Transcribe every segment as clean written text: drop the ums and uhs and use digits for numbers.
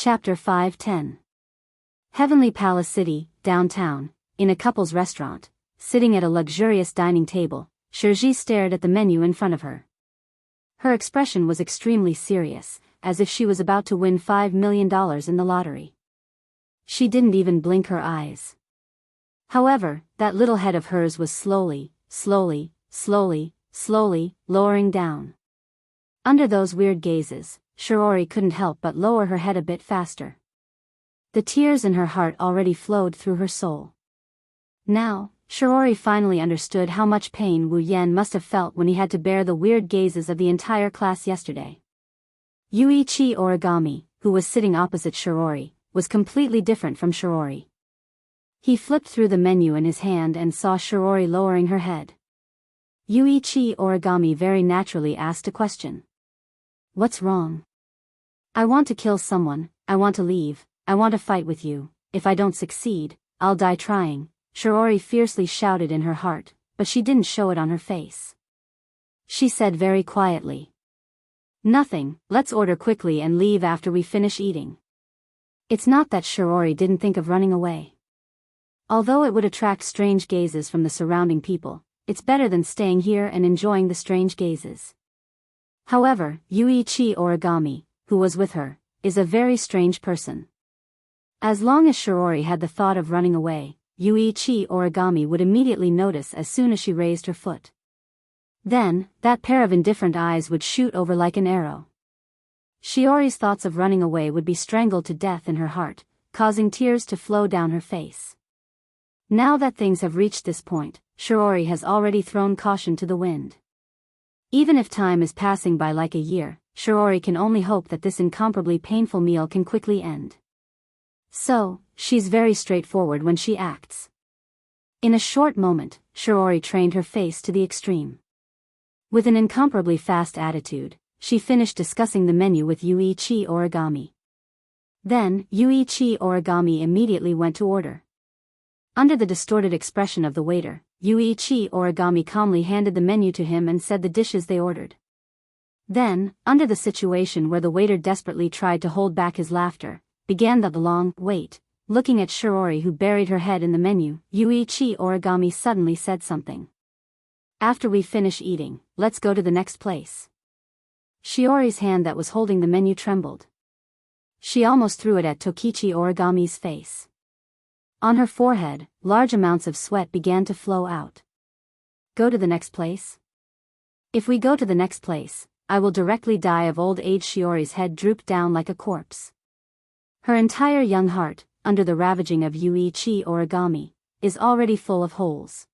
Chapter 510. Heavenly Palace City, downtown, in a couple's restaurant, sitting at a luxurious dining table, Shirji stared at the menu in front of her. Her expression was extremely serious, as if she was about to win $5 million in the lottery. She didn't even blink her eyes. However, that little head of hers was slowly lowering down. Under those weird gazes, Shirori couldn't help but lower her head a bit faster. The tears in her heart already flowed through her soul. Now, Shirori finally understood how much pain Wu Yan must have felt when he had to bear the weird gazes of the entire class yesterday. Yuichi Origami, who was sitting opposite Shirori, was completely different from Shirori. He flipped through the menu in his hand and saw Shirori lowering her head. Yuichi Origami very naturally asked a question. What's wrong? I want to kill someone, I want to leave, I want to fight with you, if I don't succeed, I'll die trying, Shirori fiercely shouted in her heart, but she didn't show it on her face. She said very quietly. Nothing, let's order quickly and leave after we finish eating. It's not that Shirori didn't think of running away. Although it would attract strange gazes from the surrounding people, it's better than staying here and enjoying the strange gazes. However, Yuichi Origami, who was with her, is a very strange person. As long as Shirori had the thought of running away, Yuichi Origami would immediately notice as soon as she raised her foot. Then, that pair of indifferent eyes would shoot over like an arrow. Shiori's thoughts of running away would be strangled to death in her heart, causing tears to flow down her face. Now that things have reached this point, Shirori has already thrown caution to the wind. Even if time is passing by like a year, Shirori can only hope that this incomparably painful meal can quickly end. So, she's very straightforward when she acts. In a short moment, Shirori trained her face to the extreme. With an incomparably fast attitude, she finished discussing the menu with Yuichi Origami. Then, Yuichi Origami immediately went to order. Under the distorted expression of the waiter, Yuichi Origami calmly handed the menu to him and said the dishes they ordered. Then, under the situation where the waiter desperately tried to hold back his laughter, began the long wait. Looking at Shirori, who buried her head in the menu, Yuichi Origami suddenly said something. After we finish eating, let's go to the next place. Shiori's hand that was holding the menu trembled. She almost threw it at Tokichi Origami's face. On her forehead, large amounts of sweat began to flow out. Go to the next place? If we go to the next place, I will directly die of old age. Shiori's head drooped down like a corpse. Her entire young heart, under the ravaging of Yuichi Origami, is already full of holes.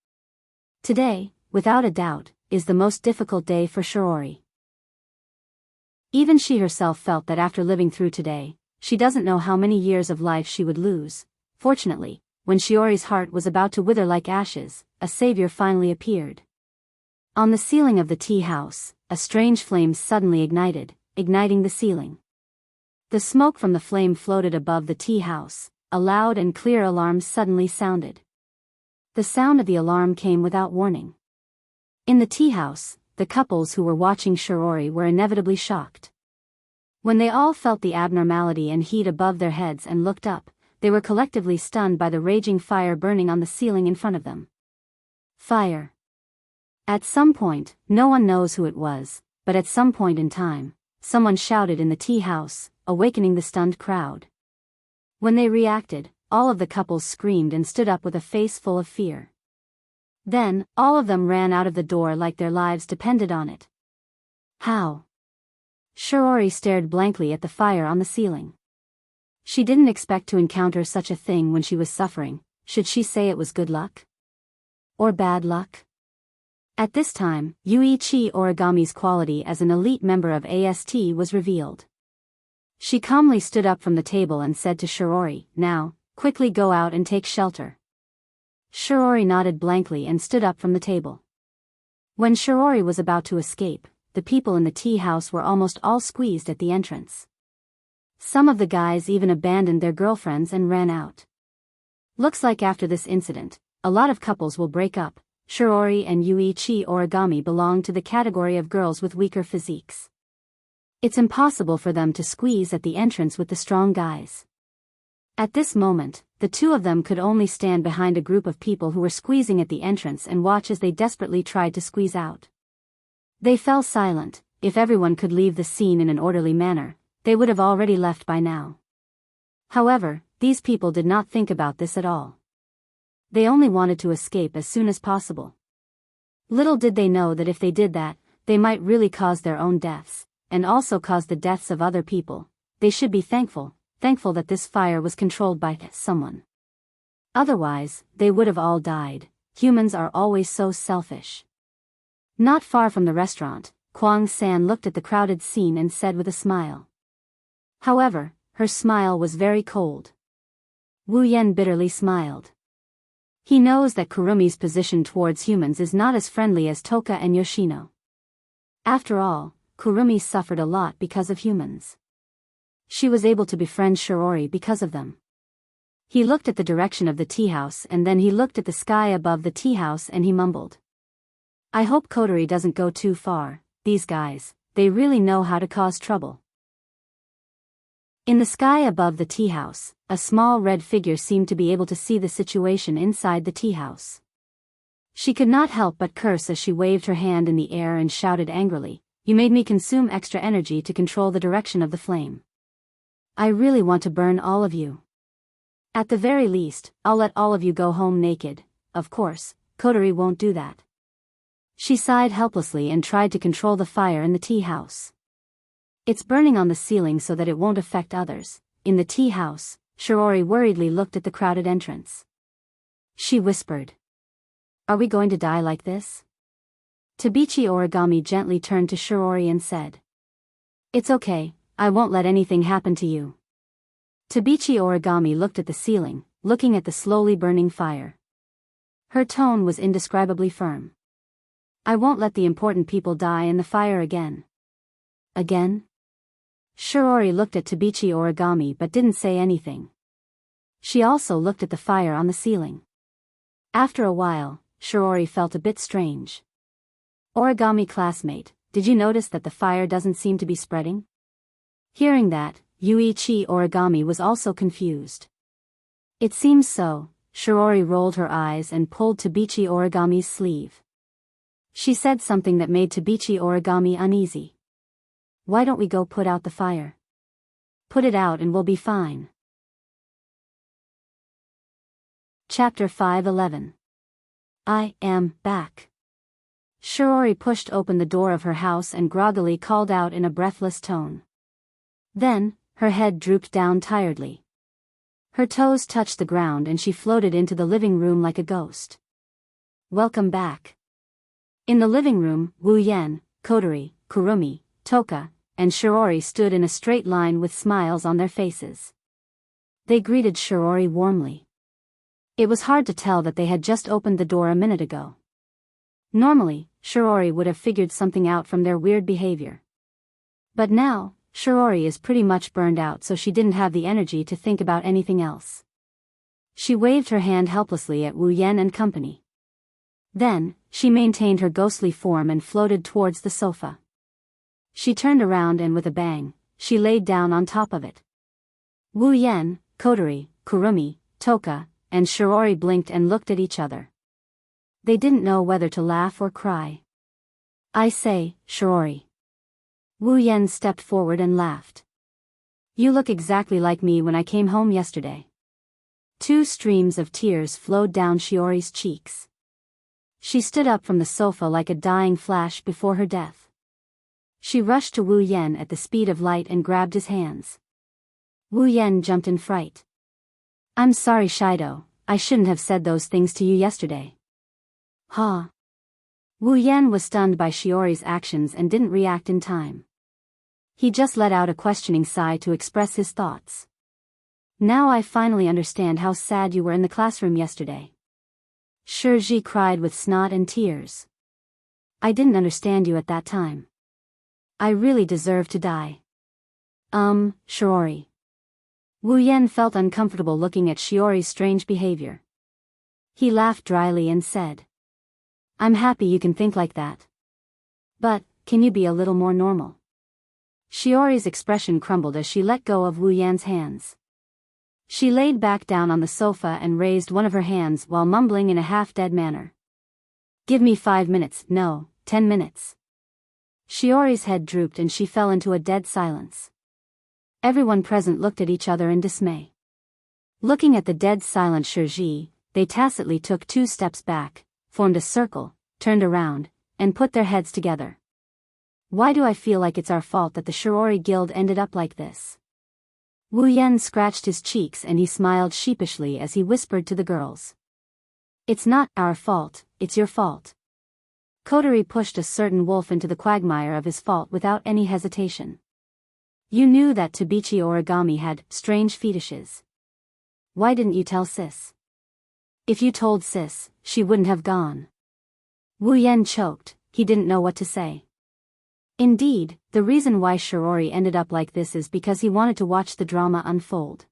Today, without a doubt, is the most difficult day for Shirori. Even she herself felt that after living through today, she doesn't know how many years of life she would lose. Fortunately, when Shiori's heart was about to wither like ashes, a savior finally appeared. On the ceiling of the tea house, a strange flame suddenly igniting the ceiling. The smoke from the flame floated above the tea house. A loud and clear alarm suddenly sounded. The sound of the alarm came without warning. In the tea house, the couples who were watching Shirori were inevitably shocked. When they all felt the abnormality and heat above their heads and looked up, they were collectively stunned by the raging fire burning on the ceiling in front of them. Fire. At some point, no one knows who it was, but at some point in time, someone shouted in the tea house, awakening the stunned crowd. When they reacted, all of the couples screamed and stood up with a face full of fear. Then, all of them ran out of the door like their lives depended on it. How? Shirori stared blankly at the fire on the ceiling. She didn't expect to encounter such a thing when she was suffering. Should she say it was good luck? Or bad luck? At this time, Yuichi Origami's quality as an elite member of AST was revealed. She calmly stood up from the table and said to Shirori, "Now, quickly go out and take shelter." Shirori nodded blankly and stood up from the table. When Shirori was about to escape, the people in the tea house were almost all squeezed at the entrance. Some of the guys even abandoned their girlfriends and ran out. Looks like after this incident, a lot of couples will break up. Shirori and Yuichi Origami belong to the category of girls with weaker physiques. It's impossible for them to squeeze at the entrance with the strong guys. At this moment, the two of them could only stand behind a group of people who were squeezing at the entrance and watch as they desperately tried to squeeze out. They fell silent. If everyone could leave the scene in an orderly manner, they would have already left by now. However, these people did not think about this at all. They only wanted to escape as soon as possible. Little did they know that if they did that, they might really cause their own deaths, and also cause the deaths of other people. They should be thankful that this fire was controlled by someone. Otherwise, they would have all died. Humans are always so selfish. Not far from the restaurant, Kwang San looked at the crowded scene and said with a smile. However, her smile was very cold. Wu Yan bitterly smiled. He knows that Kurumi's position towards humans is not as friendly as Toka and Yoshino. After all, Kurumi suffered a lot because of humans. She was able to befriend Shirori because of them. He looked at the direction of the tea house and then he looked at the sky above the tea house and he mumbled. I hope Kotori doesn't go too far. These guys, they really know how to cause trouble. In the sky above the tea house, a small red figure seemed to be able to see the situation inside the tea house. She could not help but curse as she waved her hand in the air and shouted angrily, "You made me consume extra energy to control the direction of the flame. I really want to burn all of you. At the very least, I'll let all of you go home naked." Of course, Kotori won't do that. She sighed helplessly and tried to control the fire in the tea house. It's burning on the ceiling so that it won't affect others. In the tea house, Shirori worriedly looked at the crowded entrance. She whispered. Are we going to die like this? Tabichi Origami gently turned to Shirori and said. It's okay, I won't let anything happen to you. Tabichi Origami looked at the ceiling, looking at the slowly burning fire. Her tone was indescribably firm. I won't let the important people die in the fire again. Again? Shirori looked at Tabichi Origami but didn't say anything. She also looked at the fire on the ceiling. After a while, Shirori felt a bit strange. Origami classmate, did you notice that the fire doesn't seem to be spreading? Hearing that, Yuichi Origami was also confused. It seems so. Shirori rolled her eyes and pulled Tabichi Origami's sleeve. She said something that made Tabichi Origami uneasy. Why don't we go put out the fire? Put it out and we'll be fine. Chapter 5:11. I am back. Shirori pushed open the door of her house and groggily called out in a breathless tone. Then, her head drooped down tiredly. Her toes touched the ground and she floated into the living room like a ghost. Welcome back. In the living room, Wu Yan, Kotori, Kurumi, Toka, and Shirori stood in a straight line with smiles on their faces. They greeted Shirori warmly. It was hard to tell that they had just opened the door a minute ago. Normally, Shirori would have figured something out from their weird behavior. But now, Shirori is pretty much burned out, so she didn't have the energy to think about anything else. She waved her hand helplessly at Wu Yan and company. Then, she maintained her ghostly form and floated towards the sofa. She turned around and with a bang, she laid down on top of it. Wu Yan, Kotori, Kurumi, Toka, and Shirori blinked and looked at each other. They didn't know whether to laugh or cry. I say, Shirori. Wu Yan stepped forward and laughed. You look exactly like me when I came home yesterday. 2 streams of tears flowed down Shiori's cheeks. She stood up from the sofa like a dying flash before her death. She rushed to Wu Yan at the speed of light and grabbed his hands. Wu Yan jumped in fright. I'm sorry, Shido, I shouldn't have said those things to you yesterday. Huh? Wu Yan was stunned by Shiori's actions and didn't react in time. He just let out a questioning sigh to express his thoughts. Now I finally understand how sad you were in the classroom yesterday. Shirji cried with snot and tears. I didn't understand you at that time. I really deserve to die. Shiori. Wu Yan felt uncomfortable looking at Shiori's strange behavior. He laughed dryly and said. I'm happy you can think like that. But, can you be a little more normal? Shiori's expression crumbled as she let go of Wu Yan's hands. She laid back down on the sofa and raised one of her hands while mumbling in a half-dead manner. "Give me 5 minutes, no, 10 minutes." Shiori's head drooped and she fell into a dead silence. Everyone present looked at each other in dismay. Looking at the dead silent Shiji, they tacitly took 2 steps back, formed a circle, turned around, and put their heads together. "Why do I feel like it's our fault that the Shiori Guild ended up like this?" Wu Yan scratched his cheeks and he smiled sheepishly as he whispered to the girls. "It's not our fault, it's your fault." Kotori pushed a certain wolf into the quagmire of his fault without any hesitation. "You knew that Tabichi Origami had strange fetishes. Why didn't you tell Sis?" "If you told Sis, she wouldn't have gone." Wu Yan choked, he didn't know what to say. Indeed, the reason why Shiori ended up like this is because he wanted to watch the drama unfold.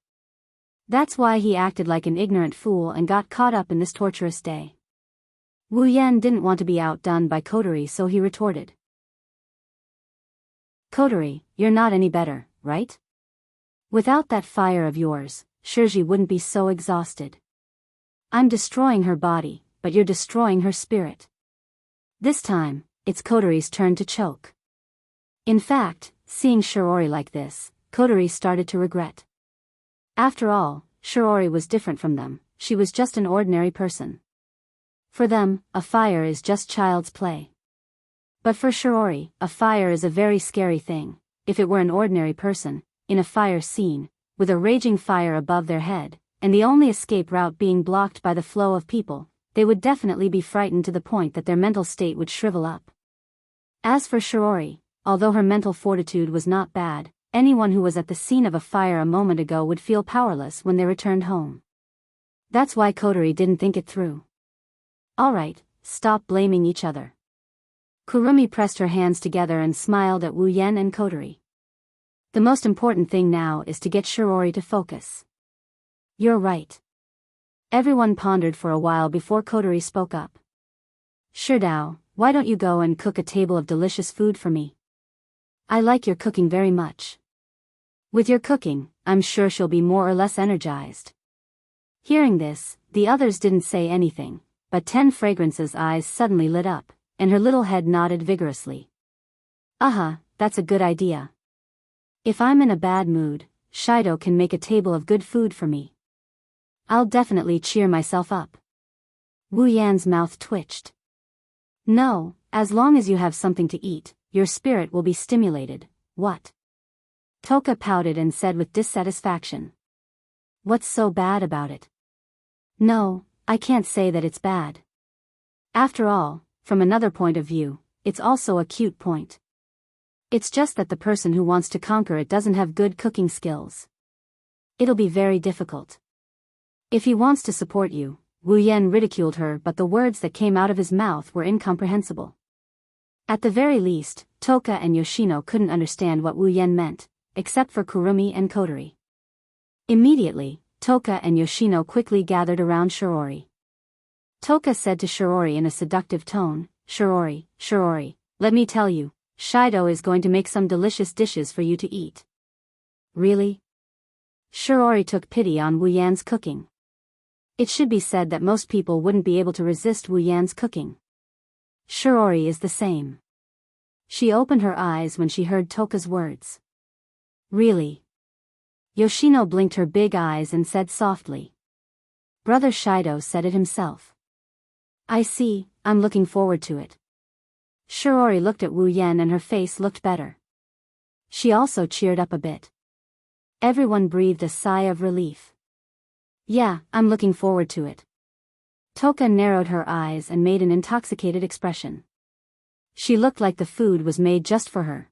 That's why he acted like an ignorant fool and got caught up in this torturous day. Wu Yan didn't want to be outdone by Kotori, so he retorted. "Kotori, you're not any better, right? Without that fire of yours, Shiji wouldn't be so exhausted. I'm destroying her body, but you're destroying her spirit." This time, it's Kotori's turn to choke. In fact, seeing Shiori like this, Kotori started to regret. After all, Shiori was different from them, she was just an ordinary person. For them, a fire is just child's play. But for Shiori, a fire is a very scary thing. If it were an ordinary person, in a fire scene, with a raging fire above their head, and the only escape route being blocked by the flow of people, they would definitely be frightened to the point that their mental state would shrivel up. As for Shiori, although her mental fortitude was not bad, anyone who was at the scene of a fire a moment ago would feel powerless when they returned home. That's why Kotori didn't think it through. "Alright, stop blaming each other." Kurumi pressed her hands together and smiled at Wu Yan and Kotori. "The most important thing now is to get Shiori to focus." "You're right." Everyone pondered for a while before Kotori spoke up. "Shidao, why don't you go and cook a table of delicious food for me? I like your cooking very much. With your cooking, I'm sure she'll be more or less energized." Hearing this, the others didn't say anything, but 10 Fragrance's eyes suddenly lit up, and her little head nodded vigorously. That's a good idea. If I'm in a bad mood, Shido can make a table of good food for me. I'll definitely cheer myself up." Wu Yan's mouth twitched. "No, as long as you have something to eat, your spirit will be stimulated, what?" Toka pouted and said with dissatisfaction. "What's so bad about it?" "No, I can't say that it's bad. After all, from another point of view, it's also a cute point. It's just that the person who wants to conquer it doesn't have good cooking skills. It'll be very difficult. If he wants to support you," Wu Yan ridiculed her, but the words that came out of his mouth were incomprehensible. At the very least, Toka and Yoshino couldn't understand what Wu Yan meant, except for Kurumi and Kotori. Immediately, Toka and Yoshino quickly gathered around Shiori. Toka said to Shiori in a seductive tone, Shiori, let me tell you, Shido is going to make some delicious dishes for you to eat." "Really?" Shiori took pity on Wu Yan's cooking. It should be said that most people wouldn't be able to resist Wu Yan's cooking. Shiori is the same. She opened her eyes when she heard Toka's words. "Really?" Yoshino blinked her big eyes and said softly. "Brother Shido said it himself." "I see, I'm looking forward to it." Shiori looked at Wu Yan and her face looked better. She also cheered up a bit. Everyone breathed a sigh of relief. "Yeah, I'm looking forward to it." Toka narrowed her eyes and made an intoxicated expression. She looked like the food was made just for her.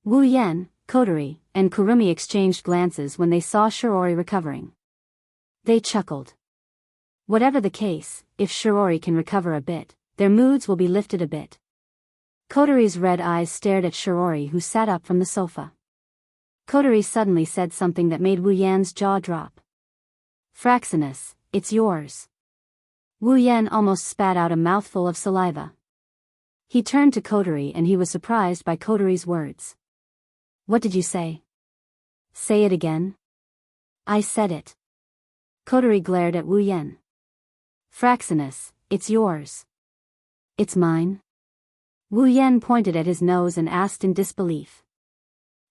Wu Yan, Kotori, and Kurumi exchanged glances when they saw Shiori recovering. They chuckled. Whatever the case, if Shiori can recover a bit, their moods will be lifted a bit. Kotori's red eyes stared at Shiori, who sat up from the sofa. Kotori suddenly said something that made Wu Yan's jaw drop. "Fraxinus, it's yours." Wu Yan almost spat out a mouthful of saliva. He turned to Coterie and he was surprised by Coterie's words. What did you say? Say it again. I said it. Coterie glared at Wu Yan. Fraxinus, it's yours. It's mine? Wu Yan pointed at his nose and asked in disbelief.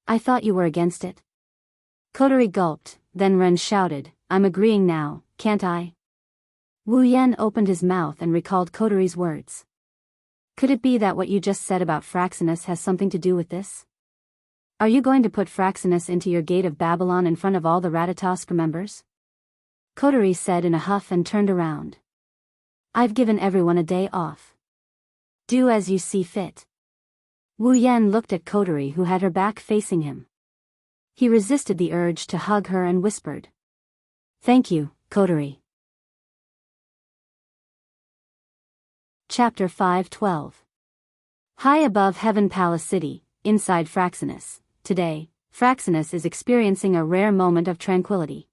I thought you were against it. Coterie gulped, then Ren shouted, I'm agreeing now, can't I? Wu Yan opened his mouth and recalled Coterie's words. Could it be that what you just said about Fraxinus has something to do with this? Are you going to put Fraxinus into your gate of Babylon in front of all the Ratatosk members? Coterie said in a huff and turned around. I've given everyone a day off. Do as you see fit. Wu Yan looked at Coterie, who had her back facing him. He resisted the urge to hug her and whispered. Thank you, Coterie. Chapter 5:12. High above Heaven Palace City, inside Fraxinus, today, Fraxinus is experiencing a rare moment of tranquility.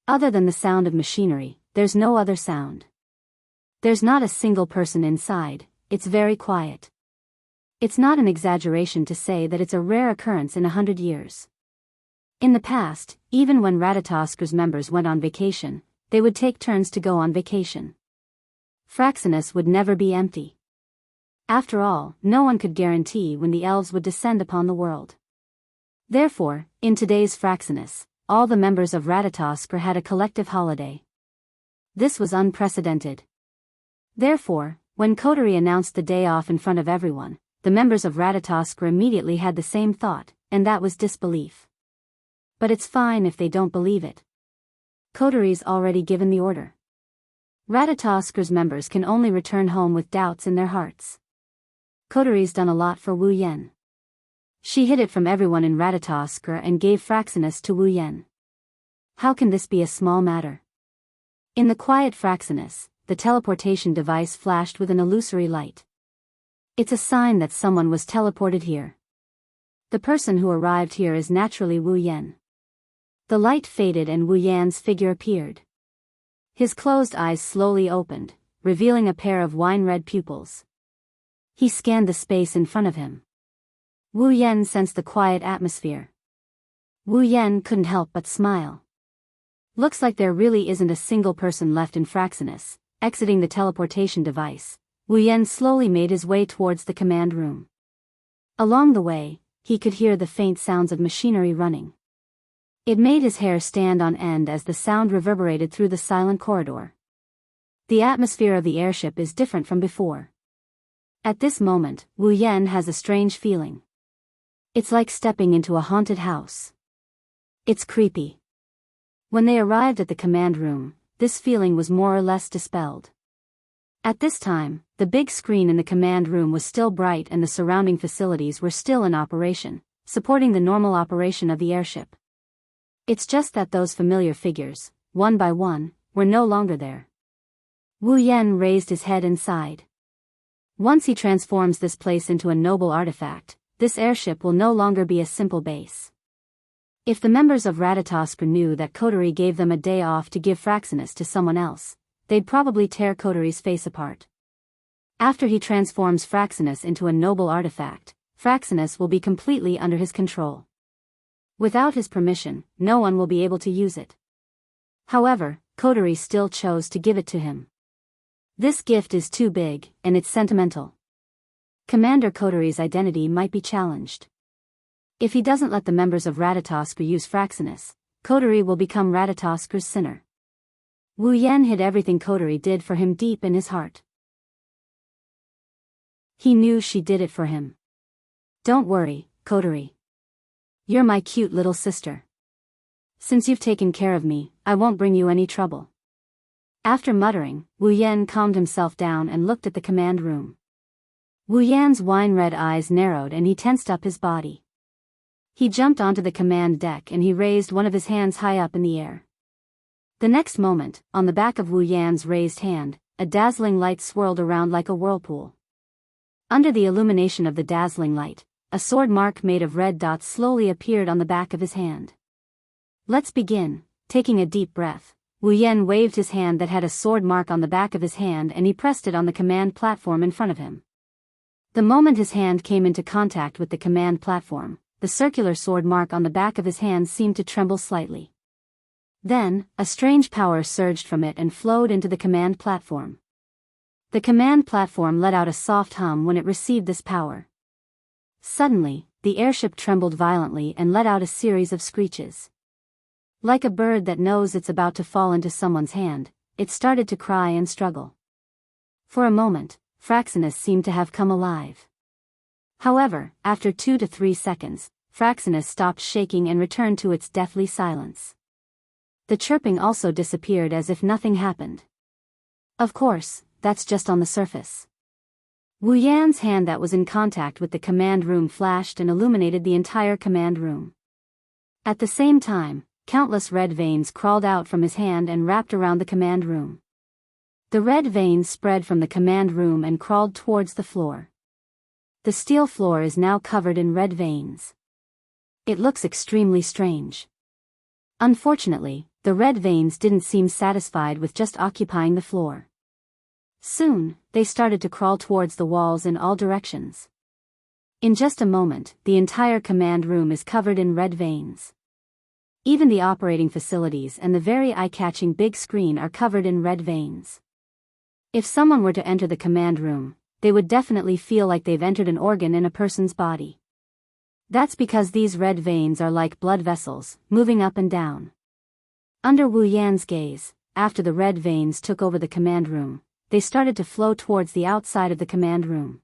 Other than the sound of machinery, there's no other sound. There's not a single person inside, it's very quiet. It's not an exaggeration to say that it's a rare occurrence in 100 years. In the past, even when Ratatosk's members went on vacation, they would take turns to go on vacation. Fraxinus would never be empty. After all, no one could guarantee when the elves would descend upon the world. Therefore, in today's Fraxinus, all the members of Ratatosk had a collective holiday. This was unprecedented. Therefore, when Coterie announced the day off in front of everyone, the members of Ratatosk immediately had the same thought, and that was disbelief. But it's fine if they don't believe it. Coterie's already given the order. Ratatosk's members can only return home with doubts in their hearts. Coterie's done a lot for Wu Yan. She hid it from everyone in Ratatosk and gave Fraxinus to Wu Yan. How can this be a small matter? In the quiet Fraxinus, the teleportation device flashed with an illusory light. It's a sign that someone was teleported here. The person who arrived here is naturally Wu Yan. The light faded and Wu Yan's figure appeared. His closed eyes slowly opened, revealing a pair of wine-red pupils. He scanned the space in front of him. Wu Yan sensed the quiet atmosphere. Wu Yan couldn't help but smile. Looks like there really isn't a single person left in Fraxinus. Exiting the teleportation device, Wu Yan slowly made his way towards the command room. Along the way, he could hear the faint sounds of machinery running. It made his hair stand on end as the sound reverberated through the silent corridor. The atmosphere of the airship is different from before. At this moment, Wu Yan has a strange feeling. It's like stepping into a haunted house. It's creepy. When they arrived at the command room, this feeling was more or less dispelled. At this time, the big screen in the command room was still bright and the surrounding facilities were still in operation, supporting the normal operation of the airship. It's just that those familiar figures, one by one, were no longer there. Wu Yan raised his head and sighed. Once he transforms this place into a noble artifact, this airship will no longer be a simple base. If the members of Ratatosk knew that Coterie gave them a day off to give Fraxinus to someone else, they'd probably tear Coterie's face apart. After he transforms Fraxinus into a noble artifact, Fraxinus will be completely under his control. Without his permission, no one will be able to use it. However, Coterie still chose to give it to him. This gift is too big, and it's sentimental. Commander Coterie's identity might be challenged. If he doesn't let the members of Ratatosk use Fraxinus, Coterie will become Ratatosk's sinner. Wu Yan hid everything Coterie did for him deep in his heart. He knew she did it for him. Don't worry, Coterie. You're my cute little sister. Since you've taken care of me, I won't bring you any trouble. After muttering, Wu Yan calmed himself down and looked at the command room. Wu Yan's wine-red eyes narrowed and he tensed up his body. He jumped onto the command deck and he raised one of his hands high up in the air. The next moment, on the back of Wu Yan's raised hand, a dazzling light swirled around like a whirlpool. Under the illumination of the dazzling light, a sword mark made of red dots slowly appeared on the back of his hand. Let's begin. Taking a deep breath, Wu Yan waved his hand that had a sword mark on the back of his hand and he pressed it on the command platform in front of him. The moment his hand came into contact with the command platform, the circular sword mark on the back of his hand seemed to tremble slightly. Then, a strange power surged from it and flowed into the command platform. The command platform let out a soft hum when it received this power. Suddenly, the airship trembled violently and let out a series of screeches. Like a bird that knows it's about to fall into someone's hand, it started to cry and struggle. For a moment, Fraxinus seemed to have come alive. However, after 2 to 3 seconds, Fraxinus stopped shaking and returned to its deathly silence. The chirping also disappeared as if nothing happened. Of course, that's just on the surface. Wu Yan's hand that was in contact with the command room flashed and illuminated the entire command room. At the same time, countless red veins crawled out from his hand and wrapped around the command room. The red veins spread from the command room and crawled towards the floor. The steel floor is now covered in red veins. It looks extremely strange. Unfortunately, the red veins didn't seem satisfied with just occupying the floor. Soon, they started to crawl towards the walls in all directions. In just a moment, the entire command room is covered in red veins. Even the operating facilities and the very eye-catching big screen are covered in red veins. If someone were to enter the command room, they would definitely feel like they've entered an organ in a person's body. That's because these red veins are like blood vessels, moving up and down. Under Wu Yan's gaze, after the red veins took over the command room, they started to flow towards the outside of the command room.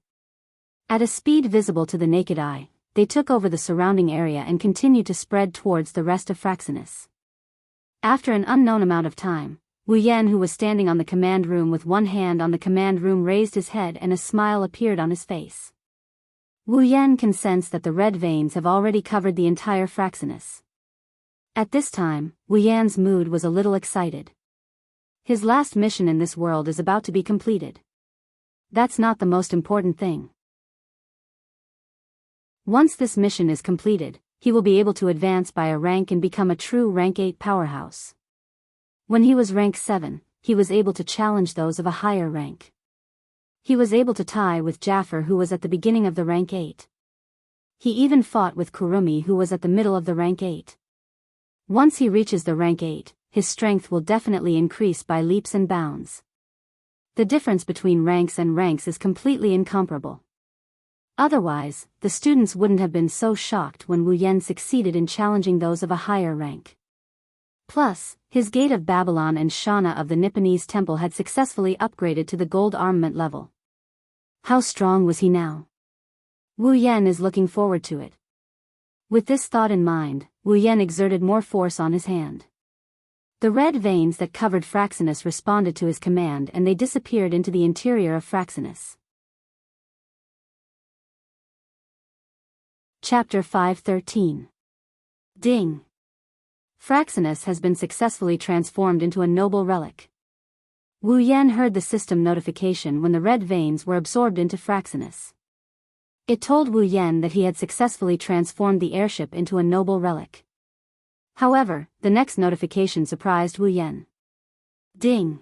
At a speed visible to the naked eye, they took over the surrounding area and continued to spread towards the rest of Fraxinus. After an unknown amount of time, Wu Yan, who was standing on the command room with one hand on the command room, raised his head and a smile appeared on his face. Wu Yan can sense that the red veins have already covered the entire Fraxinus. At this time, Wu Yan's mood was a little excited. His last mission in this world is about to be completed. That's not the most important thing. Once this mission is completed, he will be able to advance by a rank and become a true rank 8 powerhouse. When he was rank 7, he was able to challenge those of a higher rank. He was able to tie with Jaffer, who was at the beginning of the rank 8. He even fought with Kurumi, who was at the middle of the rank 8. Once he reaches the rank 8, his strength will definitely increase by leaps and bounds. The difference between ranks and ranks is completely incomparable. Otherwise, the students wouldn't have been so shocked when Wu Yan succeeded in challenging those of a higher rank. Plus, his Gate of Babylon and Shana of the Nipponese Temple had successfully upgraded to the gold armament level. How strong was he now? Wu Yan is looking forward to it. With this thought in mind, Wu Yan exerted more force on his hand. The red veins that covered Fraxinus responded to his command and they disappeared into the interior of Fraxinus. Chapter 5:13. Ding! Fraxinus has been successfully transformed into a noble relic. Wu Yan heard the system notification when the red veins were absorbed into Fraxinus. It told Wu Yan that he had successfully transformed the airship into a noble relic. However, the next notification surprised Wu Yan. Ding!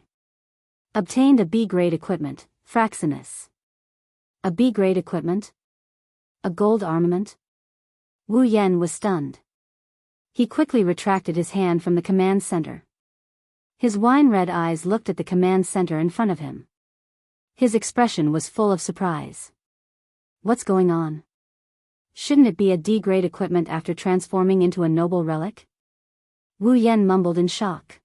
Obtained a B-grade equipment, Fraxinus. A B-grade equipment? A gold armament? Wu Yan was stunned. He quickly retracted his hand from the command center. His wine-red eyes looked at the command center in front of him. His expression was full of surprise. What's going on? Shouldn't it be a D-grade equipment after transforming into a noble relic? Wu Yan mumbled in shock.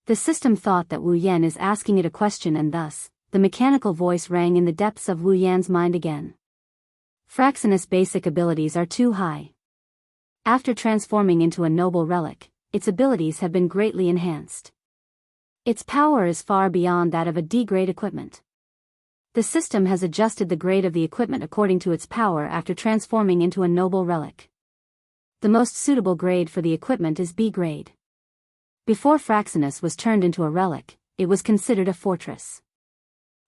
The system thought that Wu Yan is asking it a question and thus, the mechanical voice rang in the depths of Wu Yan's mind again. Fraxinus' basic abilities are too high. After transforming into a noble relic, its abilities have been greatly enhanced. Its power is far beyond that of a D-grade equipment. The system has adjusted the grade of the equipment according to its power after transforming into a noble relic. The most suitable grade for the equipment is B-grade. Before Fraxinus was turned into a relic, it was considered a fortress.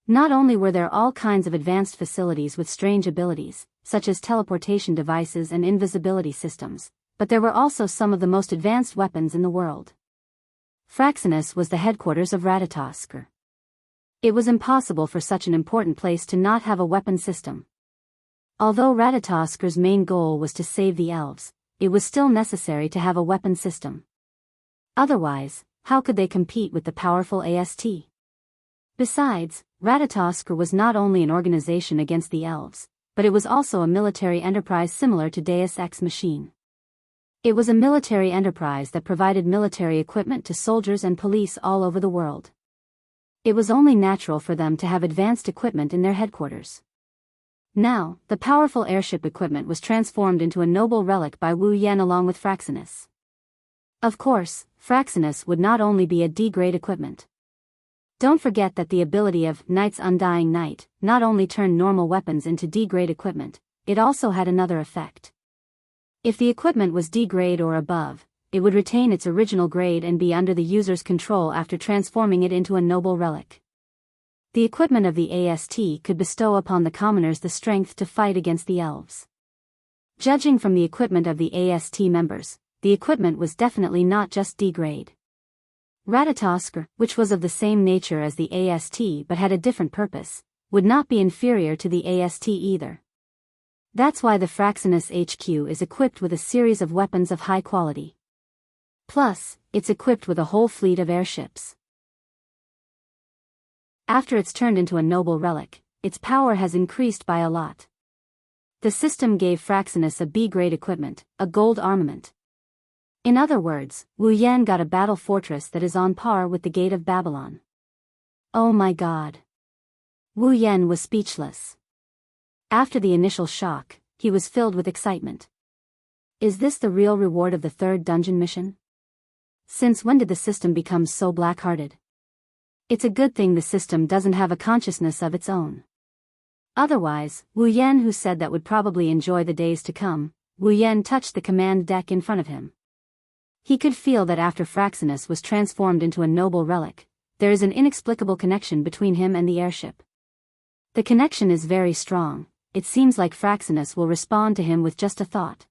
Not only were there all kinds of advanced facilities with strange abilities, such as teleportation devices and invisibility systems, but there were also some of the most advanced weapons in the world. Fraxinus was the headquarters of Ratatosk. It was impossible for such an important place to not have a weapon system. Although Ratatoskr's main goal was to save the elves, it was still necessary to have a weapon system. Otherwise, how could they compete with the powerful AST? Besides, Ratatoskr was not only an organization against the elves, but it was also a military enterprise similar to Deus Ex Machine. It was a military enterprise that provided military equipment to soldiers and police all over the world. It was only natural for them to have advanced equipment in their headquarters. Now, the powerful airship equipment was transformed into a noble relic by Wu Yan along with Fraxinus. Of course, Fraxinus would not only be a D-grade equipment. Don't forget that the ability of Knight's Undying Knight not only turned normal weapons into D-grade equipment, it also had another effect. If the equipment was D-grade or above, it would retain its original grade and be under the user's control after transforming it into a noble relic. The equipment of the AST could bestow upon the commoners the strength to fight against the elves. Judging from the equipment of the AST members, the equipment was definitely not just D-grade. Ratatoskr, which was of the same nature as the AST but had a different purpose, would not be inferior to the AST either. That's why the Fraxinus HQ is equipped with a series of weapons of high quality. Plus, it's equipped with a whole fleet of airships. After it's turned into a noble relic, its power has increased by a lot. The system gave Fraxinus a B-grade equipment, a gold armament. In other words, Wu Yan got a battle fortress that is on par with the Gate of Babylon. Oh my god. Wu Yan was speechless. After the initial shock, he was filled with excitement. Is this the real reward of the third dungeon mission? Since when did the system become so black-hearted? It's a good thing the system doesn't have a consciousness of its own. Otherwise, Wu Yan, who said that would probably enjoy the days to come, Wu Yan touched the command deck in front of him. He could feel that after Fraxinus was transformed into a noble relic, there is an inexplicable connection between him and the airship. The connection is very strong. It seems like Fraxinus will respond to him with just a thought.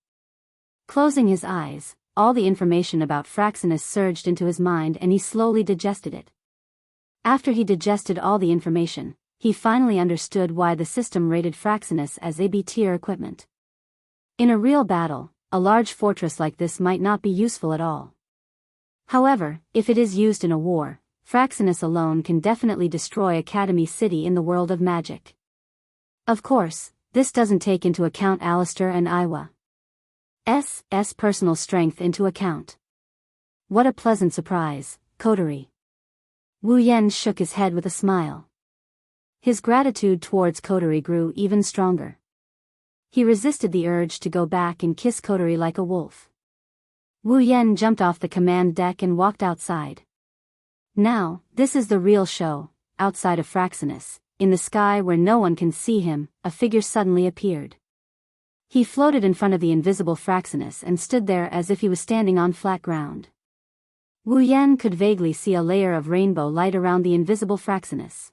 Closing his eyes, all the information about Fraxinus surged into his mind and he slowly digested it. After he digested all the information, he finally understood why the system rated Fraxinus as a B-tier equipment. In a real battle, a large fortress like this might not be useful at all. However, if it is used in a war, Fraxinus alone can definitely destroy Academy City in the world of magic. Of course, this doesn't take into account Alistair and Iwa's personal strength into account. What a pleasant surprise, coterie. Wu Yan shook his head with a smile. His gratitude towards coterie grew even stronger. He resisted the urge to go back and kiss coterie like a wolf. Wu Yan jumped off the command deck and walked outside. Now, this is the real show. Outside of Fraxinus, in the sky where no one can see him, a figure suddenly appeared. He floated in front of the invisible Fraxinus and stood there as if he was standing on flat ground. Wu Yan could vaguely see a layer of rainbow light around the invisible Fraxinus.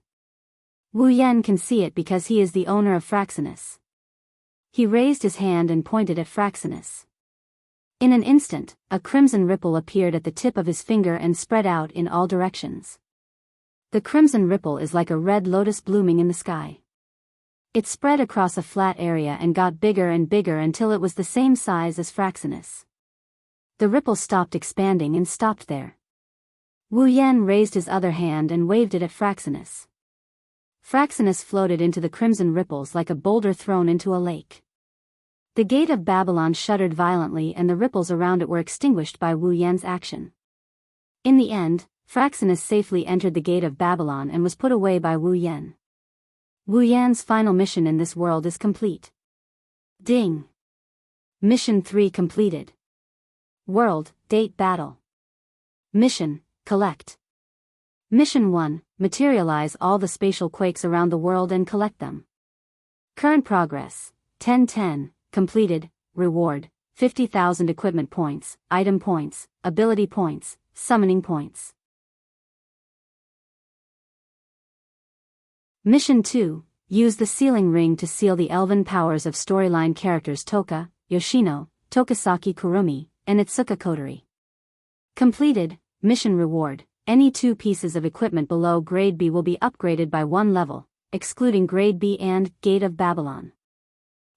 Wu Yan can see it because he is the owner of Fraxinus. He raised his hand and pointed at Fraxinus. In an instant, a crimson ripple appeared at the tip of his finger and spread out in all directions. The crimson ripple is like a red lotus blooming in the sky. It spread across a flat area and got bigger and bigger until it was the same size as Fraxinus. The ripple stopped expanding and stopped there. Wu Yan raised his other hand and waved it at Fraxinus. Fraxinus floated into the crimson ripples like a boulder thrown into a lake. The Gate of Babylon shuddered violently and the ripples around it were extinguished by Wu Yan's action. In the end, Fraxinus safely entered the Gate of Babylon and was put away by Wu Yan. Wu Yan's final mission in this world is complete. Ding! Mission 3 completed. World, date battle. Mission, collect. Mission 1, materialize all the spatial quakes around the world and collect them. Current progress, 1010, completed, reward, 50,000 equipment points, item points, ability points, summoning points. Mission 2, use the sealing ring to seal the elven powers of storyline characters Toka, Yoshino, Tokasaki Kurumi, and Itsuka Kotori. Completed, mission reward, any 2 pieces of equipment below grade B will be upgraded by 1 level, excluding grade B and Gate of Babylon.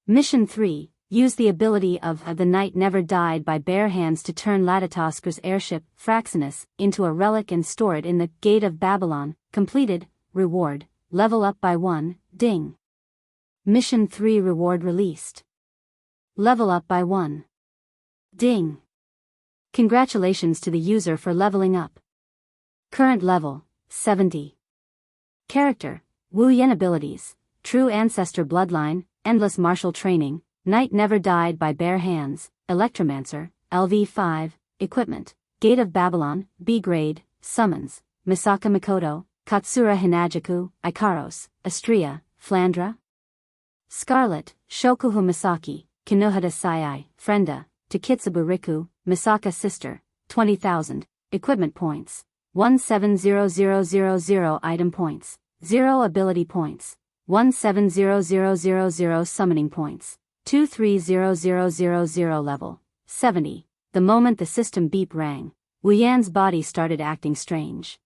Mission 3, use the ability of The Knight Never Died by bare hands to turn Latitosker's airship, Fraxinus, into a relic and store it in the Gate of Babylon. Completed. Reward, level up by 1, ding. Mission 3 reward released. Level up by 1. Ding. Congratulations to the user for leveling up. Current level, 70. Character, Wu Yan. Abilities, True Ancestor Bloodline, Endless Martial Training, Knight Never Died by Bare Hands, Electromancer, LV5, Equipment, Gate of Babylon, B grade, Summons, Misaka Mikoto, Katsura Hinajaku, Ikaros, Astria, Flandra. Scarlet, Shokuhu Misaki, Kinohata Sayai, Frenda, Takitsubu Riku, Misaka Sister, 20,000, Equipment Points, 170000 Item Points, 0 Ability Points, 170000 Summoning Points, 230000 Level, 70. The moment the system beep rang, Wu Yan's body started acting strange.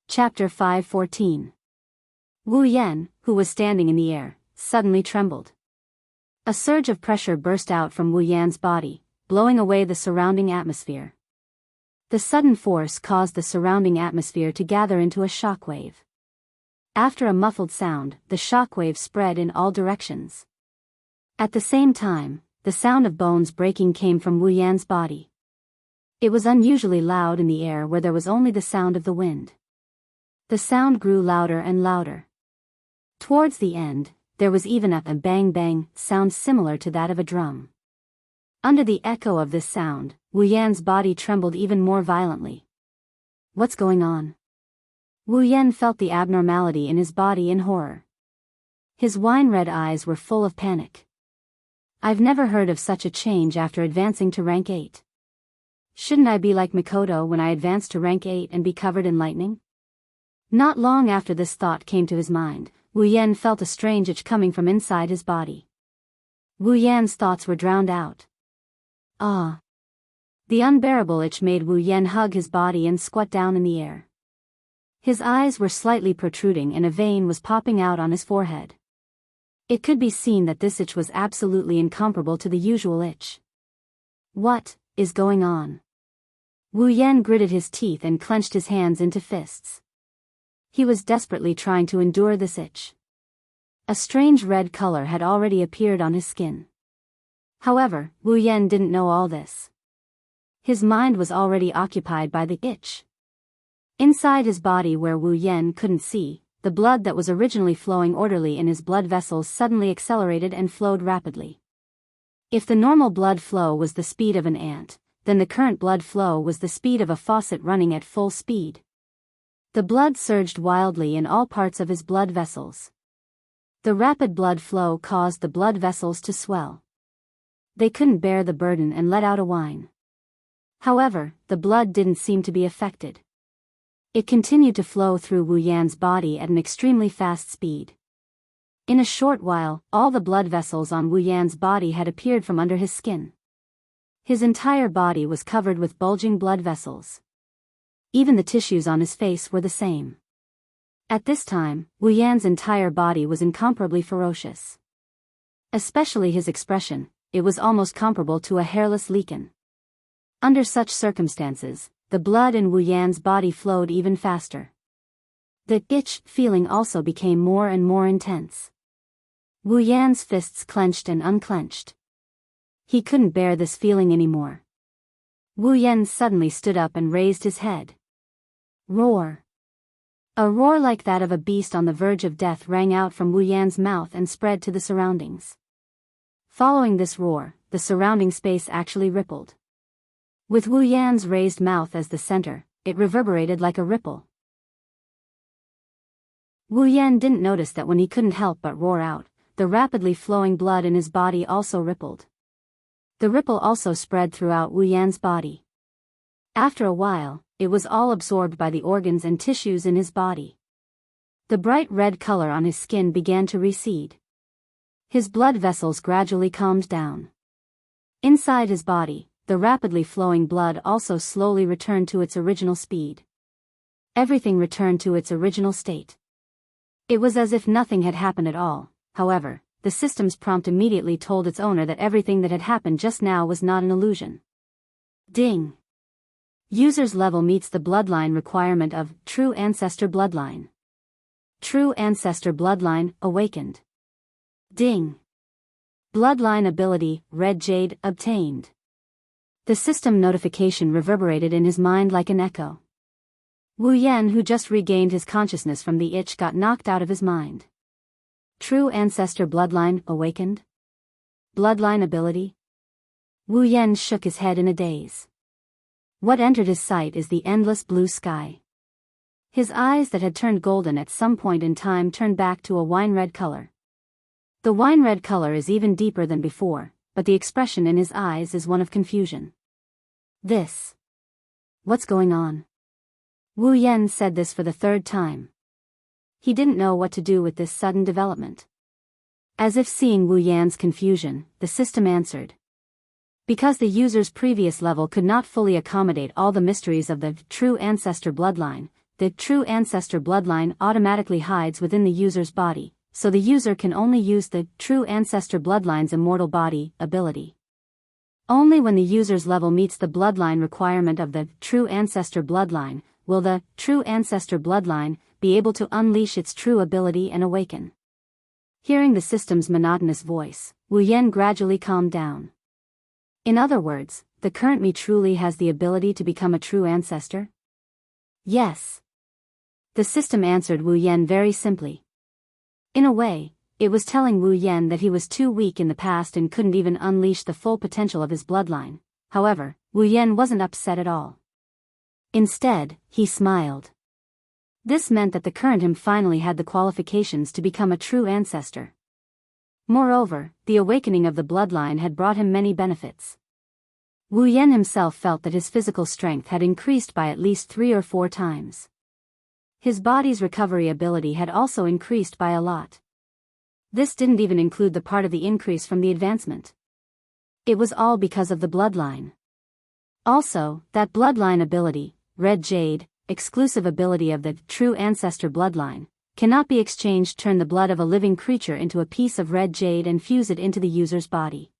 Chapter 514. Wu Yan, who was standing in the air, suddenly trembled. A surge of pressure burst out from Wu Yan's body, blowing away the surrounding atmosphere. The sudden force caused the surrounding atmosphere to gather into a shockwave. After a muffled sound, the shockwave spread in all directions. At the same time, the sound of bones breaking came from Wu Yan's body. It was unusually loud in the air where there was only the sound of the wind. The sound grew louder and louder. Towards the end, there was even a bang-bang sound similar to that of a drum. Under the echo of this sound, Wu Yan's body trembled even more violently. What's going on? Wu Yan felt the abnormality in his body in horror. His wine-red eyes were full of panic. I've never heard of such a change after advancing to rank 8. Shouldn't I be like Mikoto when I advance to rank 8 and be covered in lightning? Not long after this thought came to his mind, Wu Yan felt a strange itch coming from inside his body. Wu Yan's thoughts were drowned out. Ah! The unbearable itch made Wu Yan hug his body and squat down in the air. His eyes were slightly protruding and a vein was popping out on his forehead. It could be seen that this itch was absolutely incomparable to the usual itch. What is going on? Wu Yan gritted his teeth and clenched his hands into fists. He was desperately trying to endure this itch. A strange red color had already appeared on his skin. However, Wu Yan didn't know all this. His mind was already occupied by the itch. Inside his body where Wu Yan couldn't see, the blood that was originally flowing orderly in his blood vessels suddenly accelerated and flowed rapidly. If the normal blood flow was the speed of an ant, then the current blood flow was the speed of a faucet running at full speed. The blood surged wildly in all parts of his blood vessels. The rapid blood flow caused the blood vessels to swell. They couldn't bear the burden and let out a whine. However, the blood didn't seem to be affected. It continued to flow through Wu Yan's body at an extremely fast speed. In a short while, all the blood vessels on Wu Yan's body had appeared from under his skin. His entire body was covered with bulging blood vessels. Even the tissues on his face were the same. At this time, Wu Yan's entire body was incomparably ferocious. Especially his expression, it was almost comparable to a hairless lichen. Under such circumstances, the blood in Wu Yan's body flowed even faster. The itch feeling also became more and more intense. Wu Yan's fists clenched and unclenched. He couldn't bear this feeling anymore. Wu Yan suddenly stood up and raised his head. Roar! A roar like that of a beast on the verge of death rang out from Wu Yan's mouth and spread to the surroundings. Following this roar, the surrounding space actually rippled. With Wu Yan's raised mouth as the center, it reverberated like a ripple. Wu Yan didn't notice that when he couldn't help but roar out, the rapidly flowing blood in his body also rippled. The ripple also spread throughout Wu Yan's body. After a while, it was all absorbed by the organs and tissues in his body. The bright red color on his skin began to recede. His blood vessels gradually calmed down. Inside his body, the rapidly flowing blood also slowly returned to its original speed. Everything returned to its original state. It was as if nothing had happened at all. However, the system's prompt immediately told its owner that everything that had happened just now was not an illusion. Ding! User's level meets the bloodline requirement of True Ancestor Bloodline. True Ancestor Bloodline awakened. Ding! Bloodline ability, Red Jade, obtained. The system notification reverberated in his mind like an echo. Wu Yan, who just regained his consciousness from the itch, got knocked out of his mind. True Ancestor Bloodline awakened? Bloodline ability? Wu Yan shook his head in a daze. What entered his sight is the endless blue sky. His eyes that had turned golden at some point in time turned back to a wine-red color. The wine-red color is even deeper than before, but the expression in his eyes is one of confusion. This. What's going on? Wu Yan said this for the third time. He didn't know what to do with this sudden development. As if seeing Wu Yan's confusion, the system answered. Because the user's previous level could not fully accommodate all the mysteries of the True Ancestor Bloodline, the True Ancestor Bloodline automatically hides within the user's body, so the user can only use the True Ancestor Bloodline's Immortal Body ability. Only when the user's level meets the bloodline requirement of the True Ancestor Bloodline, will the True Ancestor Bloodline be able to unleash its true ability and awaken. Hearing the system's monotonous voice, Wu Yan gradually calmed down. In other words, the current me truly has the ability to become a true ancestor? Yes. The system answered Wu Yan very simply. In a way, it was telling Wu Yan that he was too weak in the past and couldn't even unleash the full potential of his bloodline. However, Wu Yan wasn't upset at all. Instead, he smiled. This meant that the current him finally had the qualifications to become a true ancestor. Moreover, the awakening of the bloodline had brought him many benefits. Wu Yan himself felt that his physical strength had increased by at least 3 or 4 times. His body's recovery ability had also increased by a lot. This didn't even include the part of the increase from the advancement. It was all because of the bloodline. Also, that bloodline ability, Red Jade, exclusive ability of the True Ancestor Bloodline, cannot be exchanged. Turn the blood of a living creature into a piece of red jade and fuse it into the user's body.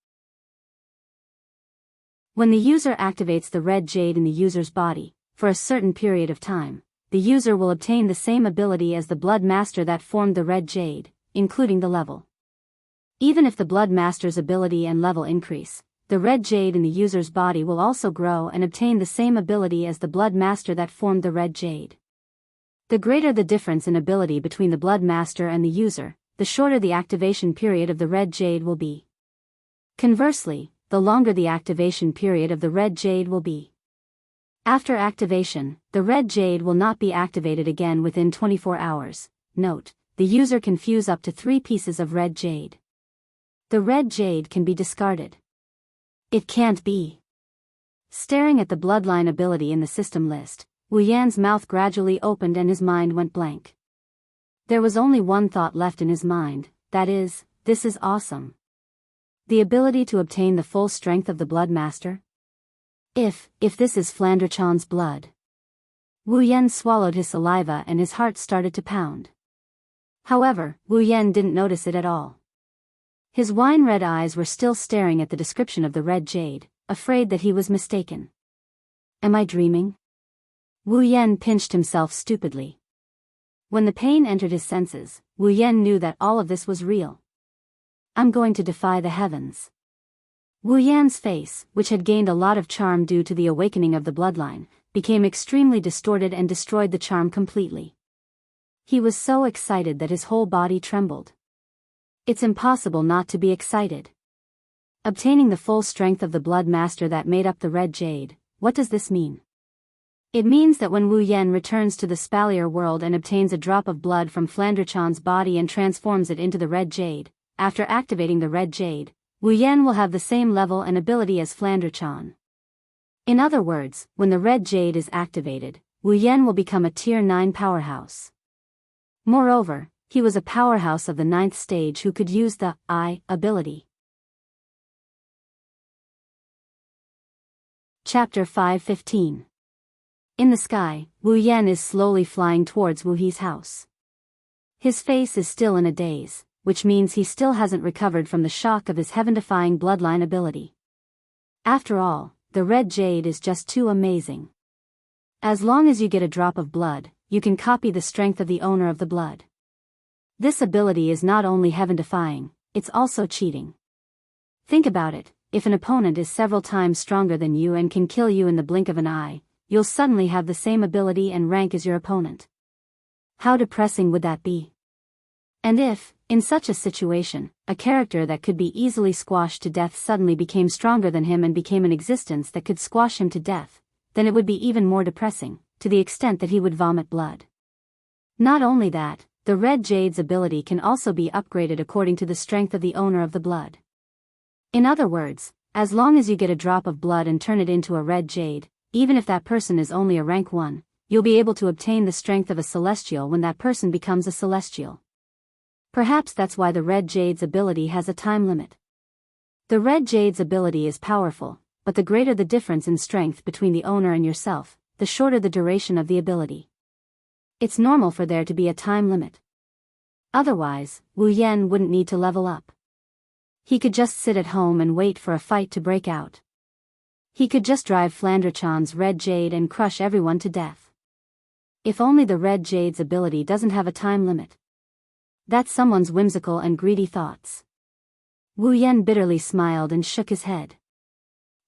When the user activates the red jade in the user's body, for a certain period of time, the user will obtain the same ability as the blood master that formed the red jade, including the level. Even if the blood master's ability and level increase, the red jade in the user's body will also grow and obtain the same ability as the blood master that formed the red jade. The greater the difference in ability between the blood master and the user, the shorter the activation period of the red jade will be. Conversely, the longer the activation period of the red jade will be. After activation, the red jade will not be activated again within 24 hours. Note, the user can fuse up to 3 pieces of red jade. The red jade can be discarded. It can't be. Staring at the bloodline ability in the system list, Wu Yan's mouth gradually opened and his mind went blank. There was only one thought left in his mind, that is, this is awesome. The ability to obtain the full strength of the blood master? If this is Flanderchan's blood. Wu Yan swallowed his saliva and his heart started to pound. However, Wu Yan didn't notice it at all. His wine-red eyes were still staring at the description of the red jade, afraid that he was mistaken. Am I dreaming? Wu Yan pinched himself stupidly. When the pain entered his senses, Wu Yan knew that all of this was real. I'm going to defy the heavens. Wu Yan's face, which had gained a lot of charm due to the awakening of the bloodline, became extremely distorted and destroyed the charm completely. He was so excited that his whole body trembled. It's impossible not to be excited. Obtaining the full strength of the blood master that made up the red jade, what does this mean? It means that when Wu Yan returns to the Spalier world and obtains a drop of blood from Flanderchan's body and transforms it into the red jade, after activating the red jade, Wu Yan will have the same level and ability as Flanderchan. In other words, when the red jade is activated, Wu Yan will become a Tier 9 powerhouse. Moreover, he was a powerhouse of the 9th stage who could use the I ability. Chapter 5:15. In the sky, Wu Yan is slowly flying towards Wu He's house. His face is still in a daze, which means he still hasn't recovered from the shock of his heaven-defying bloodline ability. After all, the red jade is just too amazing. As long as you get a drop of blood, you can copy the strength of the owner of the blood. This ability is not only heaven-defying, it's also cheating. Think about it, if an opponent is several times stronger than you and can kill you in the blink of an eye, you'll suddenly have the same ability and rank as your opponent. How depressing would that be? And if, in such a situation, a character that could be easily squashed to death suddenly became stronger than him and became an existence that could squash him to death, then it would be even more depressing, to the extent that he would vomit blood. Not only that, the red jade's ability can also be upgraded according to the strength of the owner of the blood. In other words, as long as you get a drop of blood and turn it into a red jade, even if that person is only a rank 1, you'll be able to obtain the strength of a celestial when that person becomes a celestial. Perhaps that's why the red jade's ability has a time limit. The red jade's ability is powerful, but the greater the difference in strength between the owner and yourself, the shorter the duration of the ability. It's normal for there to be a time limit. Otherwise, Wu Yan wouldn't need to level up. He could just sit at home and wait for a fight to break out. He could just drive Flanderchan's red jade and crush everyone to death. If only the red jade's ability doesn't have a time limit. That's someone's whimsical and greedy thoughts. Wu Yan bitterly smiled and shook his head.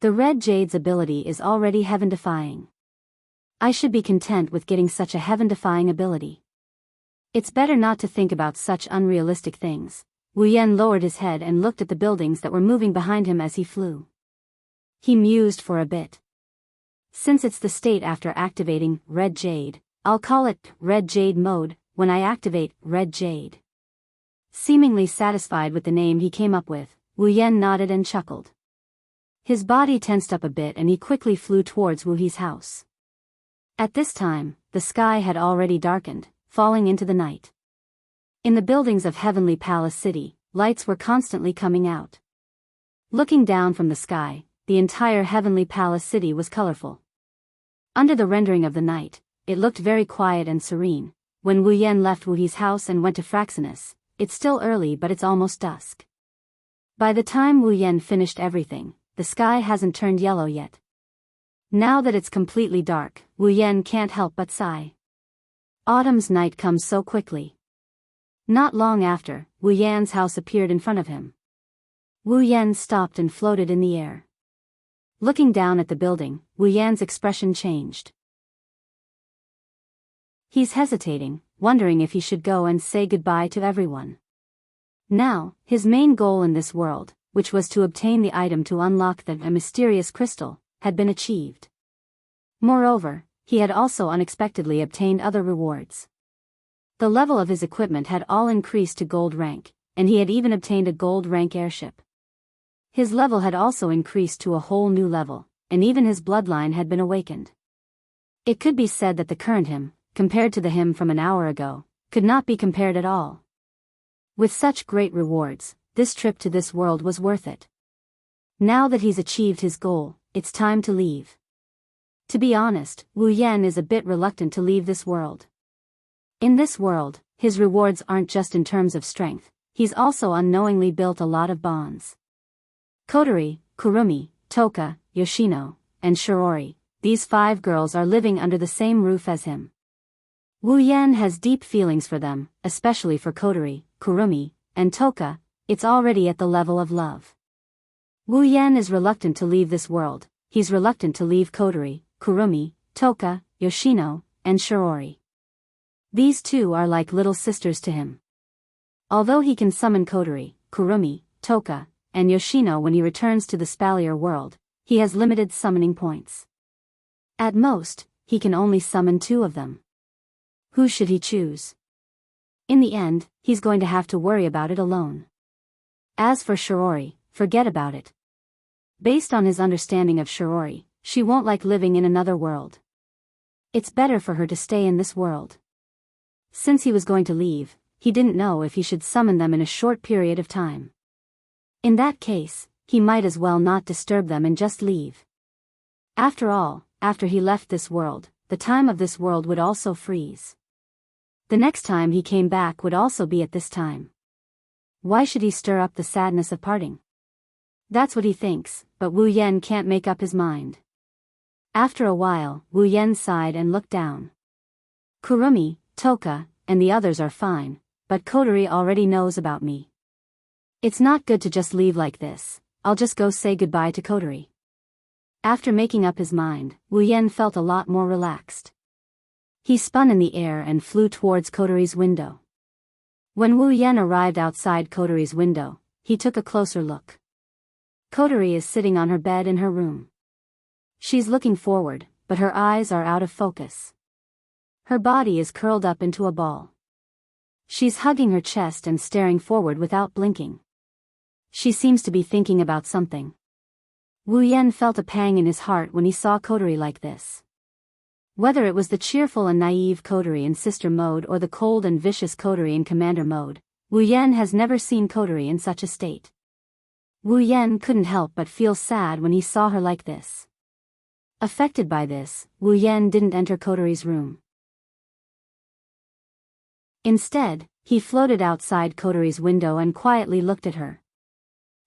The red jade's ability is already heaven-defying. I should be content with getting such a heaven-defying ability. It's better not to think about such unrealistic things. Wu Yan lowered his head and looked at the buildings that were moving behind him as he flew. He mused for a bit. Since it's the state after activating red jade, I'll call it red jade mode when I activate red jade. Seemingly satisfied with the name he came up with, Wu Yan nodded and chuckled. His body tensed up a bit and he quickly flew towards Wu He's house. At this time, the sky had already darkened, falling into the night. In the buildings of Heavenly Palace City, lights were constantly coming out. Looking down from the sky, the entire Heavenly Palace City was colorful. Under the rendering of the night, it looked very quiet and serene. When Wu Yan left Wu He's house and went to Fraxinus, it's still early but it's almost dusk. By the time Wu Yan finished everything, the sky hasn't turned yellow yet. Now that it's completely dark, Wu Yan can't help but sigh. Autumn's night comes so quickly. Not long after, Wu Yan's house appeared in front of him. Wu Yan stopped and floated in the air. Looking down at the building, Wu Yan's expression changed. He's hesitating, wondering if he should go and say goodbye to everyone. Now, his main goal in this world, which was to obtain the item to unlock a mysterious crystal, had been achieved. Moreover, he had also unexpectedly obtained other rewards. The level of his equipment had all increased to gold rank, and he had even obtained a gold rank airship. His level had also increased to a whole new level, and even his bloodline had been awakened. It could be said that the current him, compared to the him from an hour ago, could not be compared at all. With such great rewards, this trip to this world was worth it. Now that he's achieved his goal, it's time to leave. To be honest, Wu Yan is a bit reluctant to leave this world. In this world, his rewards aren't just in terms of strength, he's also unknowingly built a lot of bonds. Kotori, Kurumi, Toka, Yoshino, and Shirori, these 5 girls are living under the same roof as him. Wu Yan has deep feelings for them, especially for Kotori, Kurumi, and Toka. It's already at the level of love. Wu Yan is reluctant to leave this world. He's reluctant to leave Kotori, Kurumi, Toka, Yoshino, and Shirori. These 2 are like little sisters to him. Although he can summon Kotori, Kurumi, Toka, and Yoshino when he returns to the Spalier world, he has limited summoning points. At most, he can only summon 2 of them. Who should he choose? In the end, he's going to have to worry about it alone. As for Shirori, forget about it. Based on his understanding of Shirori, she won't like living in another world. It's better for her to stay in this world. Since he was going to leave, he didn't know if he should summon them in a short period of time. In that case, he might as well not disturb them and just leave. After all, after he left this world, the time of this world would also freeze. The next time he came back would also be at this time. Why should he stir up the sadness of parting? That's what he thinks, but Wu Yan can't make up his mind. After a while, Wu Yan sighed and looked down. Kurumi, Toka, and the others are fine, but Kotori already knows about me. It's not good to just leave like this. I'll just go say goodbye to Kotori. After making up his mind, Wu Yan felt a lot more relaxed. He spun in the air and flew towards Kotori's window. When Wu Yan arrived outside Kotori's window, he took a closer look. Kotori is sitting on her bed in her room. She's looking forward, but her eyes are out of focus. Her body is curled up into a ball. She's hugging her chest and staring forward without blinking. She seems to be thinking about something. Wu Yan felt a pang in his heart when he saw Kotori like this. Whether it was the cheerful and naive Kotori in sister mode or the cold and vicious Kotori in commander mode, Wu Yan has never seen Kotori in such a state. Wu Yan couldn't help but feel sad when he saw her like this. Affected by this, Wu Yan didn't enter Kotori's room. Instead, he floated outside Kotori's window and quietly looked at her.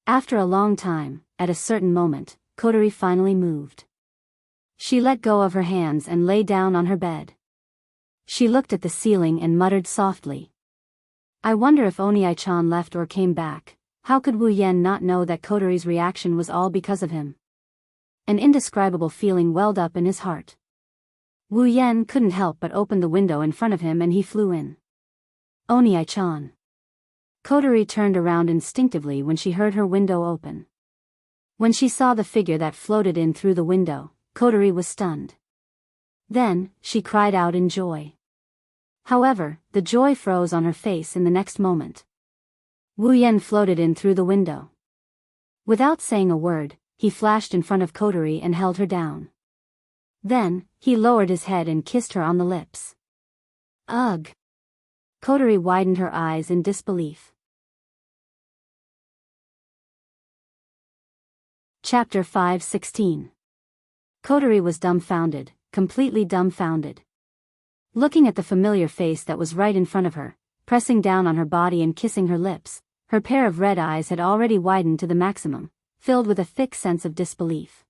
After a long time, at a certain moment, Kotori finally moved. She let go of her hands and lay down on her bed. She looked at the ceiling and muttered softly. I wonder if Onii-chan left or came back. How could Wu Yan not know that Kotori's reaction was all because of him? An indescribable feeling welled up in his heart. Wu Yan couldn't help but open the window in front of him and he flew in. Onii-chan. Kotori turned around instinctively when she heard her window open. When she saw the figure that floated in through the window, Kotori was stunned. Then, she cried out in joy. However, the joy froze on her face in the next moment. Wu Yan floated in through the window. Without saying a word, he flashed in front of Kotori and held her down. Then, he lowered his head and kissed her on the lips. Ugh! Kotori widened her eyes in disbelief. Chapter 5:16. Kotori was dumbfounded, completely dumbfounded. Looking at the familiar face that was right in front of her, pressing down on her body and kissing her lips, her pair of red eyes had already widened to the maximum, filled with a thick sense of disbelief.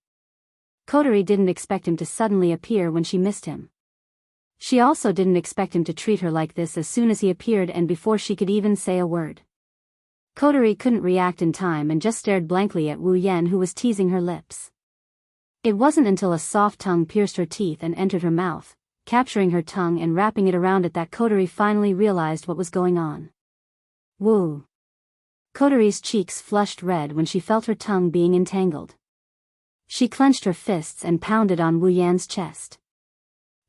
Kotori didn't expect him to suddenly appear when she missed him. She also didn't expect him to treat her like this as soon as he appeared and before she could even say a word. Kotori couldn't react in time and just stared blankly at Wu Yan who was teasing her lips. It wasn't until a soft tongue pierced her teeth and entered her mouth, capturing her tongue and wrapping it around it that Kotori finally realized what was going on. Woo! Kotori's cheeks flushed red when she felt her tongue being entangled. She clenched her fists and pounded on Wu Yan's chest.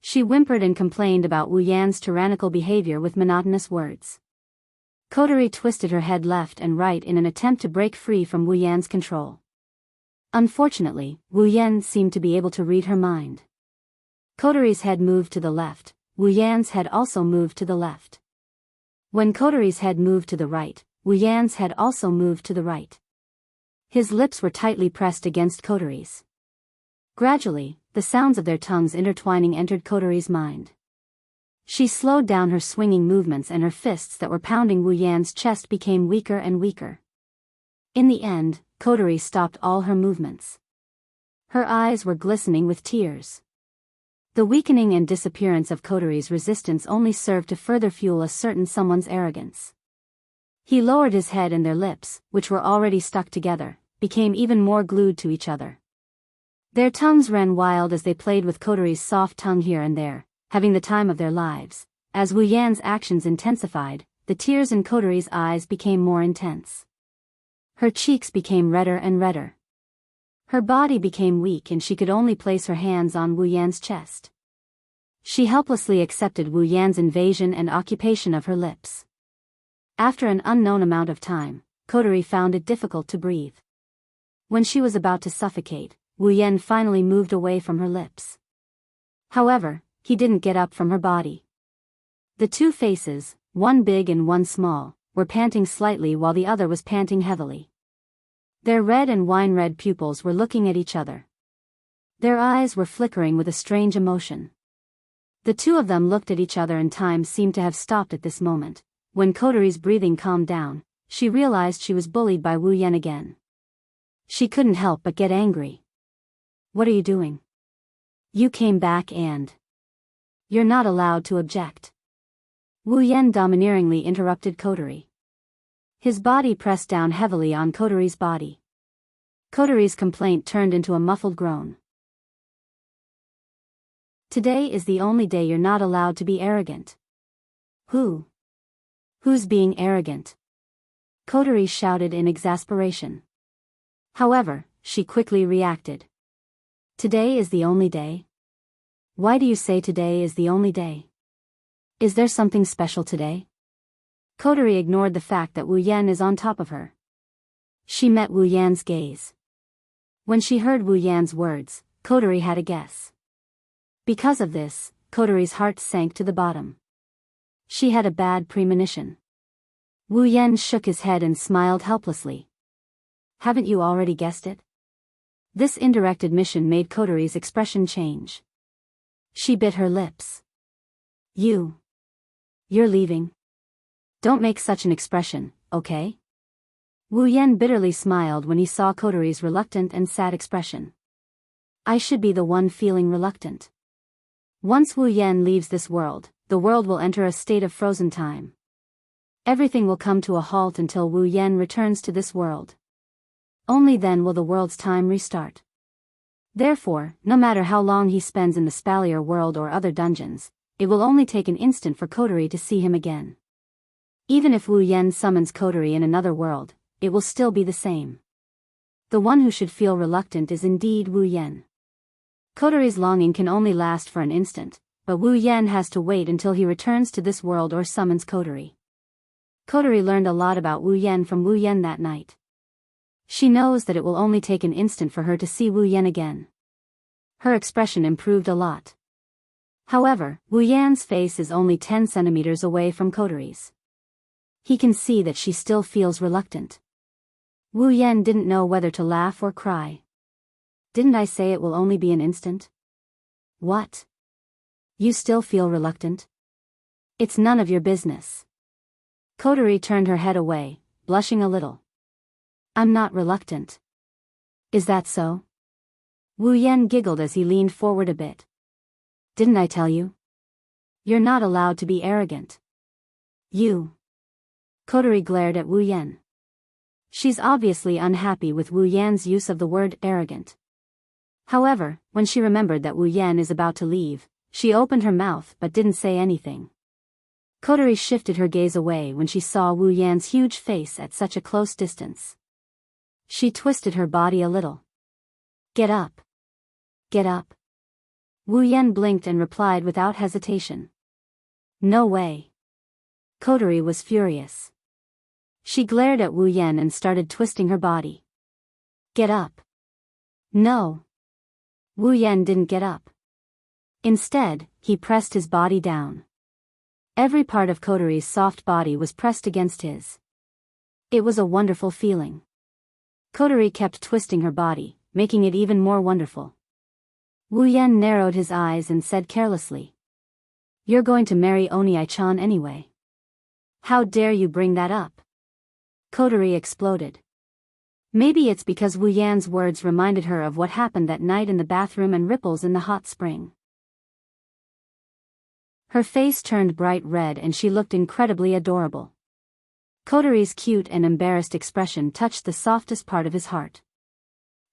She whimpered and complained about Wu Yan's tyrannical behavior with monotonous words. Kotori twisted her head left and right in an attempt to break free from Wu Yan's control. Unfortunately, Wu Yan seemed to be able to read her mind. Kotori's head moved to the left, Wu Yan's head also moved to the left. When Kotori's head moved to the right, Wu Yan's head also moved to the right. His lips were tightly pressed against Kotori's. Gradually, the sounds of their tongues intertwining entered Kotori's mind. She slowed down her swinging movements and her fists that were pounding Wu Yan's chest became weaker and weaker. In the end, Kotori stopped all her movements. Her eyes were glistening with tears. The weakening and disappearance of Kotori's resistance only served to further fuel a certain someone's arrogance. He lowered his head and their lips, which were already stuck together, became even more glued to each other. Their tongues ran wild as they played with Kotori's soft tongue here and there, having the time of their lives. As Wu Yan's actions intensified, the tears in Kotori's eyes became more intense. Her cheeks became redder and redder. Her body became weak and she could only place her hands on Wu Yan's chest. She helplessly accepted Wu Yan's invasion and occupation of her lips. After an unknown amount of time, Kotori found it difficult to breathe. When she was about to suffocate, Wu Yan finally moved away from her lips. However, he didn't get up from her body. The two faces, one big and one small, were panting slightly while the other was panting heavily. Their red and wine-red pupils were looking at each other. Their eyes were flickering with a strange emotion. The two of them looked at each other and time seemed to have stopped at this moment. When Kotori's breathing calmed down, she realized she was bullied by Wu Yan again. She couldn't help but get angry. What are you doing? You came back and... You're not allowed to object. Wu Yan domineeringly interrupted Kotori. His body pressed down heavily on Kotori's body. Kotori's complaint turned into a muffled groan. Today is the only day you're not allowed to be arrogant. Who's being arrogant? Kotori shouted in exasperation. However, she quickly reacted. Today is the only day? Why do you say today is the only day? Is there something special today? Kotori ignored the fact that Wu Yan is on top of her. She met Wu Yan's gaze. When she heard Wu Yan's words, Kotori had a guess. Because of this, Kotori's heart sank to the bottom. She had a bad premonition. Wu Yan shook his head and smiled helplessly. Haven't you already guessed it? This indirect admission made Kotori's expression change. She bit her lips. You're leaving? Don't make such an expression, okay? Wu Yan bitterly smiled when he saw Kotori's reluctant and sad expression. I should be the one feeling reluctant. Once Wu Yan leaves this world, the world will enter a state of frozen time. Everything will come to a halt until Wu Yan returns to this world. Only then will the world's time restart. Therefore, no matter how long he spends in the Spalier world or other dungeons, it will only take an instant for Kotori to see him again. Even if Wu Yan summons Kotori in another world, it will still be the same. The one who should feel reluctant is indeed Wu Yan. Kotori's longing can only last for an instant, but Wu Yan has to wait until he returns to this world or summons Kotori. Kotori learned a lot about Wu Yan from Wu Yan that night. She knows that it will only take an instant for her to see Wu Yan again. Her expression improved a lot. However, Wu Yan's face is only 10 centimeters away from Kotori's. He can see that she still feels reluctant. Wu Yan didn't know whether to laugh or cry. Didn't I say it will only be an instant? What? You still feel reluctant? It's none of your business. Kotori turned her head away, blushing a little. I'm not reluctant. Is that so? Wu Yan giggled as he leaned forward a bit. Didn't I tell you? You're not allowed to be arrogant. Kotori glared at Wu Yan. She's obviously unhappy with Wu Yan's use of the word arrogant. However, when she remembered that Wu Yan is about to leave, she opened her mouth but didn't say anything. Kotori shifted her gaze away when she saw Wu Yan's huge face at such a close distance. She twisted her body a little. Get up. Get up. Wu Yan blinked and replied without hesitation. No way. Kotori was furious. She glared at Wu Yan and started twisting her body. Get up. No. Wu Yan didn't get up. Instead, he pressed his body down. Every part of Kotori's soft body was pressed against his. It was a wonderful feeling. Kotori kept twisting her body, making it even more wonderful. Wu Yan narrowed his eyes and said carelessly. You're going to marry Oni-chan anyway. How dare you bring that up? Kotori exploded. Maybe it's because Wu Yan's words reminded her of what happened that night in the bathroom and ripples in the hot spring. Her face turned bright red and she looked incredibly adorable. Kotori's cute and embarrassed expression touched the softest part of his heart.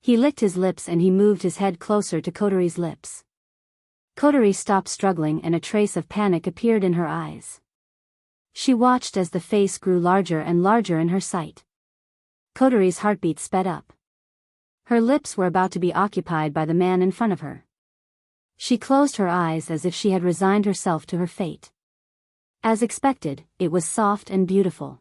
He licked his lips and he moved his head closer to Kotori's lips. Kotori stopped struggling and a trace of panic appeared in her eyes. She watched as the face grew larger and larger in her sight. Kotori's heartbeat sped up. Her lips were about to be occupied by the man in front of her. She closed her eyes as if she had resigned herself to her fate. As expected, it was soft and beautiful.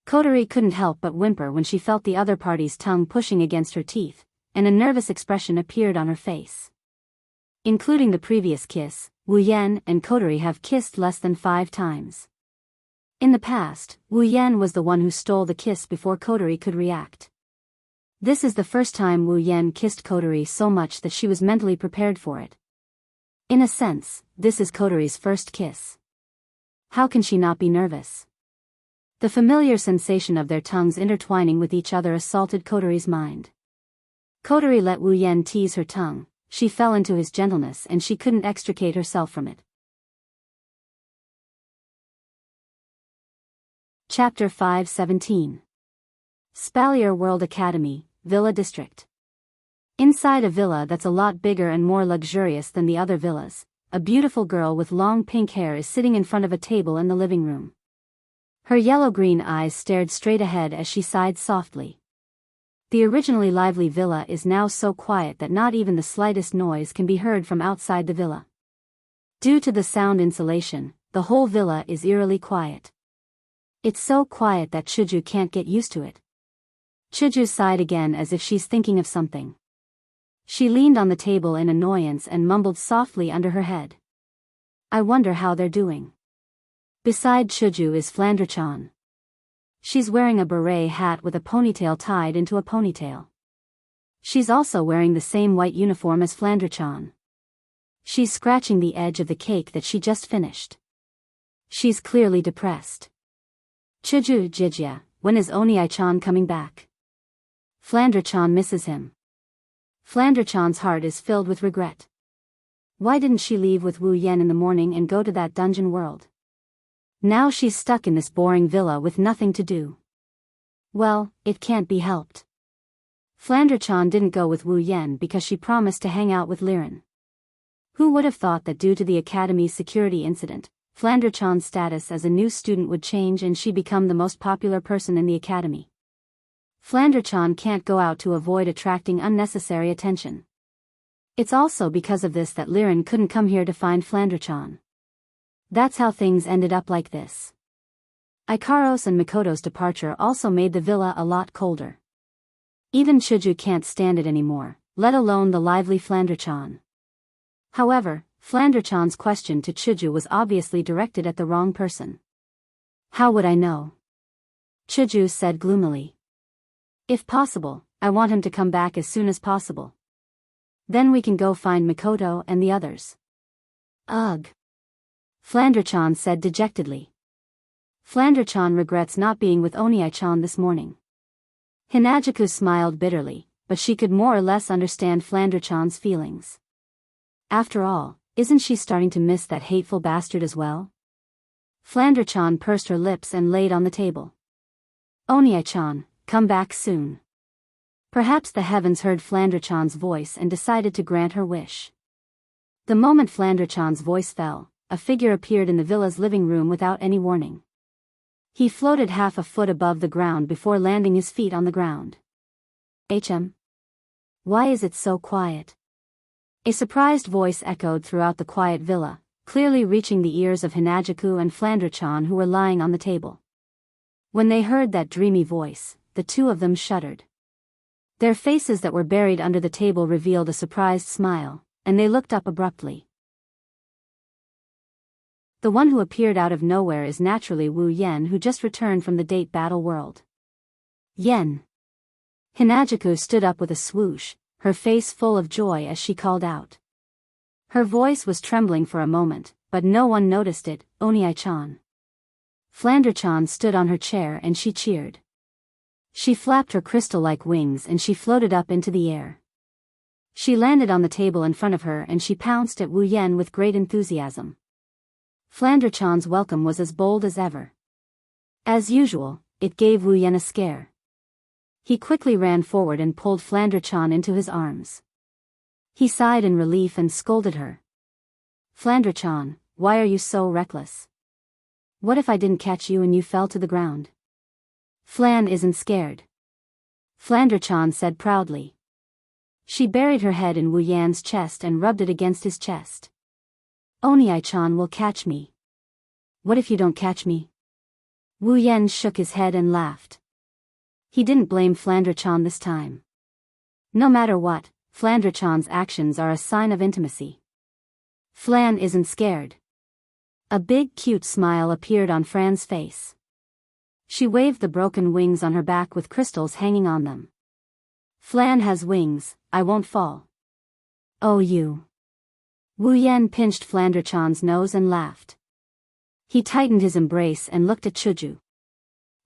Kotori couldn't help but whimper when she felt the other party's tongue pushing against her teeth, and a nervous expression appeared on her face. Including the previous kiss, Wu Yan and Kotori have kissed less than 5 times. In the past, Wu Yan was the one who stole the kiss before Kotori could react. This is the first time Wu Yan kissed Kotori so much that she was mentally prepared for it. In a sense, this is Kotori's first kiss. How can she not be nervous? The familiar sensation of their tongues intertwining with each other assaulted Kotori's mind. Kotori let Wu Yan tease her tongue, she fell into his gentleness and she couldn't extricate herself from it. Chapter 5:17. Spalier World Academy, Villa District. Inside a villa that's a lot bigger and more luxurious than the other villas, a beautiful girl with long pink hair is sitting in front of a table in the living room. Her yellow-green eyes stared straight ahead as she sighed softly. The originally lively villa is now so quiet that not even the slightest noise can be heard from outside the villa. Due to the sound insulation, the whole villa is eerily quiet. It's so quiet that Chuju can't get used to it. Chuju sighed again as if she's thinking of something. She leaned on the table in annoyance and mumbled softly under her head. I wonder how they're doing. Beside Chuju is Flandre-chan. She's wearing a beret hat with a ponytail tied into a ponytail. She's also wearing the same white uniform as Flandre-chan. She's scratching the edge of the cake that she just finished. She's clearly depressed. Chuju Jijia, when is Onii-chan coming back? Flandre-chan misses him. Flandre-chan's heart is filled with regret. Why didn't she leave with Wu Yan in the morning and go to that dungeon world? Now she's stuck in this boring villa with nothing to do. Well, it can't be helped. Flandre-chan didn't go with Wu Yan because she promised to hang out with Liren. Who would have thought that due to the academy's security incident, Flandre-chan's status as a new student would change and she become the most popular person in the academy? Flandre-chan can't go out to avoid attracting unnecessary attention. It's also because of this that Liren couldn't come here to find Flandre-chan. That's how things ended up like this. Ikaros and Mikoto's departure also made the villa a lot colder. Even Chuju can't stand it anymore, let alone the lively Flandre-chan. However, Flandre-chan's question to Chuju was obviously directed at the wrong person. How would I know? Chuju said gloomily. If possible, I want him to come back as soon as possible. Then we can go find Mikoto and the others. Ugh. Flandre-chan said dejectedly. Flandre-chan regrets not being with Onii-chan this morning. Hinajaku smiled bitterly, but she could more or less understand Flandre-chan's feelings. After all, isn't she starting to miss that hateful bastard as well? Flandre-chan pursed her lips and laid on the table. Onii-chan, come back soon. Perhaps the heavens heard Flandre-chan's voice and decided to grant her wish. The moment Flandre-chan's voice fell, a figure appeared in the villa's living room without any warning. He floated half a foot above the ground before landing his feet on the ground. Why is it so quiet? A surprised voice echoed throughout the quiet villa, clearly reaching the ears of Hinajaku and Flandre-chan who were lying on the table. When they heard that dreamy voice, the two of them shuddered. Their faces that were buried under the table revealed a surprised smile, and they looked up abruptly. The one who appeared out of nowhere is naturally Wu Yan, who just returned from the date battle world. Yen. Hinajaku stood up with a swoosh, her face full of joy as she called out. Her voice was trembling for a moment, but no one noticed it. Onii-chan. Flandre-chan stood on her chair and she cheered. She flapped her crystal-like wings and she floated up into the air. She landed on the table in front of her and she pounced at Wu Yan with great enthusiasm. Flandre-chan's welcome was as bold as ever. As usual, it gave Wu Yan a scare. He quickly ran forward and pulled Flandre-chan into his arms. He sighed in relief and scolded her. Flandre-chan, why are you so reckless? What if I didn't catch you and you fell to the ground? Flan isn't scared. Flandre-chan said proudly. She buried her head in Wu Yan's chest and rubbed it against his chest. Onii-chan will catch me. What if you don't catch me? Wu Yan shook his head and laughed. He didn't blame Flandre-chan this time. No matter what, Flandre-chan's actions are a sign of intimacy. Flan isn't scared. A big cute smile appeared on Fran's face. She waved the broken wings on her back with crystals hanging on them. Flan has wings, I won't fall. Oh you. Wu Yan pinched Flandrachan's nose and laughed. He tightened his embrace and looked at Chuju.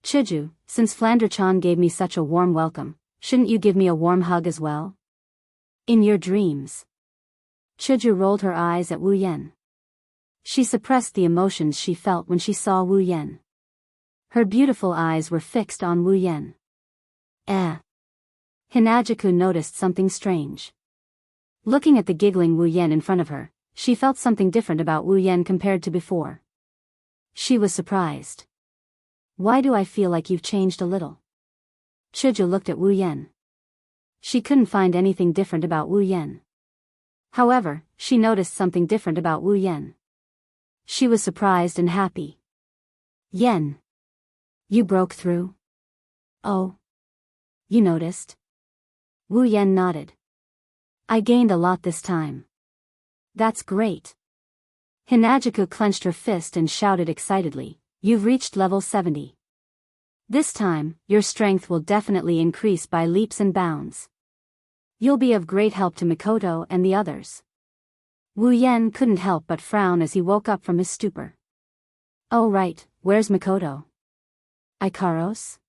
Chuju, since Flandrachan gave me such a warm welcome, shouldn't you give me a warm hug as well? In your dreams. Chuju rolled her eyes at Wu Yan. She suppressed the emotions she felt when she saw Wu Yan. Her beautiful eyes were fixed on Wu Yan. Hinajiku noticed something strange. Looking at the giggling Wu Yan in front of her, she felt something different about Wu Yan compared to before. She was surprised. Why do I feel like you've changed a little? Chuju looked at Wu Yan. She couldn't find anything different about Wu Yan. However, she noticed something different about Wu Yan. She was surprised and happy. Yan. You broke through? Oh. You noticed? Wu Yan nodded. I gained a lot this time. That's great. Hinajiku clenched her fist and shouted excitedly, you've reached level 70. This time, your strength will definitely increase by leaps and bounds. You'll be of great help to Mikoto and the others. Wu Yan couldn't help but frown as he woke up from his stupor. Oh right, where's Mikoto? Ikaros?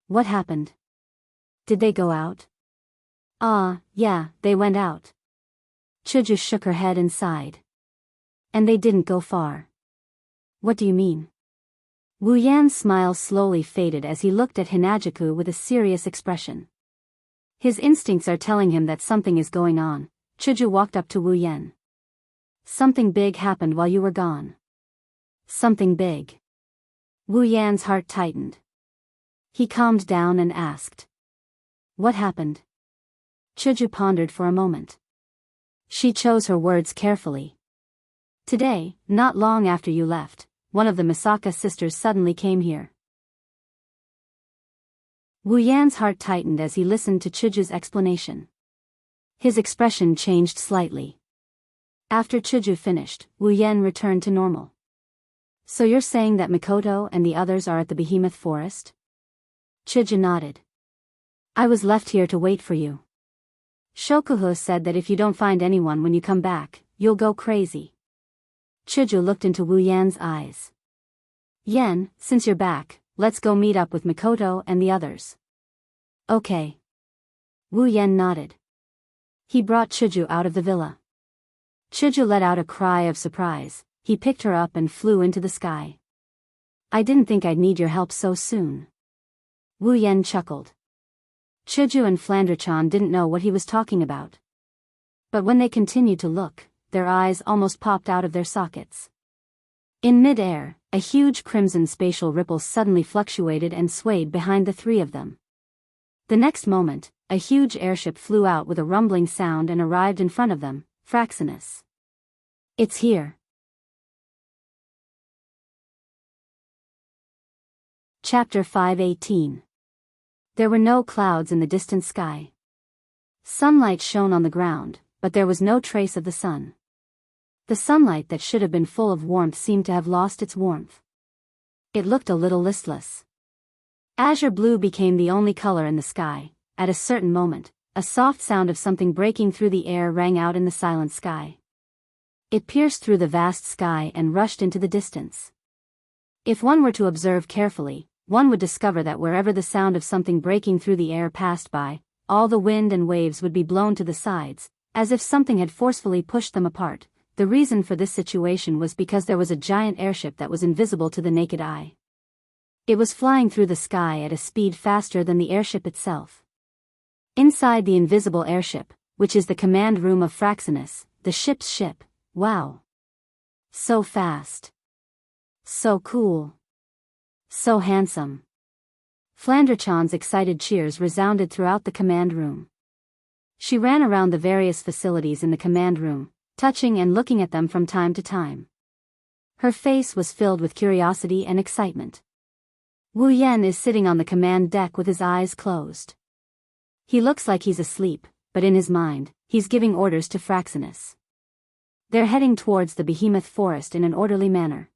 What happened? Did they go out? Yeah, they went out. Chuju shook her head and sighed. And they didn't go far. What do you mean? Wu Yan's smile slowly faded as he looked at Hinajiku with a serious expression. His instincts are telling him that something is going on. Chuju walked up to Wu Yan. Something big happened while you were gone. Something big. Wu Yan's heart tightened. He calmed down and asked. What happened? Chuju pondered for a moment. She chose her words carefully. Today, not long after you left, one of the Misaka sisters suddenly came here. Wu Yan's heart tightened as he listened to Chuju's explanation. His expression changed slightly. After Chuju finished, Wu Yan returned to normal. So you're saying that Mikoto and the others are at the Behemoth Forest? Chuju nodded. I was left here to wait for you. Shokuho said that if you don't find anyone when you come back, you'll go crazy. Chuju looked into Wu Yan's eyes. Yan, since you're back, let's go meet up with Mikoto and the others. Okay. Wu Yan nodded. He brought Chuju out of the villa. Chuju let out a cry of surprise. He picked her up and flew into the sky. I didn't think I'd need your help so soon. Wu Yan chuckled. Chuju and Flandrachan didn't know what he was talking about. But when they continued to look, their eyes almost popped out of their sockets. In mid-air, a huge crimson spatial ripple suddenly fluctuated and swayed behind the three of them. The next moment, a huge airship flew out with a rumbling sound and arrived in front of them, Fraxinus. It's here. Chapter 518. There were no clouds in the distant sky. Sunlight shone on the ground, but there was no trace of the sun. The sunlight that should have been full of warmth seemed to have lost its warmth. It looked a little listless. Azure blue became the only color in the sky. At a certain moment, a soft sound of something breaking through the air rang out in the silent sky. It pierced through the vast sky and rushed into the distance. If one were to observe carefully, one would discover that wherever the sound of something breaking through the air passed by, all the wind and waves would be blown to the sides, as if something had forcefully pushed them apart. The reason for this situation was because there was a giant airship that was invisible to the naked eye. It was flying through the sky at a speed faster than the airship itself. Inside the invisible airship, which is the command room of Fraxinus, the ship's ship, wow. So fast. So cool. So handsome. Flandrachan's excited cheers resounded throughout the command room. She ran around the various facilities in the command room, touching and looking at them from time to time. Her face was filled with curiosity and excitement. Wu Yan is sitting on the command deck with his eyes closed. He looks like he's asleep, but in his mind, he's giving orders to Fraxinus. They're heading towards the Behemoth Forest in an orderly manner.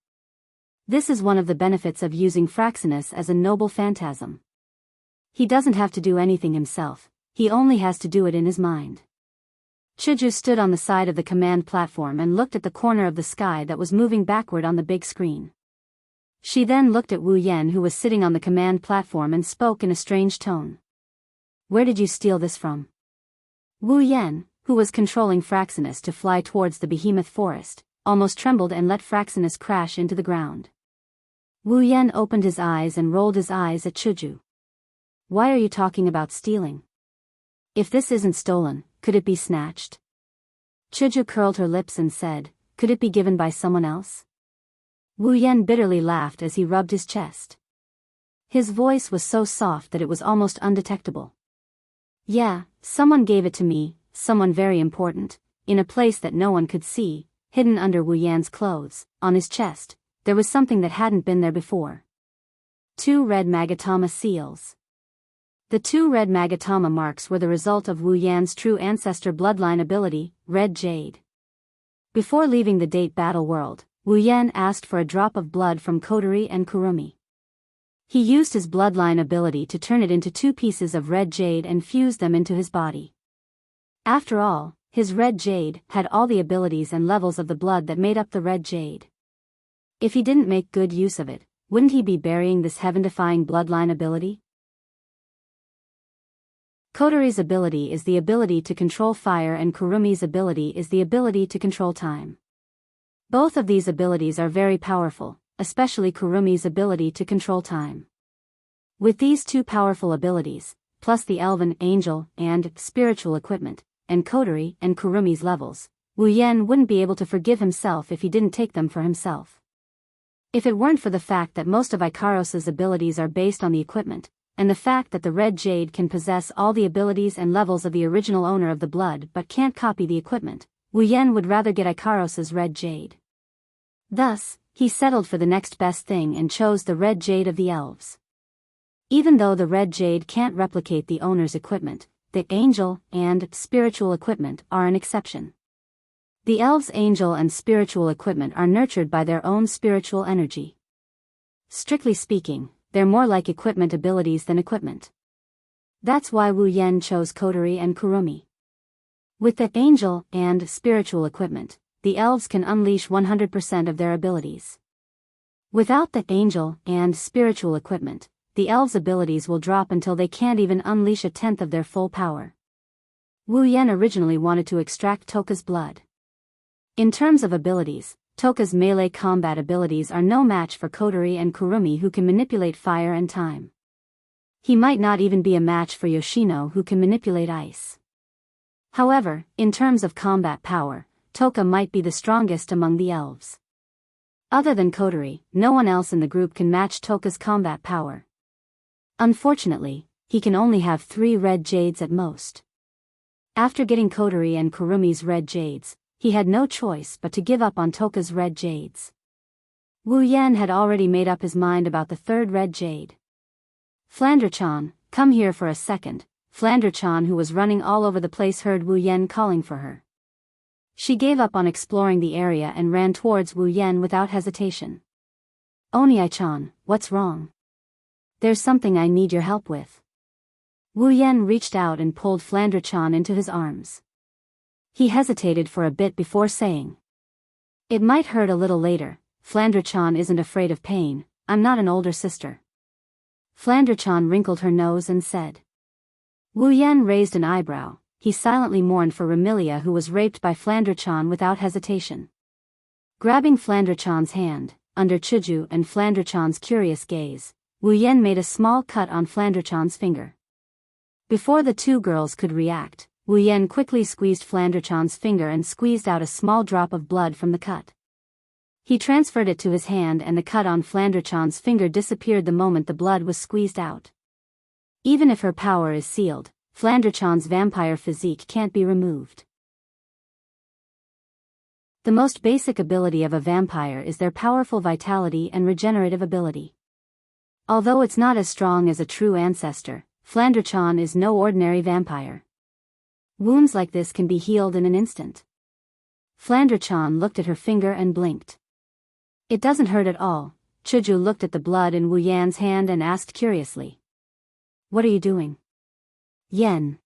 This is one of the benefits of using Fraxinus as a noble phantasm. He doesn't have to do anything himself, he only has to do it in his mind. Chuju stood on the side of the command platform and looked at the corner of the sky that was moving backward on the big screen. She then looked at Wu Yan, who was sitting on the command platform, and spoke in a strange tone. "Where did you steal this from?" Wu Yan, who was controlling Fraxinus to fly towards the behemoth forest, almost trembled and let Fraxinus crash into the ground. Wu Yan opened his eyes and rolled his eyes at Chuju. "Why are you talking about stealing? If this isn't stolen, could it be snatched?" Chuju curled her lips and said, "Could it be given by someone else?" Wu Yan bitterly laughed as he rubbed his chest. His voice was so soft that it was almost undetectable. "Yeah, someone gave it to me, someone very important, in a place that no one could see, hidden under Wu Yan's clothes. On his chest, there was something that hadn't been there before. 2 red Magatama seals. The 2 red Magatama marks were the result of Wu Yan's true ancestor bloodline ability, Red Jade. Before leaving the Date Battle World, Wu Yan asked for a drop of blood from Kotori and Kurumi. He used his bloodline ability to turn it into 2 pieces of red jade and fuse them into his body. After all, his red jade had all the abilities and levels of the blood that made up the red jade. If he didn't make good use of it, wouldn't he be burying this heaven-defying bloodline ability? Kotori's ability is the ability to control fire, and Kurumi's ability is the ability to control time. Both of these abilities are very powerful, especially Kurumi's ability to control time. With these 2 powerful abilities, plus the elven, angel, and spiritual equipment, and Kotori and Kurumi's levels, Wu Yan wouldn't be able to forgive himself if he didn't take them for himself. If it weren't for the fact that most of Ikaros's abilities are based on the equipment, and the fact that the red jade can possess all the abilities and levels of the original owner of the blood but can't copy the equipment, Wu Yan would rather get Ikaros's red jade. Thus, he settled for the next best thing and chose the red jade of the elves. Even though the red jade can't replicate the owner's equipment, the angel and spiritual equipment are an exception. The elves' angel and spiritual equipment are nurtured by their own spiritual energy. Strictly speaking, they're more like equipment abilities than equipment. That's why Wu Yan chose Kotori and Kurumi. With the angel and spiritual equipment, the elves can unleash 100% of their abilities. Without the angel and spiritual equipment, the elves' abilities will drop until they can't even unleash 1/10 of their full power. Wu Yan originally wanted to extract Toka's blood. In terms of abilities, Toka's melee combat abilities are no match for Kotori and Kurumi, who can manipulate fire and time. He might not even be a match for Yoshino, who can manipulate ice. However, in terms of combat power, Toka might be the strongest among the elves. Other than Kotori, no one else in the group can match Toka's combat power. Unfortunately, he can only have 3 red jades at most. After getting Kotori and Kurumi's red jades, he had no choice but to give up on Toka's red jades. Wu Yan had already made up his mind about the 3rd red jade. "Flander-chan, come here for a second." Flander-chan, who was running all over the place, heard Wu Yan calling for her. She gave up on exploring the area and ran towards Wu Yan without hesitation. "Onii-chan, what's wrong? There's something I need your help with." Wu Yan reached out and pulled Flander-chan into his arms. He hesitated for a bit before saying, "It might hurt a little later. Flander-chan isn't afraid of pain. I'm not an older sister." Flander-chan wrinkled her nose and said. Wu Yan raised an eyebrow. He silently mourned for Remilia, who was raped by Flander-chan, without hesitation. Grabbing Flander-chan's hand, under Chuju and Flander-chan's curious gaze, Wu Yan made a small cut on Flander-chan's finger. Before the 2 girls could react, Wu Yan quickly squeezed Flander-chan's finger and squeezed out a small drop of blood from the cut. He transferred it to his hand, and the cut on Flander-chan's finger disappeared the moment the blood was squeezed out. Even if her power is sealed, Flander-chan's vampire physique can't be removed. The most basic ability of a vampire is their powerful vitality and regenerative ability. Although it's not as strong as a true ancestor, Flander-chan is no ordinary vampire. Wounds like this can be healed in an instant. Flander-chan looked at her finger and blinked. "It doesn't hurt at all." Chuju looked at the blood in Wu Yan's hand and asked curiously, "What are you doing?" "Yen."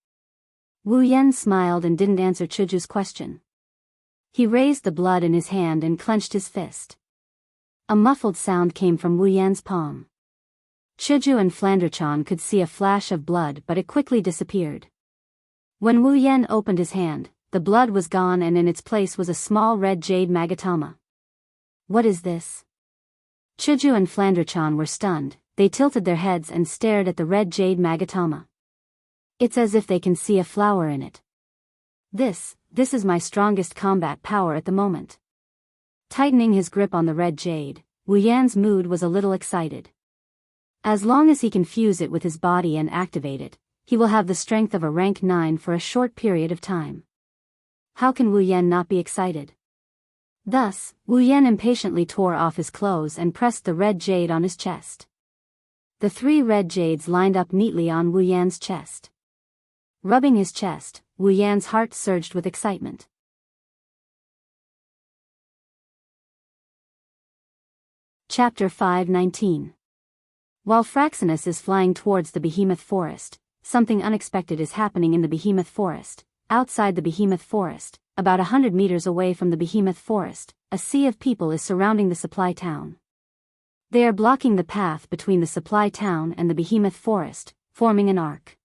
Wu Yan smiled and didn't answer Chuju's question. He raised the blood in his hand and clenched his fist. A muffled sound came from Wu Yan's palm. Chuju and Flanderchan could see a flash of blood, but it quickly disappeared. When Wu Yan opened his hand, the blood was gone and in its place was a small red jade magatama. What is this? Chuju and Flanderchan were stunned. They tilted their heads and stared at the red jade magatama. It's as if they can see a flower in it. This is my strongest combat power at the moment. Tightening his grip on the red jade, Wu Yan's mood was a little excited. As long as he can fuse it with his body and activate it, he will have the strength of a rank 9 for a short period of time. How can Wu Yan not be excited? Thus, Wu Yan impatiently tore off his clothes and pressed the red jade on his chest. The 3 red jades lined up neatly on Wu Yan's chest. Rubbing his chest, Wu Yan's heart surged with excitement. Chapter 5:19. While Fraxinus is flying towards the behemoth forest, something unexpected is happening in the behemoth forest. Outside the behemoth forest, about 100 meters away from the behemoth forest, a sea of people is surrounding the supply town. They are blocking the path between the supply town and the behemoth forest, forming an arc.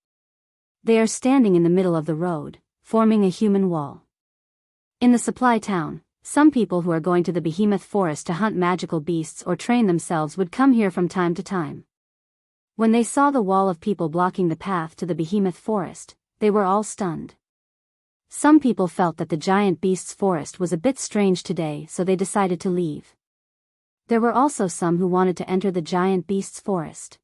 They are standing in the middle of the road, forming a human wall. In the supply town, some people who are going to the behemoth forest to hunt magical beasts or train themselves would come here from time to time. When they saw the wall of people blocking the path to the behemoth forest, they were all stunned. Some people felt that the giant beasts forest was a bit strange today, so they decided to leave. There were also some who wanted to enter the giant beasts forest.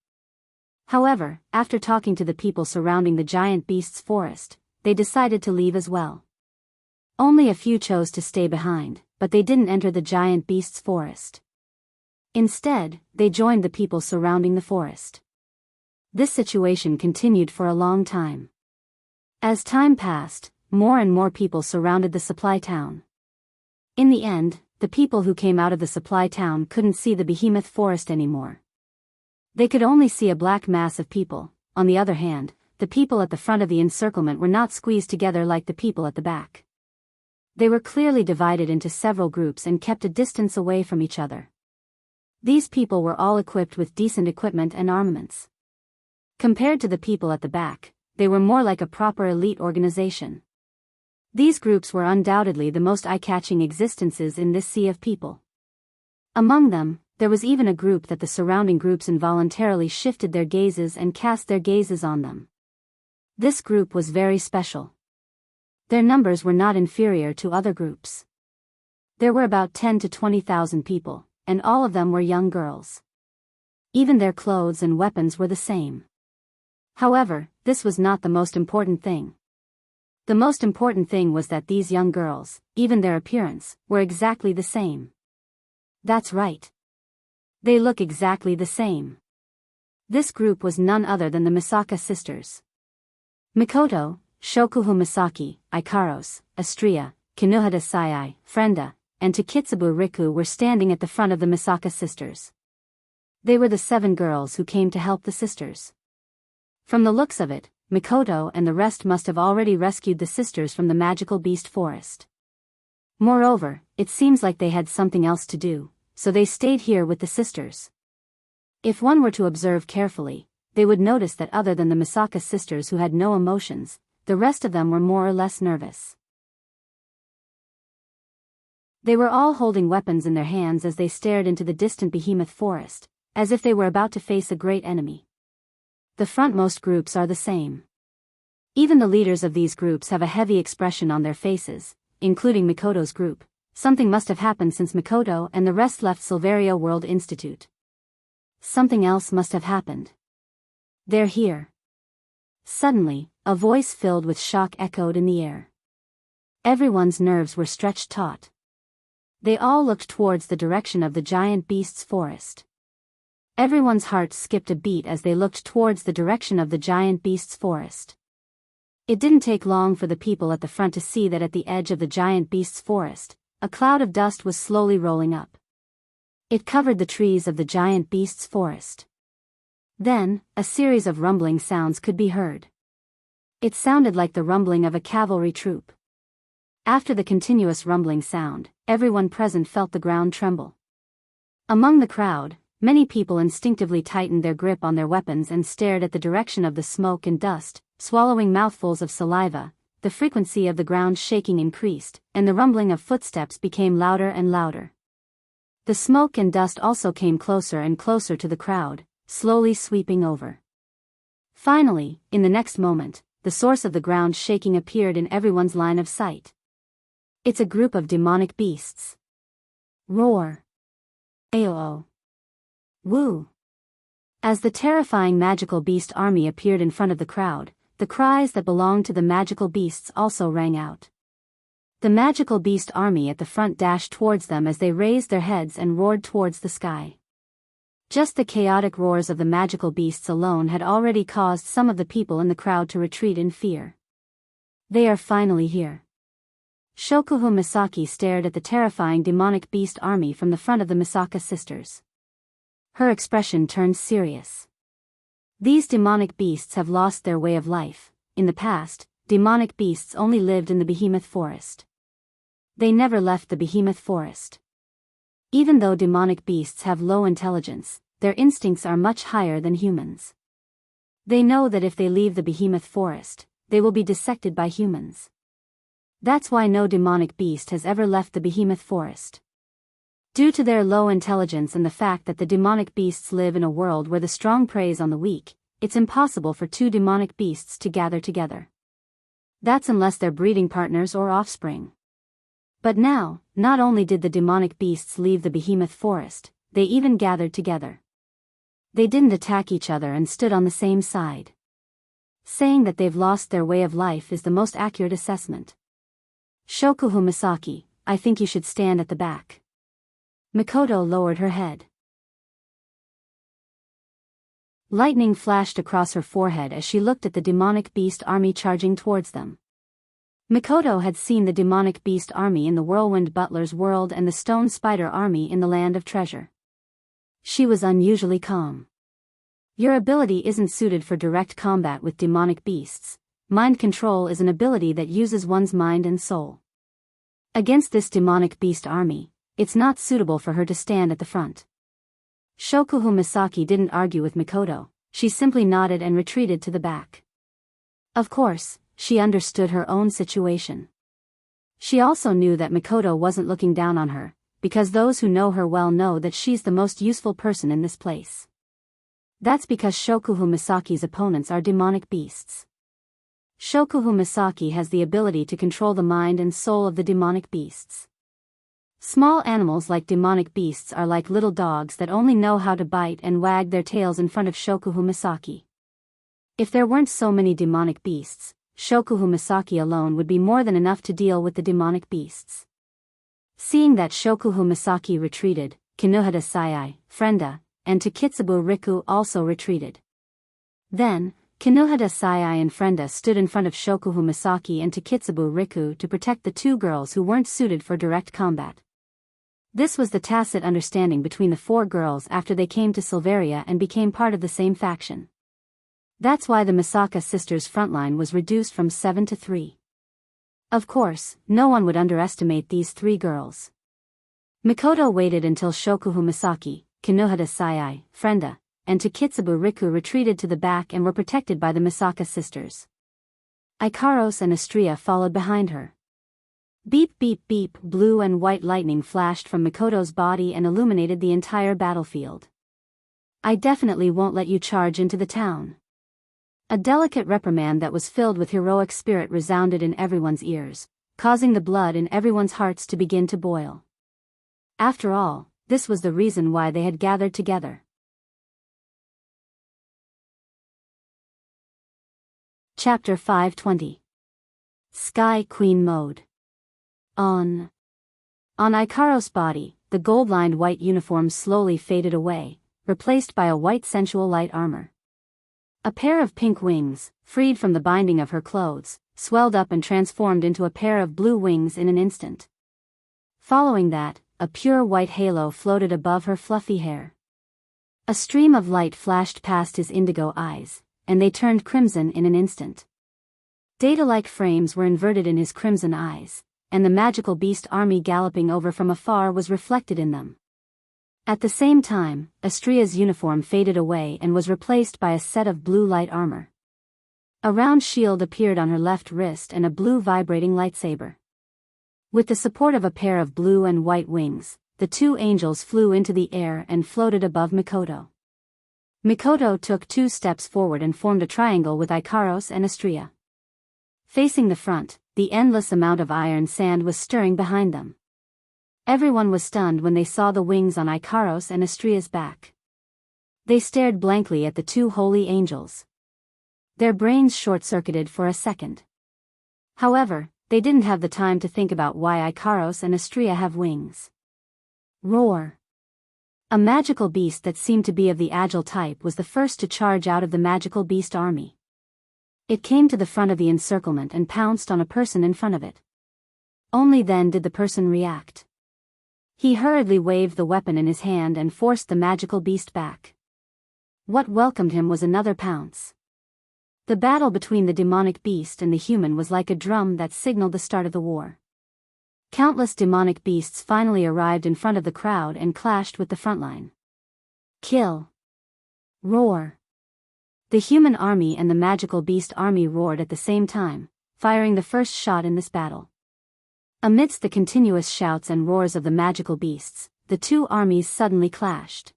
However, after talking to the people surrounding the giant beasts forest, they decided to leave as well. Only a few chose to stay behind, but they didn't enter the giant beasts forest. Instead, they joined the people surrounding the forest. This situation continued for a long time. As time passed, more and more people surrounded the supply town. In the end, the people who came out of the supply town couldn't see the behemoth forest anymore. They could only see a black mass of people. On the other hand, the people at the front of the encirclement were not squeezed together like the people at the back. They were clearly divided into several groups and kept a distance away from each other. These people were all equipped with decent equipment and armaments. Compared to the people at the back, they were more like a proper elite organization. These groups were undoubtedly the most eye-catching existences in this sea of people. Among them, there was even a group that the surrounding groups involuntarily shifted their gazes and cast their gazes on them. This group was very special. Their numbers were not inferior to other groups. There were about 10 to 20,000 people, and all of them were young girls. Even their clothes and weapons were the same. However, this was not the most important thing. The most important thing was that these young girls, even their appearance, were exactly the same. That's right. They look exactly the same. This group was none other than the Misaka sisters. Mikoto, Shokuhu Misaki, Ikaros, Astria, Kinuhata Sayai, Frenda, and Takitsubu Riku were standing at the front of the Misaka sisters. They were the 7 girls who came to help the sisters. From the looks of it, Mikoto and the rest must have already rescued the sisters from the magical beast forest. Moreover, it seems like they had something else to do, so they stayed here with the sisters. If one were to observe carefully, they would notice that other than the Misaka sisters who had no emotions, the rest of them were more or less nervous. They were all holding weapons in their hands as they stared into the distant behemoth forest, as if they were about to face a great enemy. The frontmost groups are the same. Even the leaders of these groups have a heavy expression on their faces, including Mikoto's group. Something must have happened since Mikoto and the rest left Silveria World Institute. Something else must have happened. They're here. Suddenly, a voice filled with shock echoed in the air. Everyone's nerves were stretched taut. They all looked towards the direction of the giant beast's forest. Everyone's hearts skipped a beat as they looked towards the direction of the giant beast's forest. It didn't take long for the people at the front to see that at the edge of the giant beast's forest, a cloud of dust was slowly rolling up. It covered the trees of the giant beast's forest. Then, a series of rumbling sounds could be heard. It sounded like the rumbling of a cavalry troop. After the continuous rumbling sound, everyone present felt the ground tremble. Among the crowd, many people instinctively tightened their grip on their weapons and stared at the direction of the smoke and dust, swallowing mouthfuls of saliva. The frequency of the ground shaking increased, and the rumbling of footsteps became louder and louder. The smoke and dust also came closer and closer to the crowd, slowly sweeping over. Finally, in the next moment, the source of the ground shaking appeared in everyone's line of sight. It's a group of demonic beasts. Roar. Aoo. Woo. As the terrifying magical beast army appeared in front of the crowd, the cries that belonged to the magical beasts also rang out. The magical beast army at the front dashed towards them as they raised their heads and roared towards the sky. Just the chaotic roars of the magical beasts alone had already caused some of the people in the crowd to retreat in fear. They are finally here. Shokuhu Misaki stared at the terrifying demonic beast army from the front of the Misaka sisters. Her expression turned serious. These demonic beasts have lost their way of life. In the past, demonic beasts only lived in the behemoth forest. They never left the behemoth forest. Even though demonic beasts have low intelligence, their instincts are much higher than humans. They know that if they leave the behemoth forest, they will be dissected by humans. That's why no demonic beast has ever left the behemoth forest. Due to their low intelligence and the fact that the demonic beasts live in a world where the strong preys on the weak, it's impossible for two demonic beasts to gather together. That's unless they're breeding partners or offspring. But now, not only did the demonic beasts leave the behemoth forest, they even gathered together. They didn't attack each other and stood on the same side. Saying that they've lost their way of life is the most accurate assessment. Shokuhu Misaki, I think you should stand at the back. Mikoto lowered her head. Lightning flashed across her forehead as she looked at the demonic beast army charging towards them. Mikoto had seen the demonic beast army in the Whirlwind Butler's world and the Stone Spider army in the Land of Treasure. She was unusually calm. Your ability isn't suited for direct combat with demonic beasts. Mind control is an ability that uses one's mind and soul. Against this demonic beast army, it's not suitable for her to stand at the front. Shokuhu Misaki didn't argue with Mikoto, she simply nodded and retreated to the back. Of course, she understood her own situation. She also knew that Mikoto wasn't looking down on her, because those who know her well know that she's the most useful person in this place. That's because Shokuhu Misaki's opponents are demonic beasts. Shokuhu Misaki has the ability to control the mind and soul of the demonic beasts. Small animals like demonic beasts are like little dogs that only know how to bite and wag their tails in front of Shokuhu Misaki. If there weren't so many demonic beasts, Shokuhu Misaki alone would be more than enough to deal with the demonic beasts. Seeing that Shokuhu Misaki retreated, Kinohada Sayai, Frenda, and Takitsubu Riku also retreated. Then, Kinohada Sayai and Frenda stood in front of Shokuhu Misaki and Takitsubu Riku to protect the two girls who weren't suited for direct combat. This was the tacit understanding between the four girls after they came to Silveria and became part of the same faction. That's why the Misaka sisters' frontline was reduced from 7 to 3. Of course, no one would underestimate these three girls. Mikoto waited until Shokuhu Misaki, Kinohada Sayai, Frenda, and Takitsubu Riku retreated to the back and were protected by the Misaka sisters. Ikaros and Astria followed behind her. Beep beep beep, blue and white lightning flashed from Mikoto's body and illuminated the entire battlefield. I definitely won't let you charge into the town. A delicate reprimand that was filled with heroic spirit resounded in everyone's ears, causing the blood in everyone's hearts to begin to boil. After all, this was the reason why they had gathered together. Chapter 520. Sky Queen Mode. On Ikaros' body, the gold-lined white uniform slowly faded away, replaced by a white sensual light armor. A pair of pink wings, freed from the binding of her clothes, swelled up and transformed into a pair of blue wings in an instant. Following that, a pure white halo floated above her fluffy hair. A stream of light flashed past his indigo eyes, and they turned crimson in an instant. Data-like frames were inverted in his crimson eyes, and the magical beast army galloping over from afar was reflected in them. At the same time, Astria's uniform faded away and was replaced by a set of blue light armor. A round shield appeared on her left wrist and a blue vibrating lightsaber. With the support of a pair of blue and white wings, the two angels flew into the air and floated above Mikoto. Mikoto took 2 steps forward and formed a triangle with Ikaros and Astria. Facing the front, the endless amount of iron sand was stirring behind them. Everyone was stunned when they saw the wings on Ikaros and Astria's back. They stared blankly at the 2 holy angels. Their brains short-circuited for a second. However, they didn't have the time to think about why Ikaros and Astria have wings. Roar! A magical beast that seemed to be of the agile type was the first to charge out of the magical beast army. It came to the front of the encirclement and pounced on a person in front of it. Only then did the person react. He hurriedly waved the weapon in his hand and forced the magical beast back. What welcomed him was another pounce. The battle between the demonic beast and the human was like a drum that signaled the start of the war. Countless demonic beasts finally arrived in front of the crowd and clashed with the front line. Kill! Roar! The human army and the magical beast army roared at the same time, firing the first shot in this battle. Amidst the continuous shouts and roars of the magical beasts, the 2 armies suddenly clashed.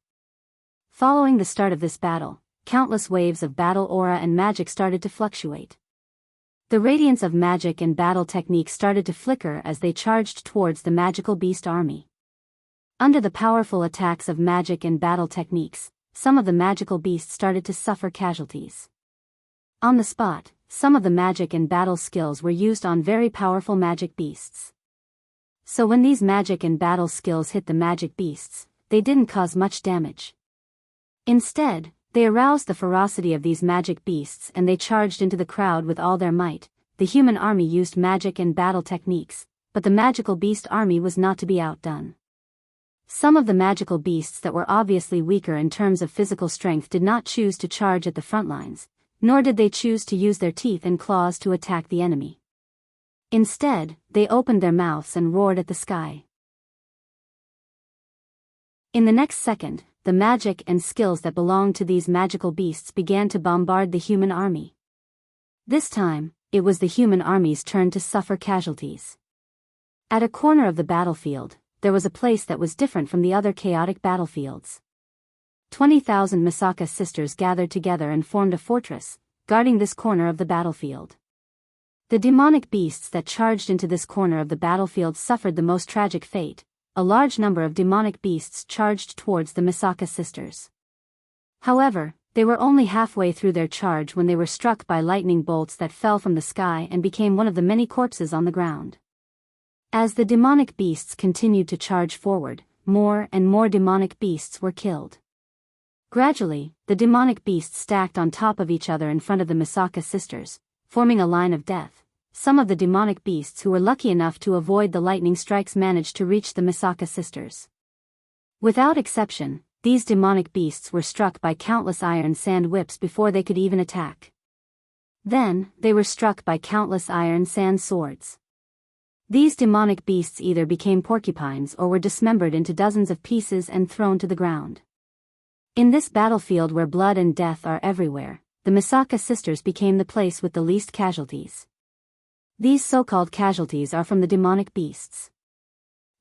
Following the start of this battle, countless waves of battle aura and magic started to fluctuate. The radiance of magic and battle techniques started to flicker as they charged towards the magical beast army. Under the powerful attacks of magic and battle techniques, some of the magical beasts started to suffer casualties. On the spot, some of the magic and battle skills were used on very powerful magic beasts. So when these magic and battle skills hit the magic beasts, they didn't cause much damage. Instead, they aroused the ferocity of these magic beasts and they charged into the crowd with all their might. The human army used magic and battle techniques, but the magical beast army was not to be outdone. Some of the magical beasts that were obviously weaker in terms of physical strength did not choose to charge at the front lines, nor did they choose to use their teeth and claws to attack the enemy. Instead, they opened their mouths and roared at the sky. In the next second, the magic and skills that belonged to these magical beasts began to bombard the human army. This time, it was the human army's turn to suffer casualties. At a corner of the battlefield, there was a place that was different from the other chaotic battlefields. 20,000 Misaka sisters gathered together and formed a fortress, guarding this corner of the battlefield. The demonic beasts that charged into this corner of the battlefield suffered the most tragic fate. A large number of demonic beasts charged towards the Misaka sisters. However, they were only halfway through their charge when they were struck by lightning bolts that fell from the sky and became one of the many corpses on the ground. As the demonic beasts continued to charge forward, more and more demonic beasts were killed. Gradually, the demonic beasts stacked on top of each other in front of the Misaka sisters, forming a line of death. Some of the demonic beasts who were lucky enough to avoid the lightning strikes managed to reach the Misaka sisters. Without exception, these demonic beasts were struck by countless iron sand whips before they could even attack. Then, they were struck by countless iron sand swords. These demonic beasts either became porcupines or were dismembered into dozens of pieces and thrown to the ground. In this battlefield where blood and death are everywhere, the Misaka sisters became the place with the least casualties. These so-called casualties are from the demonic beasts.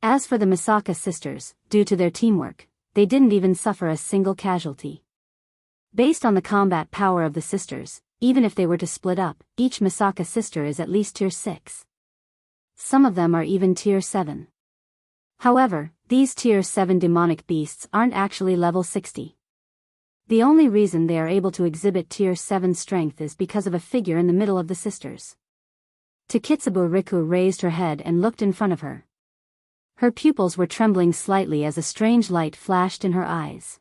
As for the Misaka sisters, due to their teamwork, they didn't even suffer a single casualty. Based on the combat power of the sisters, even if they were to split up, each Misaka sister is at least tier 6. Some of them are even tier 7. However, these tier 7 demonic beasts aren't actually level 60. The only reason they are able to exhibit tier 7 strength is because of a figure in the middle of the sisters. Takitsubo Riku raised her head and looked in front of her. Her pupils were trembling slightly as a strange light flashed in her eyes.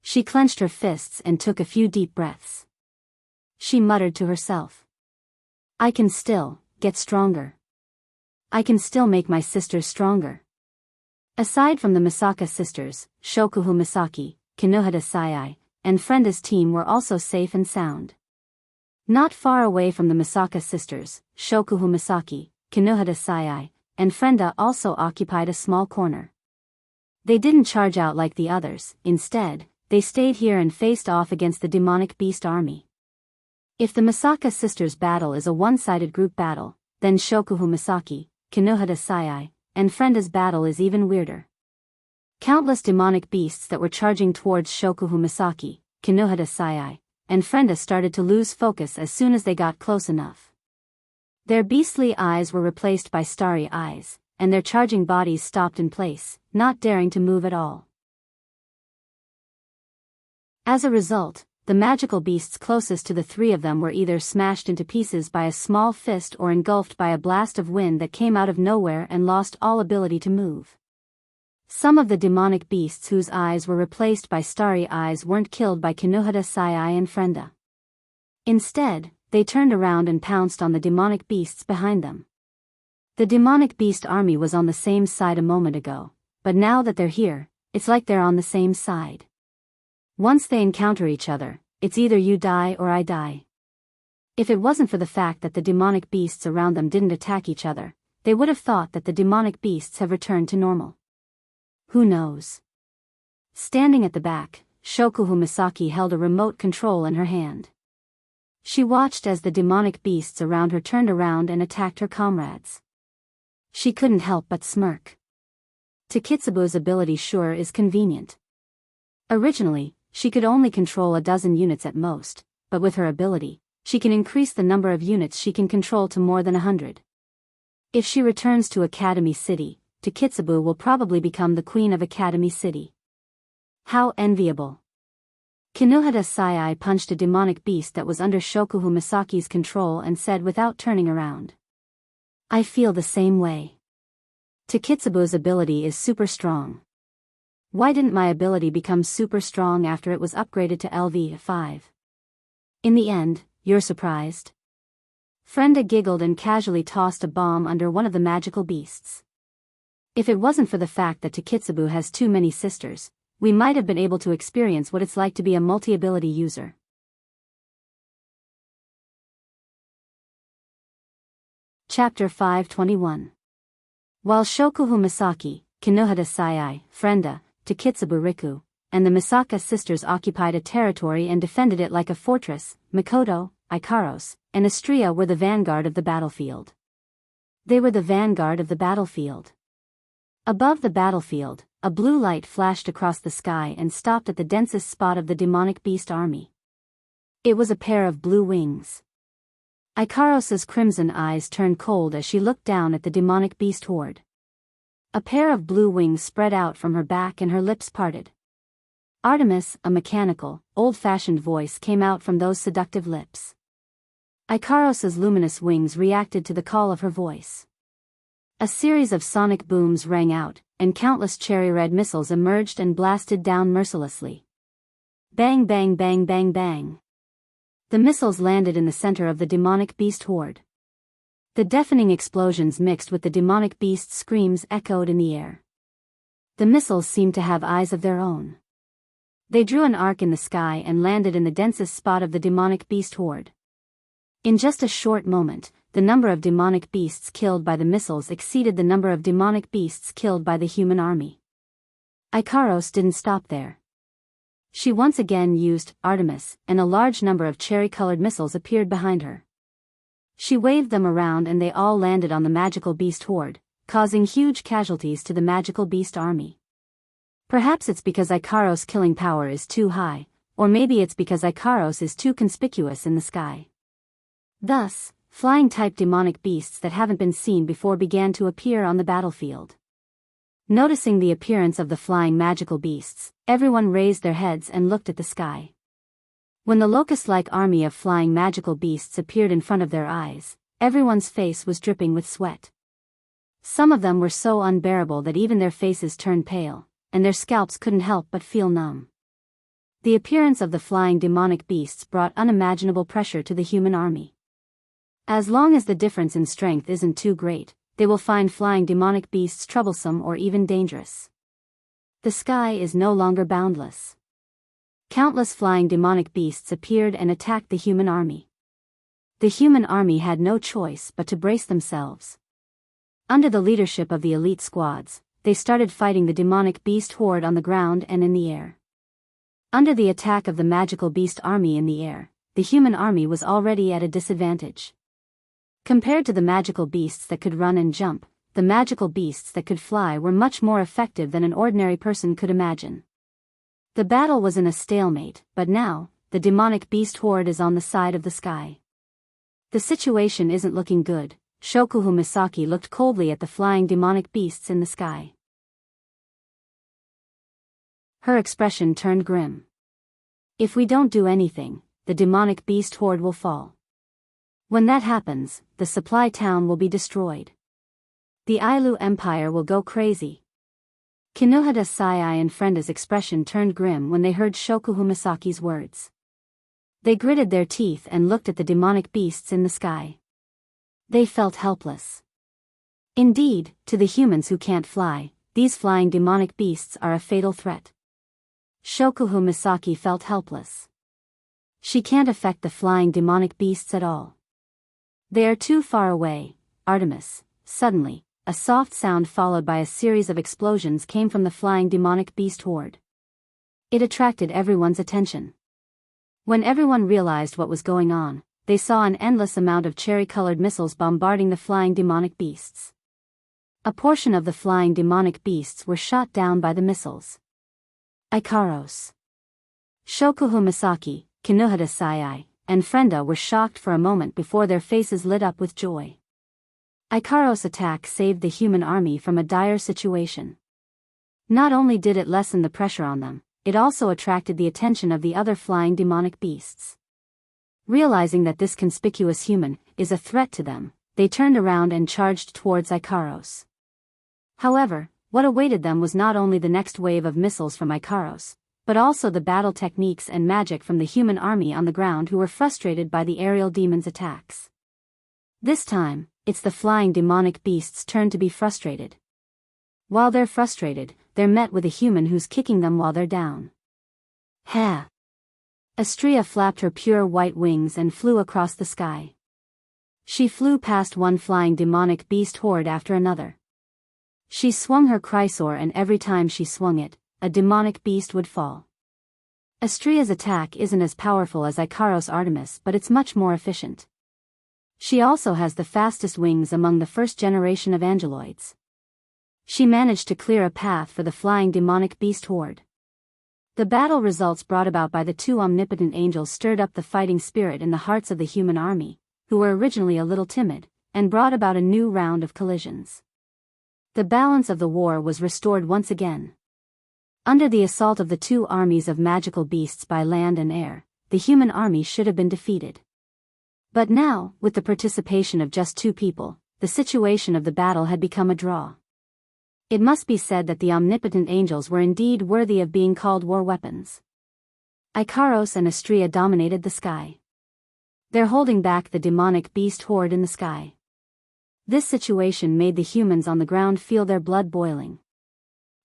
She clenched her fists and took a few deep breaths. She muttered to herself. I can still get stronger. I can still make my sisters stronger. Aside from the Misaka sisters, Shokuhu Misaki, Kinohada Sayai, and Frenda's team were also safe and sound. Not far away from the Misaka sisters, Shokuhu Misaki, Kinohada Sayai, and Frenda also occupied a small corner. They didn't charge out like the others, instead, they stayed here and faced off against the demonic beast army. If the Misaka sisters' battle is a one-sided group battle, then Shokuhu Misaki, Kinohada Sayai, and Frenda's battle is even weirder. Countless demonic beasts that were charging towards Shokuhu Misaki, Kinohada Sayai, and Frenda started to lose focus as soon as they got close enough. Their beastly eyes were replaced by starry eyes, and their charging bodies stopped in place, not daring to move at all. As a result, the magical beasts closest to the three of them were either smashed into pieces by a small fist or engulfed by a blast of wind that came out of nowhere and lost all ability to move. Some of the demonic beasts whose eyes were replaced by starry eyes weren't killed by Kinohada Sayai and Frenda. Instead, they turned around and pounced on the demonic beasts behind them. The demonic beast army was on the same side a moment ago, but now that they're here, it's like they're on the same side. Once they encounter each other, it's either you die or I die. If it wasn't for the fact that the demonic beasts around them didn't attack each other, they would have thought that the demonic beasts have returned to normal. Who knows? Standing at the back, Shokuhu Misaki held a remote control in her hand. She watched as the demonic beasts around her turned around and attacked her comrades. She couldn't help but smirk. Takitsubu's ability sure is convenient. Originally, she could only control a dozen units at most, but with her ability, she can increase the number of units she can control to more than 100. If she returns to Academy City, Takitsubu will probably become the queen of Academy City. How enviable. Kinohada Sayai punched a demonic beast that was under Shokuhu Misaki's control and said without turning around. I feel the same way. Takitsubu's ability is super strong. Why didn't my ability become super strong after it was upgraded to LV5? In the end, you're surprised? Frenda giggled and casually tossed a bomb under one of the magical beasts. If it wasn't for the fact that Takitsubu has too many sisters, we might have been able to experience what it's like to be a multi-ability user. Chapter 521. While Shokuhu Misaki, Kinohada Sayai, Frenda, Takitsubu Riku, and the Misaka sisters occupied a territory and defended it like a fortress, Mikoto, Ikaros, and Astria were the vanguard of the battlefield. They were the vanguard of the battlefield. Above the battlefield, a blue light flashed across the sky and stopped at the densest spot of the demonic beast army. It was a pair of blue wings. Ikaros's crimson eyes turned cold as she looked down at the demonic beast horde. A pair of blue wings spread out from her back and her lips parted. Artemis, a mechanical, old-fashioned voice came out from those seductive lips. Ikaros's luminous wings reacted to the call of her voice. A series of sonic booms rang out, and countless cherry-red missiles emerged and blasted down mercilessly. Bang bang bang bang bang. The missiles landed in the center of the demonic beast horde. The deafening explosions mixed with the demonic beast's screams echoed in the air. The missiles seemed to have eyes of their own. They drew an arc in the sky and landed in the densest spot of the demonic beast horde. In just a short moment, the number of demonic beasts killed by the missiles exceeded the number of demonic beasts killed by the human army. Ikaros didn't stop there. She once again used Artemis, and a large number of cherry-colored missiles appeared behind her. She waved them around and they all landed on the magical beast horde, causing huge casualties to the magical beast army. Perhaps it's because Ikaros' killing power is too high, or maybe it's because Ikaros is too conspicuous in the sky. Thus, flying-type demonic beasts that haven't been seen before began to appear on the battlefield. Noticing the appearance of the flying magical beasts, everyone raised their heads and looked at the sky. When the locust-like army of flying magical beasts appeared in front of their eyes, everyone's face was dripping with sweat. Some of them were so unbearable that even their faces turned pale, and their scalps couldn't help but feel numb. The appearance of the flying demonic beasts brought unimaginable pressure to the human army. As long as the difference in strength isn't too great, they will find flying demonic beasts troublesome or even dangerous. The sky is no longer boundless. Countless flying demonic beasts appeared and attacked the human army. The human army had no choice but to brace themselves. Under the leadership of the elite squads, they started fighting the demonic beast horde on the ground and in the air. Under the attack of the magical beast army in the air, the human army was already at a disadvantage. Compared to the magical beasts that could run and jump, the magical beasts that could fly were much more effective than an ordinary person could imagine. The battle was in a stalemate, but now, the demonic beast horde is on the side of the sky. The situation isn't looking good. Shokuhu Misaki looked coldly at the flying demonic beasts in the sky. Her expression turned grim. If we don't do anything, the demonic beast horde will fall. When that happens, the supply town will be destroyed. The Ailu Empire will go crazy. Kinohada Sayai and Frenda's expression turned grim when they heard Shokuhu Misaki's words. They gritted their teeth and looked at the demonic beasts in the sky. They felt helpless. Indeed, to the humans who can't fly, these flying demonic beasts are a fatal threat. Shokuhu Misaki felt helpless. She can't affect the flying demonic beasts at all. They are too far away. Artemis. Suddenly, a soft sound followed by a series of explosions came from the flying demonic beast horde. It attracted everyone's attention. When everyone realized what was going on, they saw an endless amount of cherry-colored missiles bombarding the flying demonic beasts. A portion of the flying demonic beasts were shot down by the missiles. Ikaros. Shokuhu Misaki, Kinohada Sayai, and Frenda were shocked for a moment before their faces lit up with joy. Ikaros' attack saved the human army from a dire situation. Not only did it lessen the pressure on them, it also attracted the attention of the other flying demonic beasts. Realizing that this conspicuous human is a threat to them, they turned around and charged towards Ikaros. However, what awaited them was not only the next wave of missiles from Ikaros, but also the battle techniques and magic from the human army on the ground who were frustrated by the aerial demons' attacks. This time, it's the flying demonic beasts' turn to be frustrated. While they're frustrated, they're met with a human who's kicking them while they're down. Ha! Astrea flapped her pure white wings and flew across the sky. She flew past one flying demonic beast horde after another. She swung her Chrysor and every time she swung it, a demonic beast would fall. Astrea's attack isn't as powerful as Ikaros' Artemis, but it's much more efficient. She also has the fastest wings among the first generation of angeloids. She managed to clear a path for the flying demonic beast horde. The battle results brought about by the two omnipotent angels stirred up the fighting spirit in the hearts of the human army, who were originally a little timid, and brought about a new round of collisions. The balance of the war was restored once again. Under the assault of the two armies of magical beasts by land and air, the human army should have been defeated. But now, with the participation of just two people, the situation of the battle had become a draw. It must be said that the omnipotent angels were indeed worthy of being called war weapons. Ikaros and Astrea dominated the sky. They're holding back the demonic beast horde in the sky. This situation made the humans on the ground feel their blood boiling.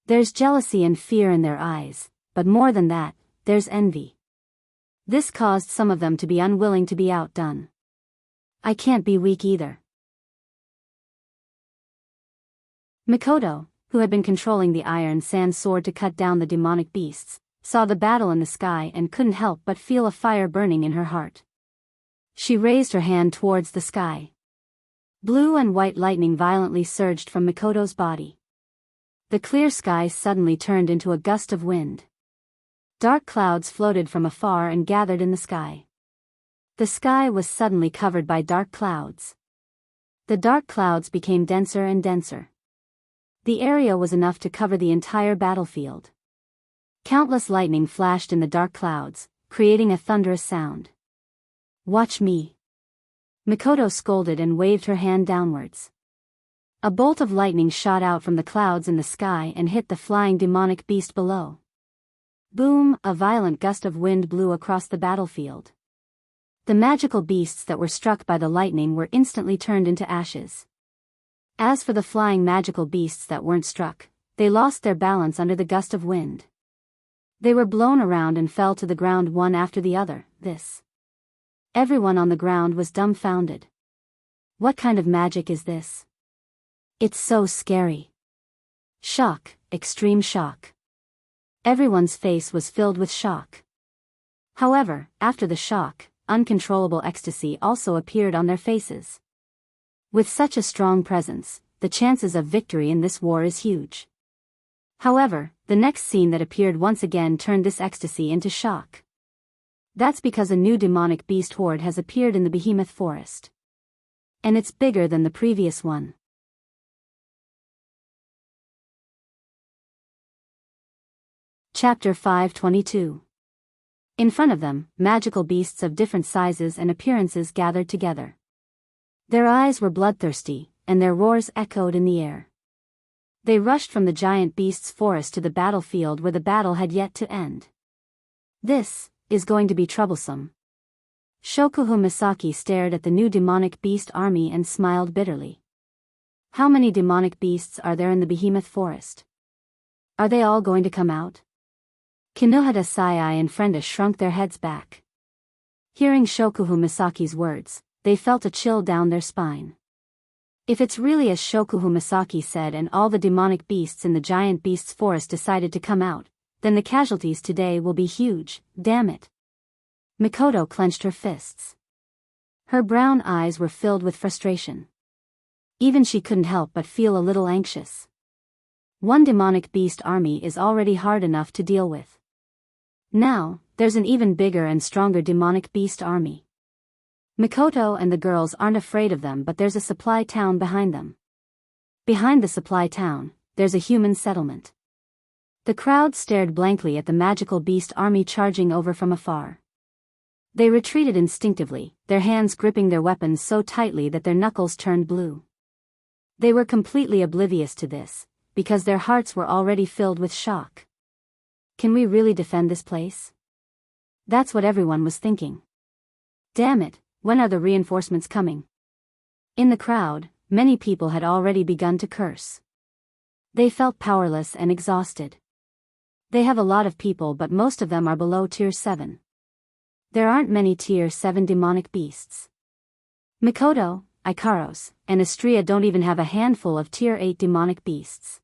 There's jealousy and fear in their eyes, but more than that, there's envy. This caused some of them to be unwilling to be outdone. I can't be weak either. Mikoto, who had been controlling the iron sand sword to cut down the demonic beasts, saw the battle in the sky and couldn't help but feel a fire burning in her heart. She raised her hand towards the sky. Blue and white lightning violently surged from Mikoto's body. The clear sky suddenly turned into a gust of wind. Dark clouds floated from afar and gathered in the sky. The sky was suddenly covered by dark clouds. The dark clouds became denser and denser. The area was enough to cover the entire battlefield. Countless lightning flashed in the dark clouds, creating a thunderous sound. Watch me. Mikoto scolded and waved her hand downwards. A bolt of lightning shot out from the clouds in the sky and hit the flying demonic beast below. Boom! A violent gust of wind blew across the battlefield. The magical beasts that were struck by the lightning were instantly turned into ashes. As for the flying magical beasts that weren't struck, they lost their balance under the gust of wind. They were blown around and fell to the ground one after the other. This Everyone on the ground was dumbfounded. What kind of magic is this? It's so scary. Shock, extreme shock. Everyone's face was filled with shock. However, after the shock, uncontrollable ecstasy also appeared on their faces. With such a strong presence, the chances of victory in this war is huge. However, the next scene that appeared once again turned this ecstasy into shock. That's because a new demonic beast horde has appeared in the behemoth forest. And it's bigger than the previous one. Chapter 522. In front of them, magical beasts of different sizes and appearances gathered together. Their eyes were bloodthirsty, and their roars echoed in the air. They rushed from the giant beast's forest to the battlefield where the battle had yet to end. This is going to be troublesome. Shokuhu Misaki stared at the new demonic beast army and smiled bitterly. How many demonic beasts are there in the behemoth forest? Are they all going to come out? Kinohada Sai and Frenda shrunk their heads back. Hearing Shokuhu Misaki's words, they felt a chill down their spine. If it's really as Shokuhu Misaki said and all the demonic beasts in the giant beast's forest decided to come out, then the casualties today will be huge, damn it. Mikoto clenched her fists. Her brown eyes were filled with frustration. Even she couldn't help but feel a little anxious. One demonic beast army is already hard enough to deal with. Now, there's an even bigger and stronger demonic beast army. Mikoto and the girls aren't afraid of them, but there's a supply town behind them. Behind the supply town, there's a human settlement. The crowd stared blankly at the magical beast army charging over from afar. They retreated instinctively, their hands gripping their weapons so tightly that their knuckles turned blue. They were completely oblivious to this, because their hearts were already filled with shock. Can we really defend this place? That's what everyone was thinking. Damn it, when are the reinforcements coming? In the crowd, many people had already begun to curse. They felt powerless and exhausted. They have a lot of people, but most of them are below Tier 7. There aren't many Tier 7 demonic beasts. Mikoto, Ikaros, and Astria don't even have a handful of Tier 8 demonic beasts.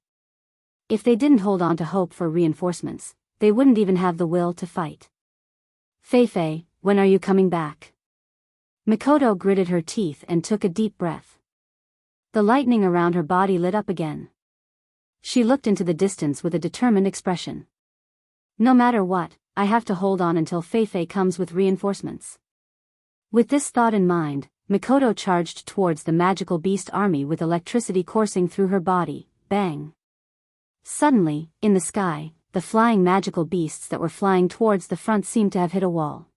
If they didn't hold on to hope for reinforcements, they wouldn't even have the will to fight. Feifei, when are you coming back? Mikoto gritted her teeth and took a deep breath. The lightning around her body lit up again. She looked into the distance with a determined expression. No matter what, I have to hold on until Feifei comes with reinforcements. With this thought in mind, Mikoto charged towards the magical beast army with electricity coursing through her body. Bang! Suddenly, in the sky, the flying magical beasts that were flying towards the front seemed to have hit a wall.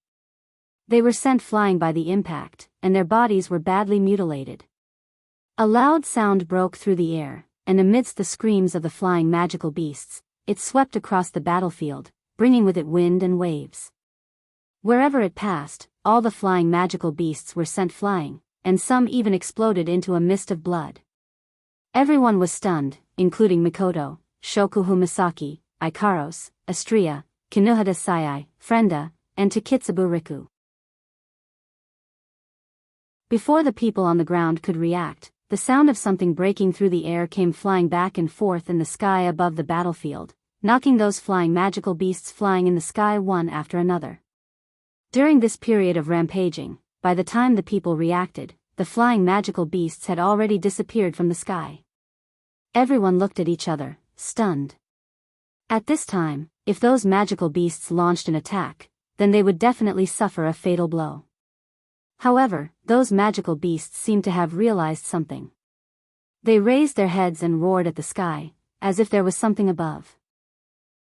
They were sent flying by the impact, and their bodies were badly mutilated. A loud sound broke through the air, and amidst the screams of the flying magical beasts, it swept across the battlefield, bringing with it wind and waves. Wherever it passed, all the flying magical beasts were sent flying, and some even exploded into a mist of blood. Everyone was stunned, including Mikoto, Shokuhu Misaki, Ikaros, Astria, Kinohada Sai, Frenda, and Takitsubu Riku. Before the people on the ground could react, the sound of something breaking through the air came flying back and forth in the sky above the battlefield, knocking those flying magical beasts flying in the sky one after another. During this period of rampaging, by the time the people reacted, the flying magical beasts had already disappeared from the sky. Everyone looked at each other, stunned. At this time, if those magical beasts launched an attack, then they would definitely suffer a fatal blow. However, those magical beasts seemed to have realized something. They raised their heads and roared at the sky, as if there was something above.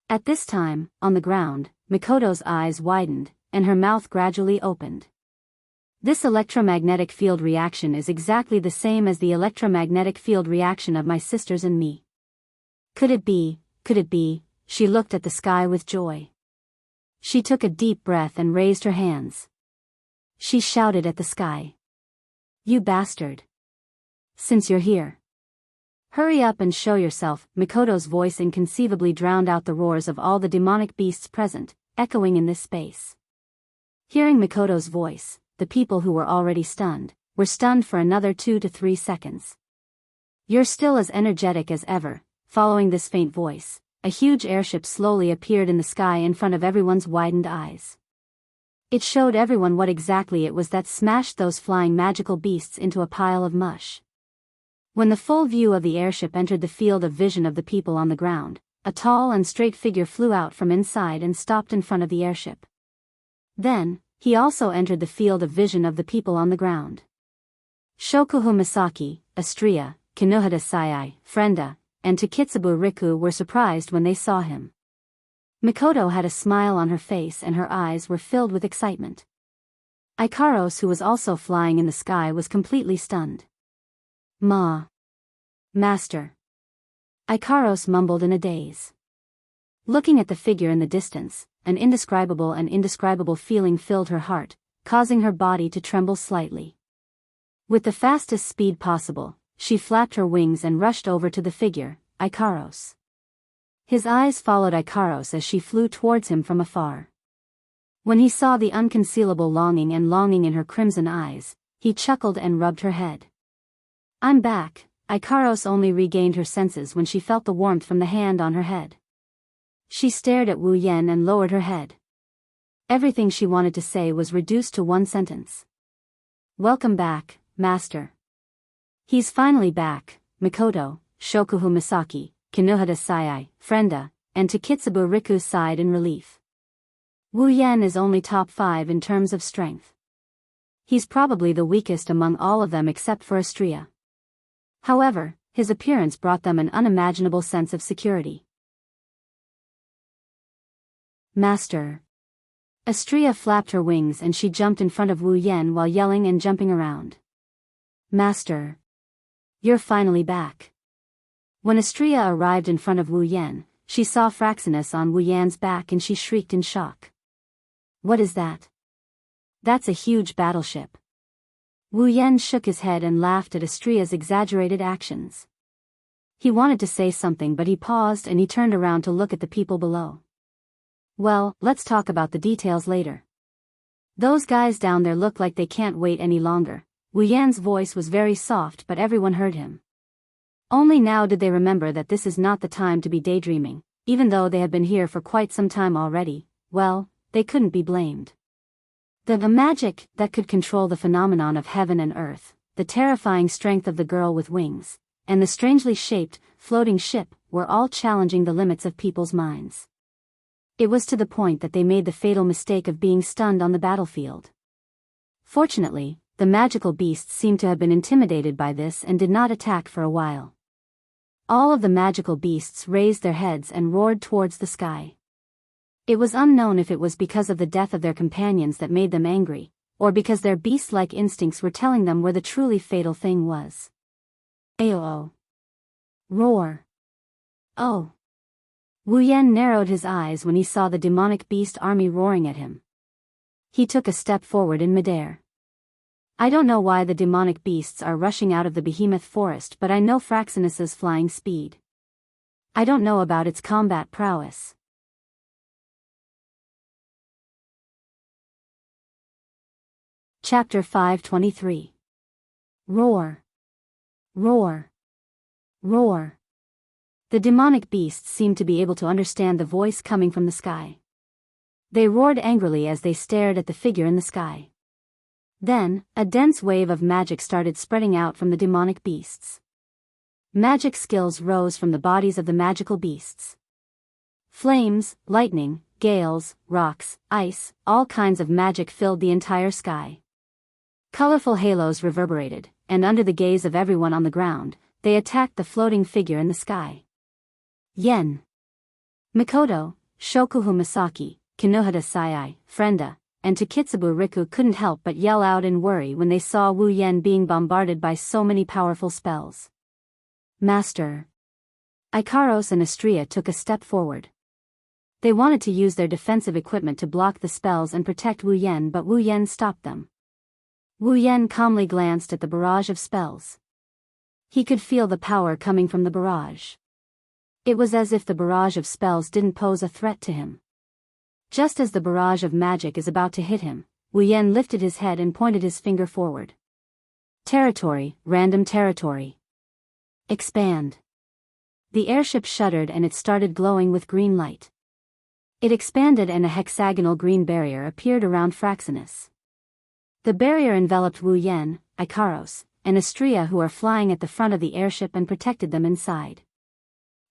At this time, on the ground, Mikoto's eyes widened, and her mouth gradually opened. This electromagnetic field reaction is exactly the same as the electromagnetic field reaction of my sisters and me. Could it be? She looked at the sky with joy. She took a deep breath and raised her hands. She shouted at the sky. You bastard! Since you're here, hurry up and show yourself. Mikoto's voice inconceivably drowned out the roars of all the demonic beasts present, echoing in this space. Hearing Mikoto's voice, the people who were already stunned, were stunned for another 2 to 3 seconds. You're still as energetic as ever. Following this faint voice, a huge airship slowly appeared in the sky in front of everyone's widened eyes. It showed everyone what exactly it was that smashed those flying magical beasts into a pile of mush. When the full view of the airship entered the field of vision of the people on the ground, a tall and straight figure flew out from inside and stopped in front of the airship. Then, he also entered the field of vision of the people on the ground. Shokuhu Misaki, Astria, Kinohada Sayai, Frenda, and Takitsubu Riku were surprised when they saw him. Mikoto had a smile on her face and her eyes were filled with excitement. Ikaros, who was also flying in the sky, was completely stunned. Master. Ikaros mumbled in a daze. Looking at the figure in the distance, an indescribable feeling filled her heart, causing her body to tremble slightly. With the fastest speed possible, she flapped her wings and rushed over to the figure, Ikaros. His eyes followed Ikaros as she flew towards him from afar. When he saw the unconcealable longing in her crimson eyes, he chuckled and rubbed her head. I'm back. Ikaros only regained her senses when she felt the warmth from the hand on her head. She stared at Wu Yan and lowered her head. Everything she wanted to say was reduced to one sentence. Welcome back, Master. He's finally back. Mikoto, Shokuhu Misaki, Kinohada Sayai, Frenda, and Takitsubu Riku sighed in relief. Wu Yan is only top 5 in terms of strength. He's probably the weakest among all of them except for Astria. However, his appearance brought them an unimaginable sense of security. Master. Astria flapped her wings and she jumped in front of Wu Yan while yelling and jumping around. Master. You're finally back. When Astria arrived in front of Wu Yan, she saw Fraxinus on Wu Yan's back and she shrieked in shock. What is that? That's a huge battleship. Wu Yan shook his head and laughed at Astria's exaggerated actions. He wanted to say something but he paused and he turned around to look at the people below. Well, let's talk about the details later. Those guys down there look like they can't wait any longer. Wu Yan's voice was very soft but everyone heard him. Only now did they remember that this is not the time to be daydreaming, even though they have been here for quite some time already. Well, they couldn't be blamed. The magic that could control the phenomenon of heaven and earth, the terrifying strength of the girl with wings, and the strangely shaped, floating ship were all challenging the limits of people's minds. It was to the point that they made the fatal mistake of being stunned on the battlefield. Fortunately, the magical beasts seemed to have been intimidated by this and did not attack for a while. All of the magical beasts raised their heads and roared towards the sky. It was unknown if it was because of the death of their companions that made them angry, or because their beast-like instincts were telling them where the truly fatal thing was. Ayo! Roar! Oh! Wu Yan narrowed his eyes when he saw the demonic beast army roaring at him. He took a step forward in midair. I don't know why the demonic beasts are rushing out of the behemoth forest, but I know Fraxinus's flying speed. I don't know about its combat prowess. Chapter 523. Roar! Roar! Roar! The demonic beasts seemed to be able to understand the voice coming from the sky. They roared angrily as they stared at the figure in the sky. Then, a dense wave of magic started spreading out from the demonic beasts. Magic skills rose from the bodies of the magical beasts. Flames, lightning, gales, rocks, ice, all kinds of magic filled the entire sky. Colorful halos reverberated, and under the gaze of everyone on the ground, they attacked the floating figure in the sky. Yen. Mikoto, Shokuhu Misaki, Kinohada Sayai, Frenda, and Takitsubu Riku couldn't help but yell out in worry when they saw Wu Yan being bombarded by so many powerful spells. Master. Ikaros and Astria took a step forward. They wanted to use their defensive equipment to block the spells and protect Wu Yan, but Wu Yan stopped them. Wu Yan calmly glanced at the barrage of spells. He could feel the power coming from the barrage. It was as if the barrage of spells didn't pose a threat to him. Just as the barrage of magic is about to hit him, Wu Yan lifted his head and pointed his finger forward. Territory, random territory. Expand. The airship shuddered and it started glowing with green light. It expanded and a hexagonal green barrier appeared around Fraxinus. The barrier enveloped Wu Yan, Ikaros, and Astria, who are flying at the front of the airship, and protected them inside.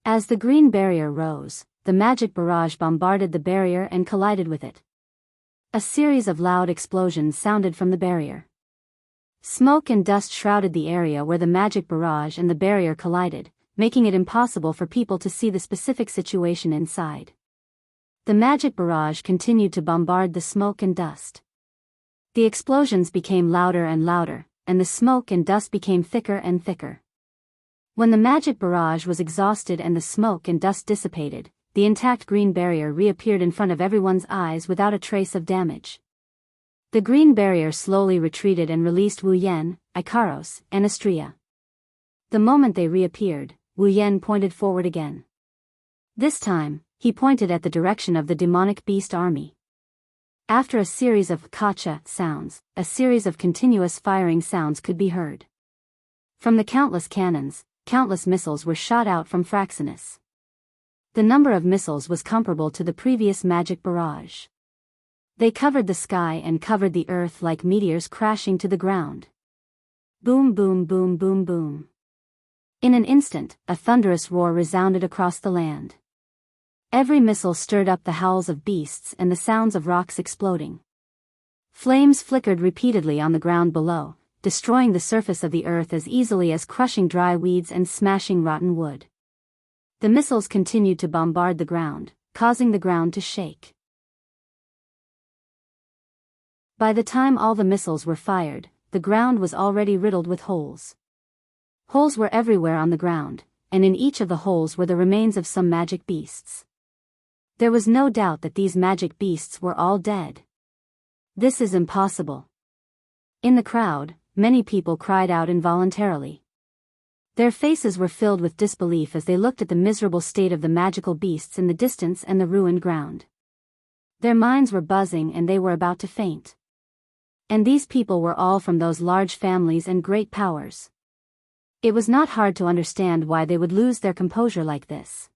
As the green barrier rose, the magic barrage bombarded the barrier and collided with it. A series of loud explosions sounded from the barrier. Smoke and dust shrouded the area where the magic barrage and the barrier collided, making it impossible for people to see the specific situation inside. The magic barrage continued to bombard the smoke and dust. The explosions became louder and louder, and the smoke and dust became thicker and thicker. When the magic barrage was exhausted and the smoke and dust dissipated, the intact green barrier reappeared in front of everyone's eyes without a trace of damage. The green barrier slowly retreated and released Wu Yan, Ikaros, and Astria. The moment they reappeared, Wu Yan pointed forward again. This time, he pointed at the direction of the demonic beast army. After a series of kacha sounds, a series of continuous firing sounds could be heard. From the countless cannons, countless missiles were shot out from Fraxinus. The number of missiles was comparable to the previous magic barrage. They covered the sky and covered the earth like meteors crashing to the ground. Boom, boom, boom, boom, boom. In an instant, a thunderous roar resounded across the land. Every missile stirred up the howls of beasts and the sounds of rocks exploding. Flames flickered repeatedly on the ground below, destroying the surface of the earth as easily as crushing dry weeds and smashing rotten wood. The missiles continued to bombard the ground, causing the ground to shake. By the time all the missiles were fired, the ground was already riddled with holes. Holes were everywhere on the ground, and in each of the holes were the remains of some magic beasts. There was no doubt that these magic beasts were all dead. This is impossible. In the crowd, many people cried out involuntarily. Their faces were filled with disbelief as they looked at the miserable state of the magical beasts in the distance and the ruined ground. Their minds were buzzing and they were about to faint. And these people were all from those large families and great powers. It was not hard to understand why they would lose their composure like this.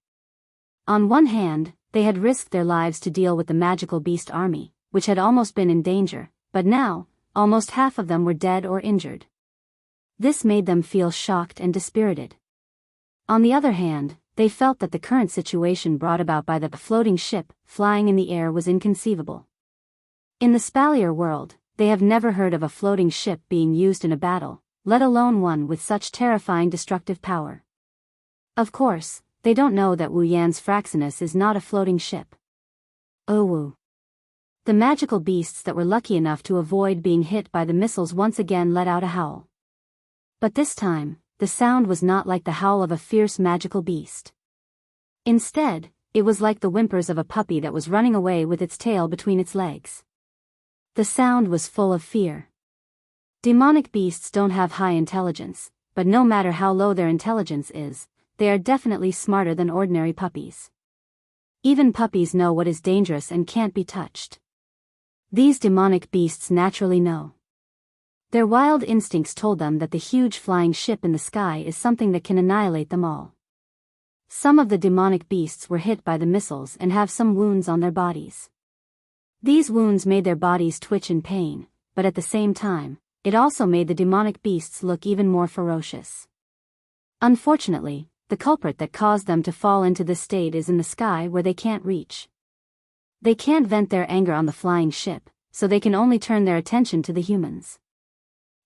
On one hand, they had risked their lives to deal with the magical beast army, which had almost been in danger, but now, almost half of them were dead or injured. This made them feel shocked and dispirited. On the other hand, they felt that the current situation brought about by the floating ship flying in the air was inconceivable. In the Spalier world, they have never heard of a floating ship being used in a battle, let alone one with such terrifying destructive power. Of course, they don't know that Wu Yan's Fraxinus is not a floating ship. Oh Wu. The magical beasts that were lucky enough to avoid being hit by the missiles once again let out a howl. But this time, the sound was not like the howl of a fierce magical beast. Instead, it was like the whimpers of a puppy that was running away with its tail between its legs. The sound was full of fear. Demonic beasts don't have high intelligence, but no matter how low their intelligence is, they are definitely smarter than ordinary puppies. Even puppies know what is dangerous and can't be touched. These demonic beasts naturally know. Their wild instincts told them that the huge flying ship in the sky is something that can annihilate them all. Some of the demonic beasts were hit by the missiles and have some wounds on their bodies. These wounds made their bodies twitch in pain, but at the same time, it also made the demonic beasts look even more ferocious. Unfortunately, the culprit that caused them to fall into this state is in the sky where they can't reach. They can't vent their anger on the flying ship, so they can only turn their attention to the humans.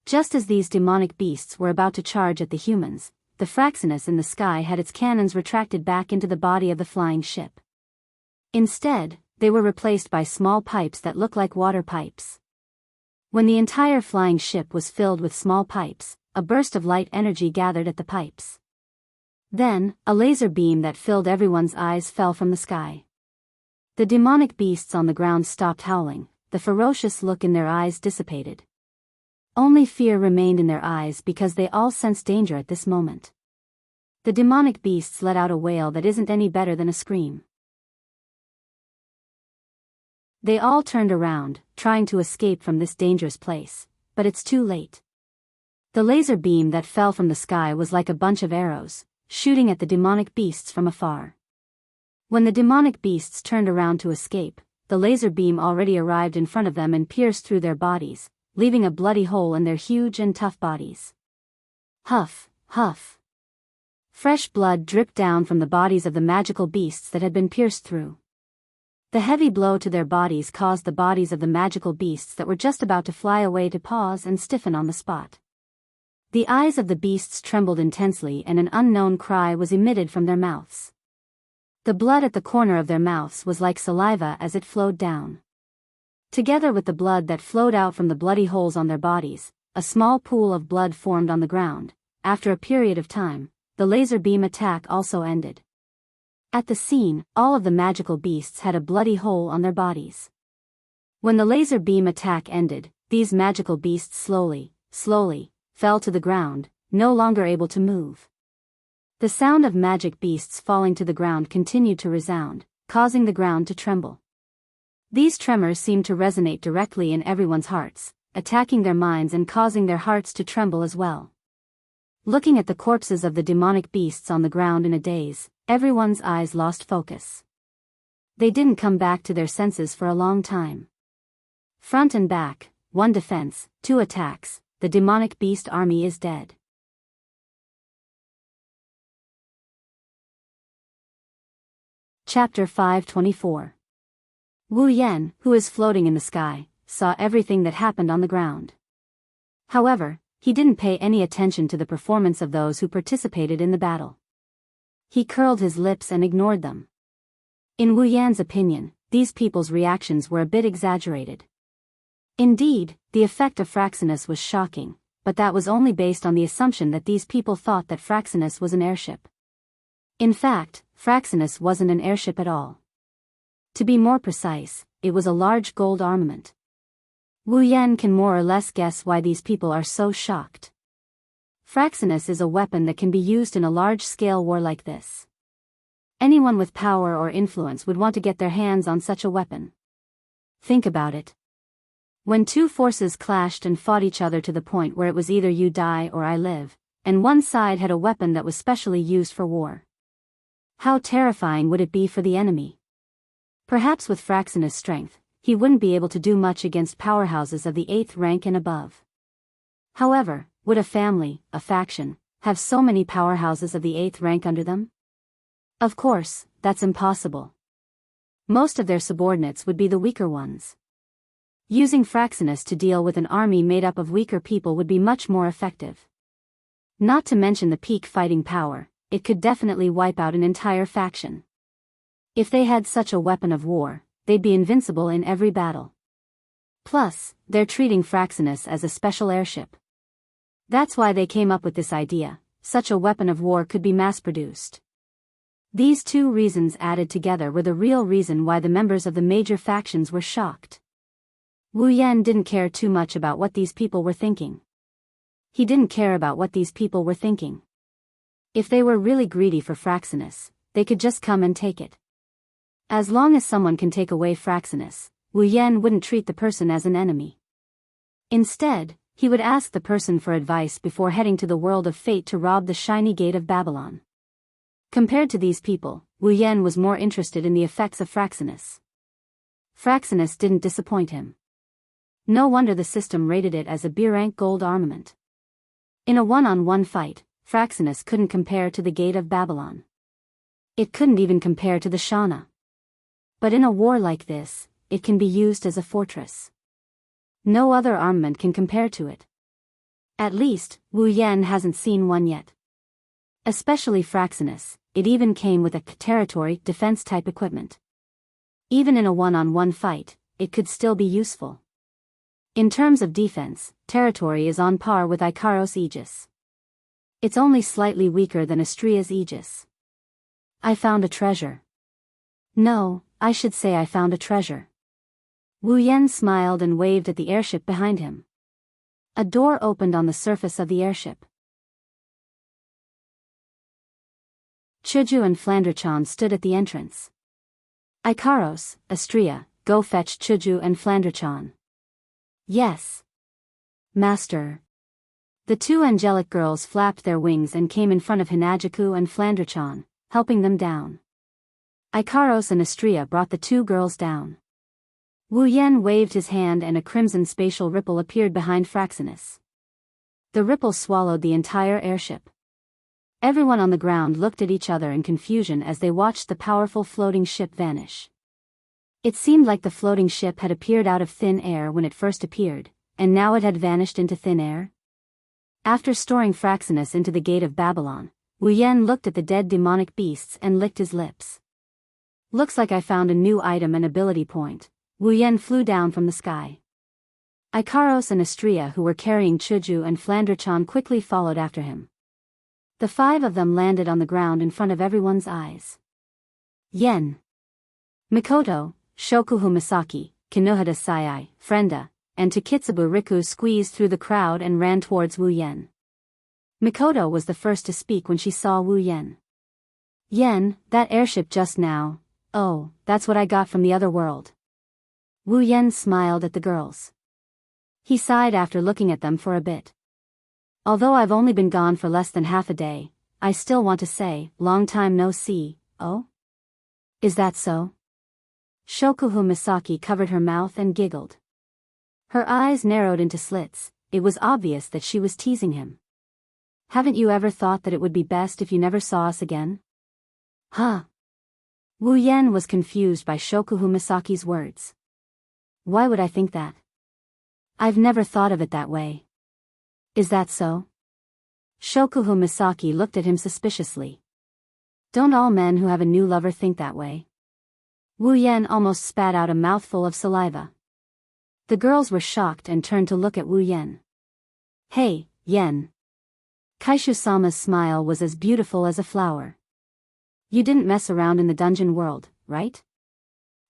Just as these demonic beasts were about to charge at the humans, the Fraxinus in the sky had its cannons retracted back into the body of the flying ship. Instead, they were replaced by small pipes that look like water pipes. When the entire flying ship was filled with small pipes, a burst of light energy gathered at the pipes. Then, a laser beam that filled everyone's eyes fell from the sky. The demonic beasts on the ground stopped howling, the ferocious look in their eyes dissipated. Only fear remained in their eyes because they all sensed danger at this moment. The demonic beasts let out a wail that isn't any better than a scream. They all turned around, trying to escape from this dangerous place, but it's too late. The laser beam that fell from the sky was like a bunch of arrows, shooting at the demonic beasts from afar. When the demonic beasts turned around to escape, the laser beam already arrived in front of them and pierced through their bodies, leaving a bloody hole in their huge and tough bodies. Huff, huff. Fresh blood dripped down from the bodies of the magical beasts that had been pierced through. The heavy blow to their bodies caused the bodies of the magical beasts that were just about to fly away to pause and stiffen on the spot. The eyes of the beasts trembled intensely and an unknown cry was emitted from their mouths. The blood at the corner of their mouths was like saliva as it flowed down. Together with the blood that flowed out from the bloody holes on their bodies, a small pool of blood formed on the ground. After a period of time, the laser beam attack also ended. At the scene, all of the magical beasts had a bloody hole on their bodies. When the laser beam attack ended, these magical beasts slowly fell to the ground, no longer able to move. The sound of magic beasts falling to the ground continued to resound, causing the ground to tremble. These tremors seemed to resonate directly in everyone's hearts, attacking their minds and causing their hearts to tremble as well. Looking at the corpses of the demonic beasts on the ground in a daze, everyone's eyes lost focus. They didn't come back to their senses for a long time. Front and back, 1 defense, 2 attacks, the demonic beast army is dead. Chapter 524. Wu Yan, who is floating in the sky, saw everything that happened on the ground. However, he didn't pay any attention to the performance of those who participated in the battle. He curled his lips and ignored them. In Wu Yan's opinion, these people's reactions were a bit exaggerated. Indeed, the effect of Fraxinus was shocking, but that was only based on the assumption that these people thought that Fraxinus was an airship. In fact, Fraxinus wasn't an airship at all. To be more precise, it was a large gold armament. Wu Yan can more or less guess why these people are so shocked. Fraxinus is a weapon that can be used in a large-scale war like this. Anyone with power or influence would want to get their hands on such a weapon. Think about it. When two forces clashed and fought each other to the point where it was either you die or I live, and one side had a weapon that was specially used for war. How terrifying would it be for the enemy? Perhaps with Fraxinus' strength, he wouldn't be able to do much against powerhouses of the 8th rank and above. However, would a family, a faction, have so many powerhouses of the 8th rank under them? Of course, that's impossible. Most of their subordinates would be the weaker ones. Using Fraxinus to deal with an army made up of weaker people would be much more effective. Not to mention the peak fighting power, it could definitely wipe out an entire faction. If they had such a weapon of war, they'd be invincible in every battle. Plus, they're treating Fraxinus as a special airship. That's why they came up with this idea, such a weapon of war could be mass-produced. These two reasons added together were the real reason why the members of the major factions were shocked. Wu Yan didn't care too much about what these people were thinking. He didn't care about what these people were thinking. If they were really greedy for Fraxinus, they could just come and take it. As long as someone can take away Fraxinus, Wu Yan wouldn't treat the person as an enemy. Instead, he would ask the person for advice before heading to the world of fate to rob the shiny gate of Babylon. Compared to these people, Wu Yan was more interested in the effects of Fraxinus. Fraxinus didn't disappoint him. No wonder the system rated it as a B-rank gold armament. In a one-on-one fight, Fraxinus couldn't compare to the Gate of Babylon. It couldn't even compare to the Shana. But in a war like this, it can be used as a fortress. No other armament can compare to it. At least, Wu Yan hasn't seen one yet. Especially Fraxinus, it even came with a territory defense type equipment. Even in a one-on-one fight, it could still be useful. In terms of defense, territory is on par with Ikaros Aegis. It's only slightly weaker than Astria's Aegis. I found a treasure. No, I should say I found a treasure. Wu Yan smiled and waved at the airship behind him. A door opened on the surface of the airship. Chuju and Flanderchan stood at the entrance. Ikaros, Astria, go fetch Chuju and Flandrachan. Yes. Master. The two angelic girls flapped their wings and came in front of Hinajaku and Flandrachan, helping them down. Ikaros and Astria brought the two girls down. Wu Yen waved his hand and a crimson spatial ripple appeared behind Fraxinus. The ripple swallowed the entire airship. Everyone on the ground looked at each other in confusion as they watched the powerful floating ship vanish. It seemed like the floating ship had appeared out of thin air when it first appeared, and now it had vanished into thin air. After storing Fraxinus into the gate of Babylon, Wu Yen looked at the dead demonic beasts and licked his lips. Looks like I found a new item and ability point. Wu Yen flew down from the sky. Ikaros and Astria, who were carrying Chuju and Flandrachan, quickly followed after him. The five of them landed on the ground in front of everyone's eyes. Yen, Mikoto, Shokuhu Misaki, Kinohada Sayai, Frenda, and Takitsubu Riku squeezed through the crowd and ran towards Wu Yen. Mikoto was the first to speak when she saw Wu Yen. Yen, that airship just now, oh, that's what I got from the other world. Wu Yen smiled at the girls. He sighed after looking at them for a bit. Although I've only been gone for less than half a day, I still want to say, long time no see, oh? Is that so? Shokuhu Misaki covered her mouth and giggled. Her eyes narrowed into slits. It was obvious that she was teasing him. Haven't you ever thought that it would be best if you never saw us again? Huh? Wu Yen was confused by Shokuhu Misaki's words. Why would I think that? I've never thought of it that way. Is that so? Shokuhu Misaki looked at him suspiciously. Don't all men who have a new lover think that way? Wu Yen almost spat out a mouthful of saliva. The girls were shocked and turned to look at Wu Yen. Hey, Yen. Kaishu-sama's smile was as beautiful as a flower. You didn't mess around in the dungeon world, right?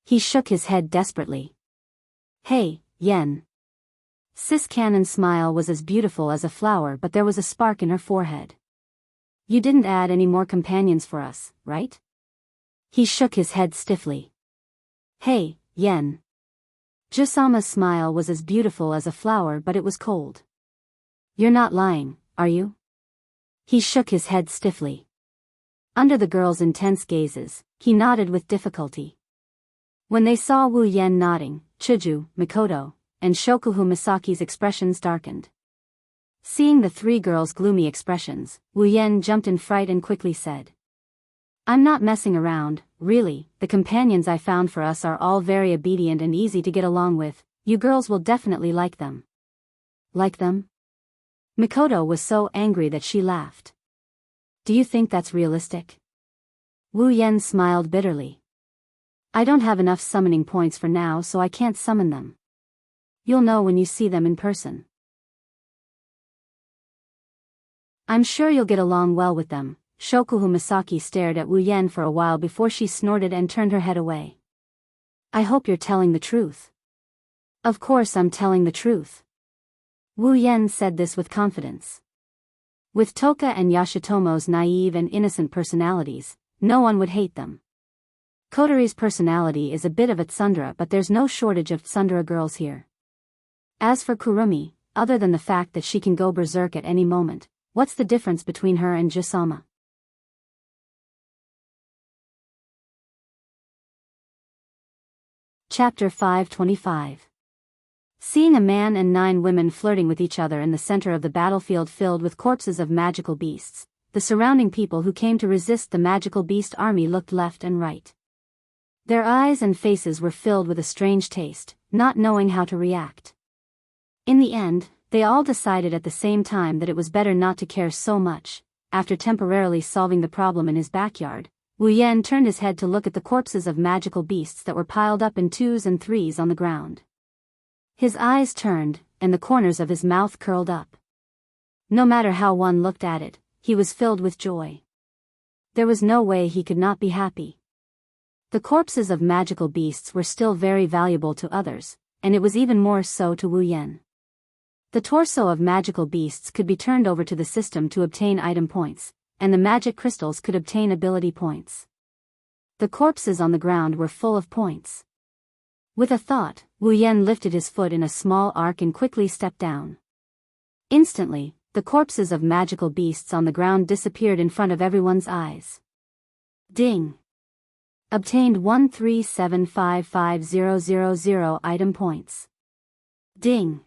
He shook his head desperately. Hey, Yen. Sis Cannon's smile was as beautiful as a flower, but there was a spark in her forehead. You didn't add any more companions for us, right? He shook his head stiffly. Hey, Yen. Jusama's smile was as beautiful as a flower, but it was cold. You're not lying, are you? He shook his head stiffly. Under the girls' intense gazes, he nodded with difficulty. When they saw Wu Yen nodding, Chuju, Mikoto, and Shokuhu Misaki's expressions darkened. Seeing the three girls' gloomy expressions, Wu Yen jumped in fright and quickly said, I'm not messing around, really. The companions I found for us are all very obedient and easy to get along with. You girls will definitely like them. Like them? Mikoto was so angry that she laughed. Do you think that's realistic? Wu Yen smiled bitterly. I don't have enough summoning points for now, so I can't summon them. You'll know when you see them in person. I'm sure you'll get along well with them. Shokuhu Misaki stared at Wu Yen for a while before she snorted and turned her head away. I hope you're telling the truth. Of course I'm telling the truth. Wu Yen said this with confidence. With Toka and Yashitomo's naive and innocent personalities, no one would hate them. Kotori's personality is a bit of a tsundere, but there's no shortage of tsundere girls here. As for Kurumi, other than the fact that she can go berserk at any moment, what's the difference between her and Jusama? Chapter 525. Seeing a man and 9 women flirting with each other in the center of the battlefield filled with corpses of magical beasts, the surrounding people who came to resist the magical beast army looked left and right. Their eyes and faces were filled with a strange taste, not knowing how to react. In the end, they all decided at the same time that it was better not to care so much. After temporarily solving the problem in his backyard, Wu Yen turned his head to look at the corpses of magical beasts that were piled up in 2s and 3s on the ground. His eyes turned, and the corners of his mouth curled up. No matter how one looked at it, he was filled with joy. There was no way he could not be happy. The corpses of magical beasts were still very valuable to others, and it was even more so to Wu Yen. The torso of magical beasts could be turned over to the system to obtain item points, and the magic crystals could obtain ability points. The corpses on the ground were full of points. With a thought, Wu Yan lifted his foot in a small arc and quickly stepped down. Instantly, the corpses of magical beasts on the ground disappeared in front of everyone's eyes. Ding! Obtained 13755,000 item points. Ding!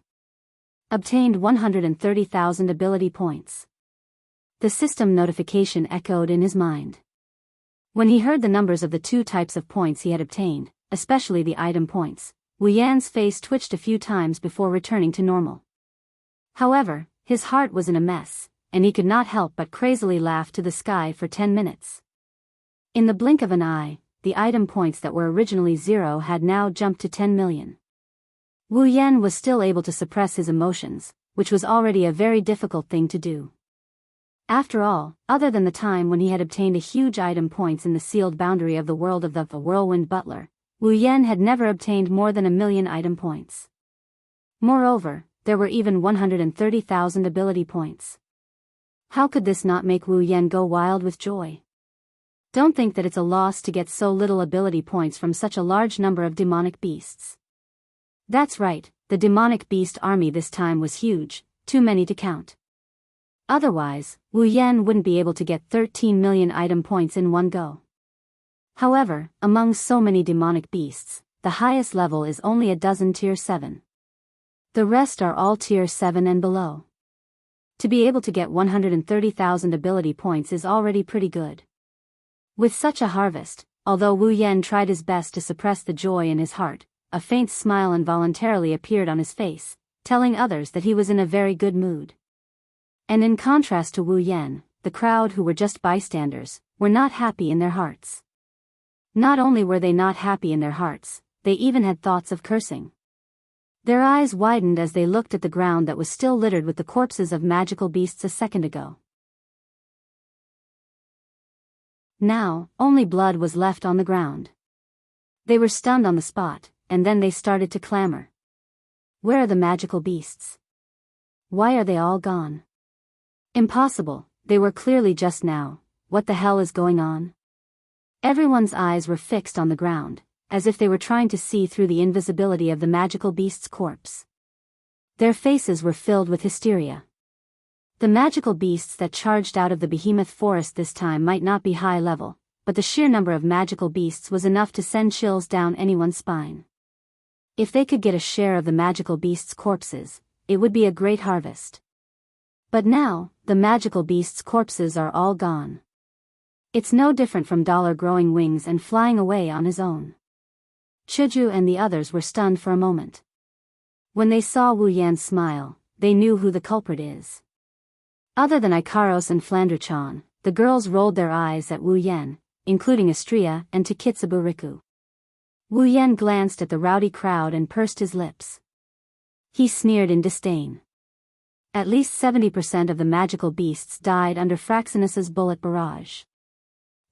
Obtained 130,000 ability points. The system notification echoed in his mind. When he heard the numbers of the two types of points he had obtained, especially the item points, Wu Yan's face twitched a few times before returning to normal. However, his heart was in a mess, and he could not help but crazily laugh to the sky for 10 minutes. In the blink of an eye, the item points that were originally 0 had now jumped to 10 million. Wu Yan was still able to suppress his emotions, which was already a very difficult thing to do. After all, other than the time when he had obtained a huge item points in the sealed boundary of the world of the Whirlwind Butler, Wu Yan had never obtained more than 1 million item points. Moreover, there were even 130,000 ability points. How could this not make Wu Yan go wild with joy? Don't think that it's a loss to get so little ability points from such a large number of demonic beasts. That's right, the demonic beast army this time was huge, too many to count. Otherwise, Wu Yan wouldn't be able to get 13 million item points in one go. However, among so many demonic beasts, the highest level is only a dozen tier 7. The rest are all tier 7 and below. To be able to get 130,000 ability points is already pretty good. With such a harvest, although Wu Yan tried his best to suppress the joy in his heart, a faint smile involuntarily appeared on his face, telling others that he was in a very good mood. And in contrast to Wu Yan, the crowd who were just bystanders, were not happy in their hearts. Not only were they not happy in their hearts, they even had thoughts of cursing. Their eyes widened as they looked at the ground that was still littered with the corpses of magical beasts a second ago. Now, only blood was left on the ground. They were stunned on the spot, and then they started to clamor. Where are the magical beasts? Why are they all gone? Impossible, they were clearly just now. What the hell is going on? Everyone's eyes were fixed on the ground, as if they were trying to see through the invisibility of the magical beast's corpse. Their faces were filled with hysteria. The magical beasts that charged out of the behemoth forest this time might not be high level, but the sheer number of magical beasts was enough to send chills down anyone's spine. If they could get a share of the magical beasts' corpses, it would be a great harvest. But now, the magical beasts' corpses are all gone. It's no different from Dollar growing wings and flying away on his own. Chuju and the others were stunned for a moment. When they saw Wu Yan's smile, they knew who the culprit is. Other than Ikaros and Flanderchan, the girls rolled their eyes at Wu Yan, including Astria and Takitsubu Riku. Wu Yan glanced at the rowdy crowd and pursed his lips. He sneered in disdain. At least 70% of the magical beasts died under Fraxinus's bullet barrage.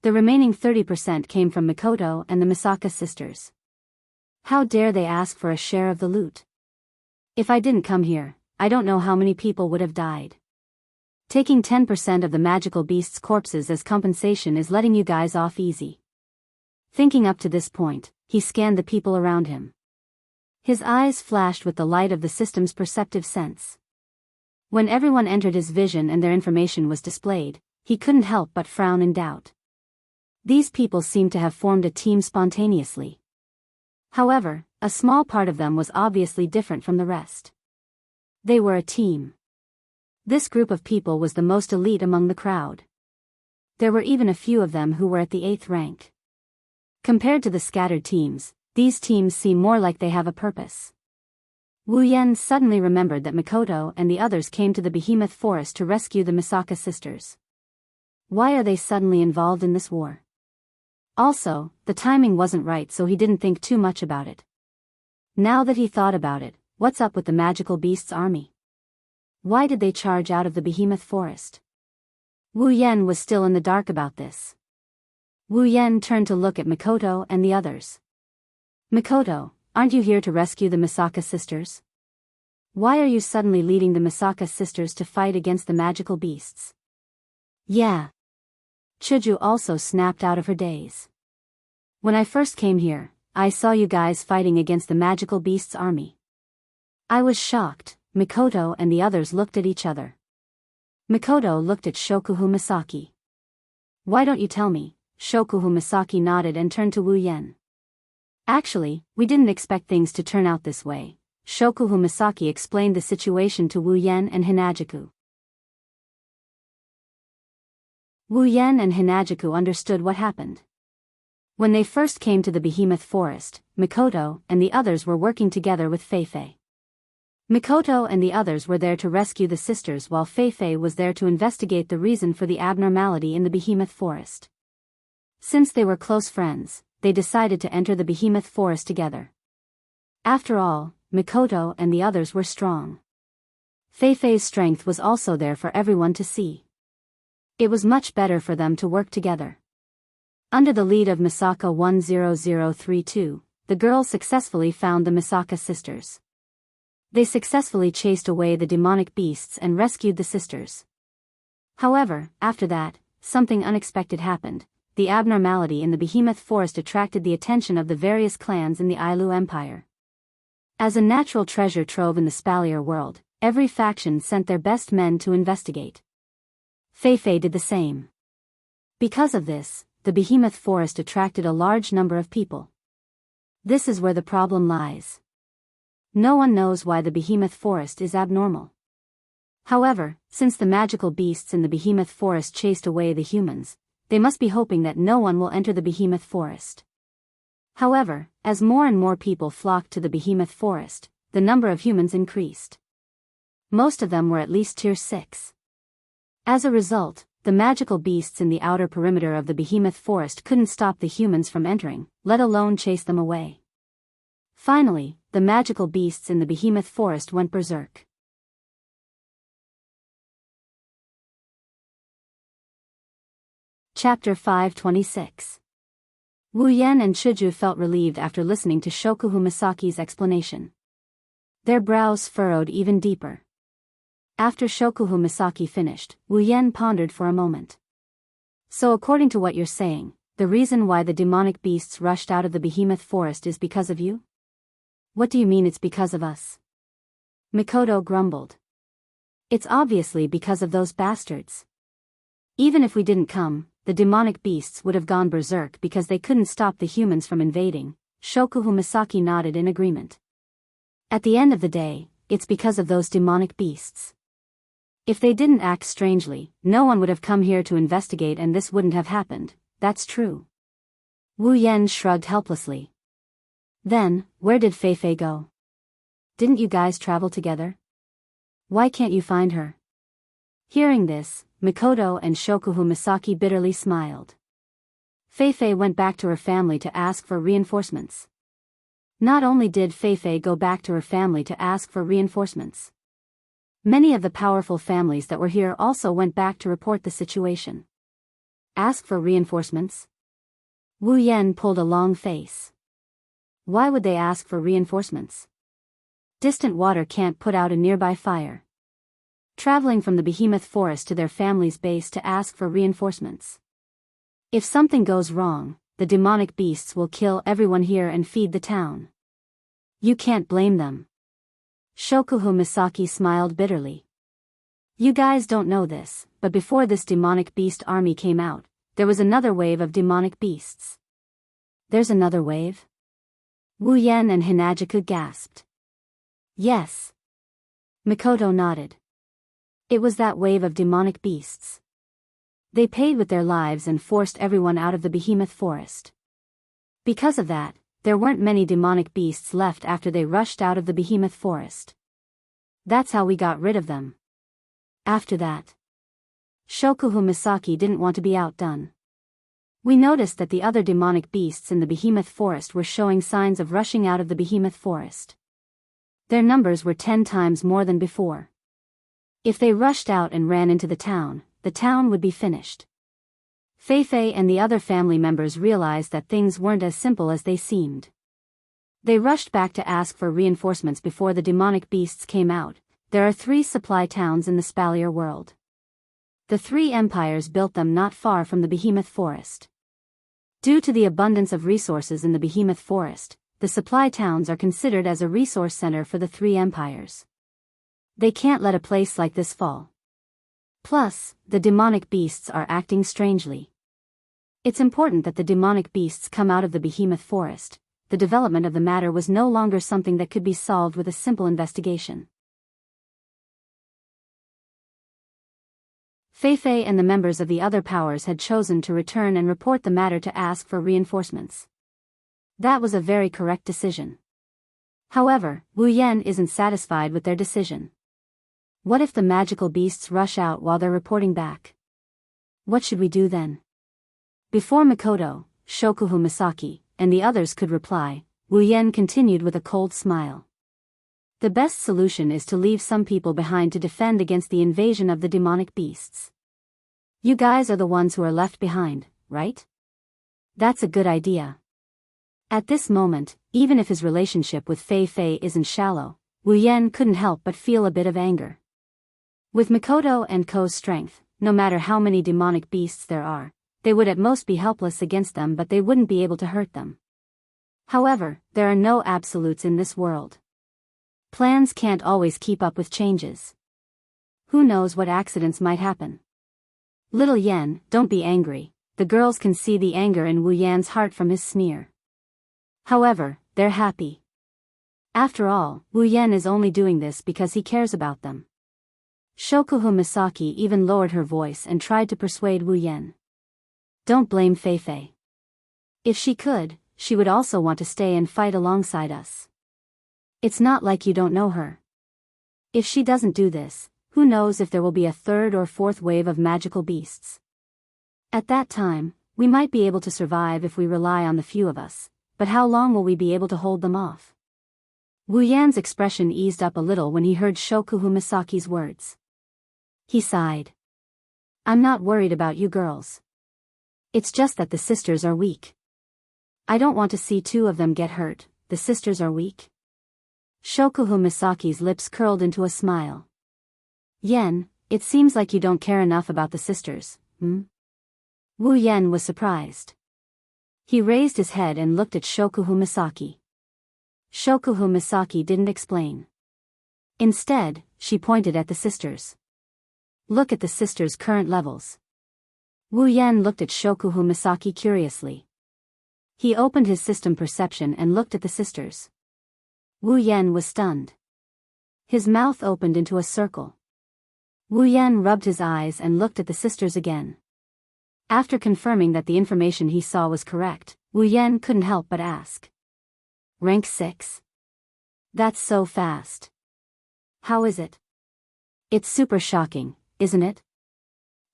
The remaining 30% came from Mikoto and the Misaka sisters. How dare they ask for a share of the loot? If I didn't come here, I don't know how many people would have died. Taking 10% of the magical beasts' corpses as compensation is letting you guys off easy. Thinking up to this point, he scanned the people around him. His eyes flashed with the light of the system's perceptive sense. When everyone entered his vision and their information was displayed, he couldn't help but frown in doubt. These people seemed to have formed a team spontaneously. However, a small part of them was obviously different from the rest. They were a team. This group of people was the most elite among the crowd. There were even a few of them who were at the 8th rank. Compared to the scattered teams, these teams seem more like they have a purpose. Wu Yan suddenly remembered that Mikoto and the others came to the behemoth forest to rescue the Misaka sisters. Why are they suddenly involved in this war? Also, the timing wasn't right, so he didn't think too much about it. Now that he thought about it, what's up with the magical beasts' army? Why did they charge out of the behemoth forest? Wu Yan was still in the dark about this. Wu Yan turned to look at Mikoto and the others. Mikoto, aren't you here to rescue the Misaka sisters? Why are you suddenly leading the Misaka sisters to fight against the magical beasts? Yeah. Chuju also snapped out of her daze. When I first came here, I saw you guys fighting against the magical beast's army. I was shocked. Mikoto and the others looked at each other. Mikoto looked at Shokuhu Misaki. Why don't you tell me? Shokuhu Misaki nodded and turned to Wu Yen. Actually, we didn't expect things to turn out this way. Shokuhu Misaki explained the situation to Wu Yen and Hinajuku. Wu Yen and Hinajuku understood what happened. When they first came to the behemoth forest, Mikoto and the others were working together with Feifei. Mikoto and the others were there to rescue the sisters while Feifei was there to investigate the reason for the abnormality in the behemoth forest. Since they were close friends, they decided to enter the behemoth forest together. After all, Mikoto and the others were strong. Feifei's strength was also there for everyone to see. It was much better for them to work together. Under the lead of Misaka 10032, the girls successfully found the Misaka sisters. They successfully chased away the demonic beasts and rescued the sisters. However, after that, something unexpected happened. The abnormality in the behemoth forest attracted the attention of the various clans in the Ailu Empire. As a natural treasure trove in the Spalier world, every faction sent their best men to investigate. Feifei did the same. Because of this, the behemoth forest attracted a large number of people. This is where the problem lies. No one knows why the behemoth forest is abnormal. However, since the magical beasts in the behemoth forest chased away the humans, they must be hoping that no one will enter the behemoth forest. However, as more and more people flocked to the behemoth forest, the number of humans increased. Most of them were at least tier 6. As a result, the magical beasts in the outer perimeter of the behemoth forest couldn't stop the humans from entering, let alone chase them away. Finally, the magical beasts in the behemoth forest went berserk. Chapter 526. Wu Yen and Chuju felt relieved after listening to Shokuhu Misaki's explanation. Their brows furrowed even deeper. After Shokuhu Misaki finished, Wu Yen pondered for a moment. So according to what you're saying, the reason why the demonic beasts rushed out of the behemoth forest is because of you? What do you mean it's because of us? Mikoto grumbled. It's obviously because of those bastards. Even if we didn't come, the demonic beasts would have gone berserk because they couldn't stop the humans from invading. Shokuhu Misaki nodded in agreement. At the end of the day, it's because of those demonic beasts. If they didn't act strangely, no one would have come here to investigate and this wouldn't have happened. That's true. Wu Yen shrugged helplessly. Then, where did Feifei go? Didn't you guys travel together? Why can't you find her? Hearing this, Mikoto and Shokuhu Misaki bitterly smiled. Feifei went back to her family to ask for reinforcements. Not only did Feifei go back to her family to ask for reinforcements. Many of the powerful families that were here also went back to report the situation. Ask for reinforcements? Wu Yen pulled a long face. Why would they ask for reinforcements? Distant water can't put out a nearby fire. Traveling from the behemoth forest to their family's base to ask for reinforcements. If something goes wrong, the demonic beasts will kill everyone here and feed the town. You can't blame them. Shokuhu Misaki smiled bitterly. You guys don't know this, but before this demonic beast army came out, there was another wave of demonic beasts. There's another wave? Wu Yen and Hinajuku gasped. Yes. Mikoto nodded. It was that wave of demonic beasts. They paid with their lives and forced everyone out of the behemoth forest. Because of that, there weren't many demonic beasts left after they rushed out of the behemoth forest. That's how we got rid of them. After that, Shokuhu Misaki didn't want to be outdone. We noticed that the other demonic beasts in the behemoth forest were showing signs of rushing out of the behemoth forest. Their numbers were 10 times more than before. If they rushed out and ran into the town would be finished. Feifei and the other family members realized that things weren't as simple as they seemed. They rushed back to ask for reinforcements before the demonic beasts came out. There are 3 supply towns in the Spalier world. The 3 empires built them not far from the behemoth forest. Due to the abundance of resources in the behemoth forest, the supply towns are considered as a resource center for the three empires. They can't let a place like this fall. Plus, the demonic beasts are acting strangely. It's important that the demonic beasts come out of the behemoth forest. The development of the matter was no longer something that could be solved with a simple investigation. Fei and the members of the other powers had chosen to return and report the matter to ask for reinforcements. That was a very correct decision. However, Wu Yan isn't satisfied with their decision. What if the magical beasts rush out while they're reporting back? What should we do then? Before Mikoto, Shokuhu Misaki, and the others could reply, Wu Yan continued with a cold smile. The best solution is to leave some people behind to defend against the invasion of the demonic beasts. You guys are the ones who are left behind, right? That's a good idea. At this moment, even if his relationship with Fei isn't shallow, Wu Yan couldn't help but feel a bit of anger. With Mikoto and Ko's strength, no matter how many demonic beasts there are, they would at most be helpless against them, but they wouldn't be able to hurt them. However, there are no absolutes in this world. Plans can't always keep up with changes. Who knows what accidents might happen? Little Yen, don't be angry. The girls can see the anger in Wu Yan's heart from his sneer. However, they're happy. After all, Wu Yan is only doing this because he cares about them. Shokuhu Misaki even lowered her voice and tried to persuade Wu Yan. Don't blame Fei. If she could, she would also want to stay and fight alongside us. It's not like you don't know her. If she doesn't do this, who knows if there will be a third or fourth wave of magical beasts. At that time, we might be able to survive if we rely on the few of us, but how long will we be able to hold them off? Wu Yan's expression eased up a little when he heard Shokuhu Misaki's words. He sighed. I'm not worried about you girls. It's just that the sisters are weak. I don't want to see two of them get hurt. The sisters are weak. Shokuhu Misaki's lips curled into a smile. Yen, it seems like you don't care enough about the sisters, hmm? Wu Yan was surprised. He raised his head and looked at Shokuhu Misaki. Shokuhu Misaki didn't explain. Instead, she pointed at the sisters. Look at the sisters' current levels. Wu Yan looked at Shokuhu Misaki curiously. He opened his system perception and looked at the sisters. Wu Yan was stunned. His mouth opened into a circle. Wu Yan rubbed his eyes and looked at the sisters again. After confirming that the information he saw was correct, Wu Yan couldn't help but ask. Rank 6? That's so fast. How is it? It's super shocking, isn't it?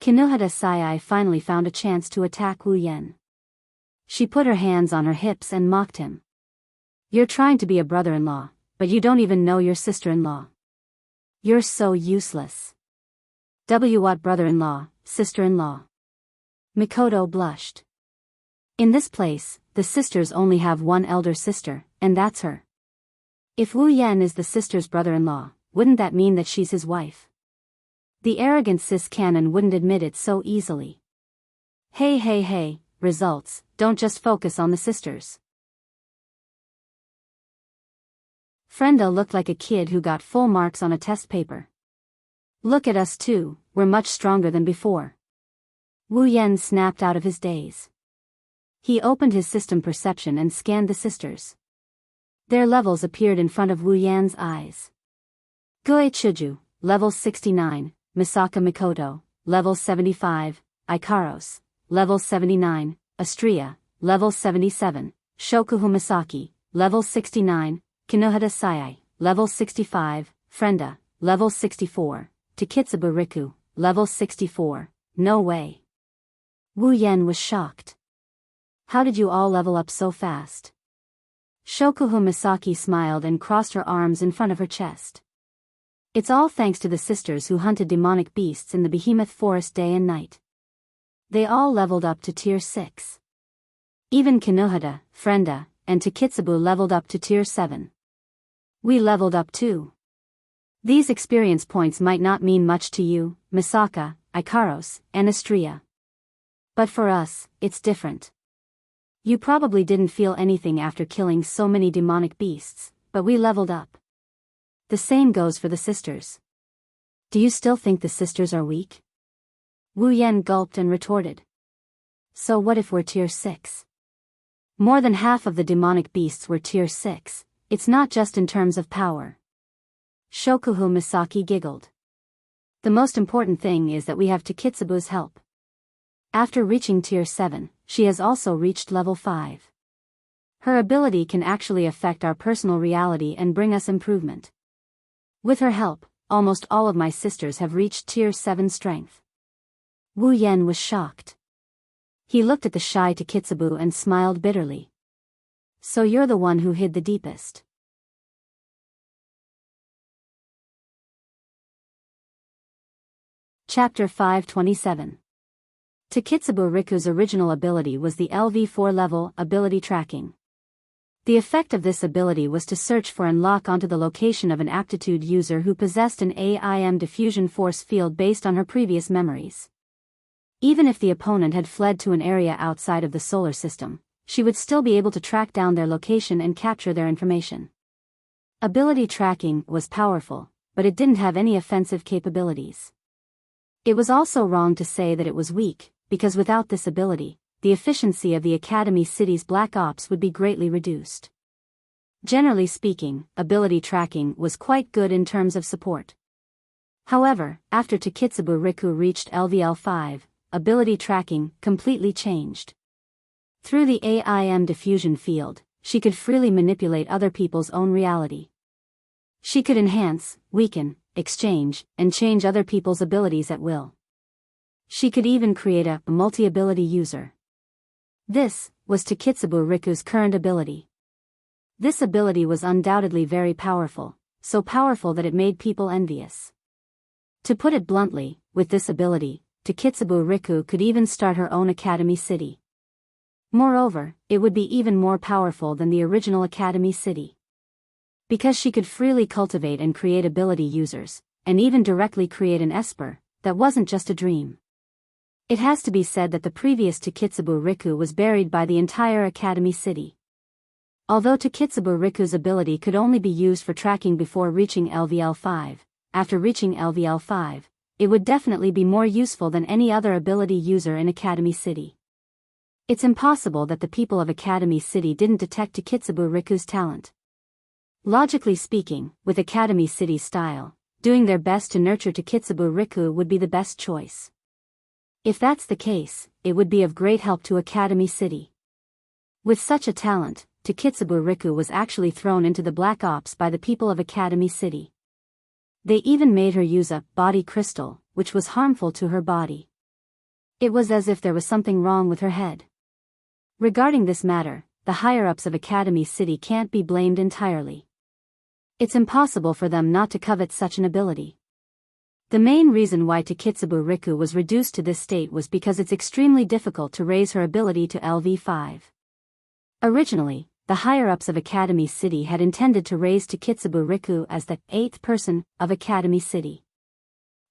Kinohada Sai finally found a chance to attack Wu Yan. She put her hands on her hips and mocked him. You're trying to be a brother-in-law, but you don't even know your sister-in-law. You're so useless. What brother-in-law, sister-in-law? Mikoto blushed. In this place, the sisters only have one elder sister, and that's her. If Wu Yan is the sister's brother-in-law, wouldn't that mean that she's his wife? The arrogant cis-canon wouldn't admit it so easily. Hey, results, don't just focus on the sisters. Frenda looked like a kid who got full marks on a test paper. Look at us too, we're much stronger than before. Wu Yan snapped out of his daze. He opened his system perception and scanned the sisters. Their levels appeared in front of Wu Yan's eyes. Gue Chuju, level 69, Misaka Mikoto, level 75, Ikaros, level 79, Astria, level 77, Shokuhu Misaki, level 69, Kinohada Sai, level 65, Frenda, level 64, Takitsubu Riku, level 64, no way. Wu Yan was shocked. How did you all level up so fast? Shokuhu Misaki smiled and crossed her arms in front of her chest. It's all thanks to the sisters who hunted demonic beasts in the behemoth forest day and night. They all leveled up to tier 6. Even Kinohada, Frenda, and Takitsubu leveled up to tier 7. We leveled up too. These experience points might not mean much to you, Misaka, Ikaros, and Astria. But for us, it's different. You probably didn't feel anything after killing so many demonic beasts, but we leveled up. The same goes for the sisters. Do you still think the sisters are weak? Wu Yan gulped and retorted. So what if we're tier 6? More than half of the demonic beasts were tier 6, it's not just in terms of power. Shokuhu Misaki giggled. The most important thing is that we have Takitsubu's help. After reaching tier 7, she has also reached level 5. Her ability can actually affect our personal reality and bring us improvement. With her help, almost all of my sisters have reached tier 7 strength. Wu Yan was shocked. He looked at the shy Takitsubu and smiled bitterly. So you're the one who hid the deepest. Chapter 527. Takitsubu Riku's original ability was the LV4 level ability tracking. The effect of this ability was to search for and lock onto the location of an aptitude user who possessed an AIM diffusion force field based on her previous memories. Even if the opponent had fled to an area outside of the solar system, she would still be able to track down their location and capture their information. Ability tracking was powerful, but it didn't have any offensive capabilities. It was also wrong to say that it was weak, because without this ability, the efficiency of the Academy City's Black Ops would be greatly reduced. Generally speaking, ability tracking was quite good in terms of support. However, after Takitsubu Riku reached LVL 5, ability tracking completely changed. Through the AIM diffusion field, she could freely manipulate other people's own reality. She could enhance, weaken, exchange, and change other people's abilities at will. She could even create a multi-ability user. This was Takitsubu Riku's current ability. This ability was undoubtedly very powerful, so powerful that it made people envious. To put it bluntly, with this ability, Takitsubu Riku could even start her own Academy City. Moreover, it would be even more powerful than the original Academy City. Because she could freely cultivate and create ability users, and even directly create an Esper, that wasn't just a dream. It has to be said that the previous Takitsubu Riku was buried by the entire Academy City. Although Takitsubu Riku's ability could only be used for tracking before reaching LVL 5, after reaching LVL 5, it would definitely be more useful than any other ability user in Academy City. It's impossible that the people of Academy City didn't detect Takitsubu Riku's talent. Logically speaking, with Academy City's style, doing their best to nurture Takitsubu Riku would be the best choice. If that's the case, it would be of great help to Academy City. With such a talent, Takitsubu Riku was actually thrown into the Black Ops by the people of Academy City. They even made her use a body crystal, which was harmful to her body. It was as if there was something wrong with her head. Regarding this matter, the higher-ups of Academy City can't be blamed entirely. It's impossible for them not to covet such an ability. The main reason why Takitsubu Riku was reduced to this state was because it's extremely difficult to raise her ability to LV5. Originally, the higher-ups of Academy City had intended to raise Takitsubu Riku as the 8th person of Academy City.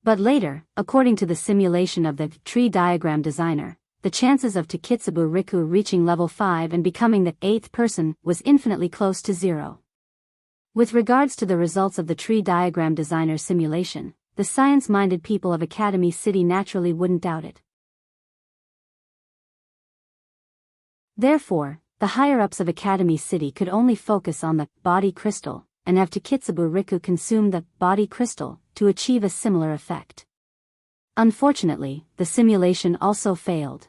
But later, according to the simulation of the tree diagram designer, the chances of Takitsubu Riku reaching level 5 and becoming the 8th person was infinitely close to 0. With regards to the results of the tree diagram designer simulation, the science-minded people of Academy City naturally wouldn't doubt it. Therefore, the higher-ups of Academy City could only focus on the body crystal, and have Takitsubu Riku consume the body crystal to achieve a similar effect. Unfortunately, the simulation also failed.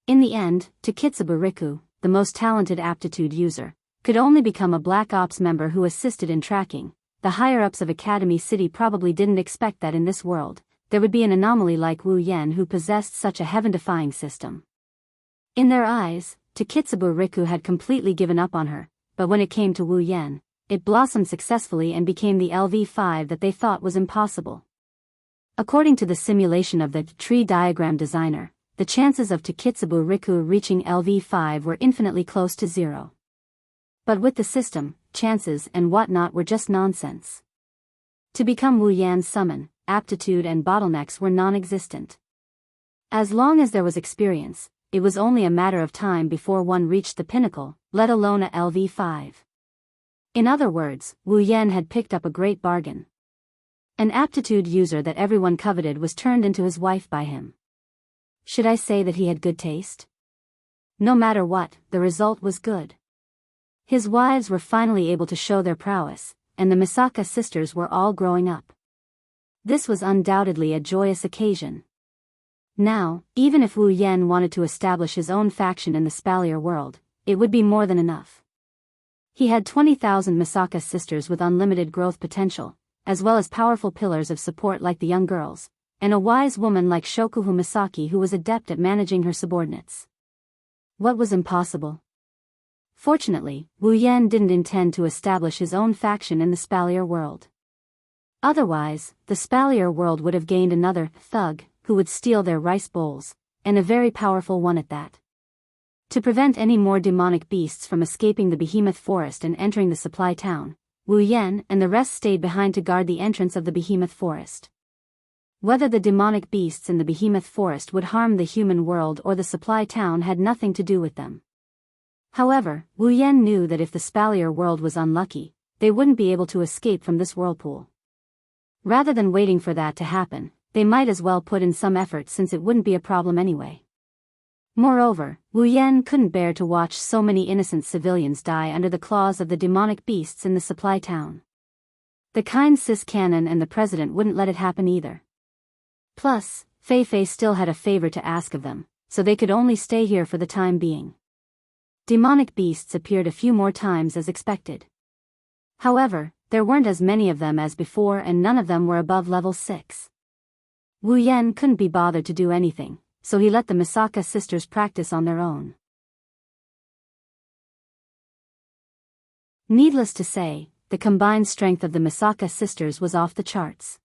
In the end, Takitsubu Riku, the most talented aptitude user, could only become a Black Ops member who assisted in tracking. The higher-ups of Academy City probably didn't expect that in this world, there would be an anomaly like Wu Yan who possessed such a heaven-defying system. In their eyes, Takitsubu Riku had completely given up on her, but when it came to Wu Yan, it blossomed successfully and became the LV5 that they thought was impossible. According to the simulation of the tree diagram designer, the chances of Takitsubu Riku reaching LV5 were infinitely close to 0. But with the system, chances and whatnot were just nonsense. To become Wu Yan's summon, aptitude and bottlenecks were non-existent. As long as there was experience, it was only a matter of time before one reached the pinnacle, let alone a LV5. In other words, Wu Yan had picked up a great bargain. An aptitude user that everyone coveted was turned into his wife by him. Should I say that he had good taste? No matter what, the result was good. His wives were finally able to show their prowess, and the Misaka sisters were all growing up. This was undoubtedly a joyous occasion. Now, even if Wu Yan wanted to establish his own faction in the Spalier world, it would be more than enough. He had 20,000 Misaka sisters with unlimited growth potential, as well as powerful pillars of support like the young girls, and a wise woman like Shokuhu Misaki who was adept at managing her subordinates. What was impossible? Fortunately, Wu Yan didn't intend to establish his own faction in the Spalier world. Otherwise, the Spalier world would have gained another thug who would steal their rice bowls, and a very powerful one at that. To prevent any more demonic beasts from escaping the behemoth forest and entering the supply town, Wu Yan and the rest stayed behind to guard the entrance of the behemoth forest. Whether the demonic beasts in the behemoth forest would harm the human world or the supply town had nothing to do with them. However, Wu Yan knew that if the Spalier world was unlucky, they wouldn't be able to escape from this whirlpool. Rather than waiting for that to happen, they might as well put in some effort since it wouldn't be a problem anyway. Moreover, Wu Yan couldn't bear to watch so many innocent civilians die under the claws of the demonic beasts in the supply town. The kind cis canon and the president wouldn't let it happen either. Plus, Fei Fei still had a favor to ask of them, so they could only stay here for the time being. Demonic beasts appeared a few more times as expected. However, there weren't as many of them as before and none of them were above level 6. Wu Yan couldn't be bothered to do anything, so he let the Misaka sisters practice on their own. Needless to say, the combined strength of the Misaka sisters was off the charts.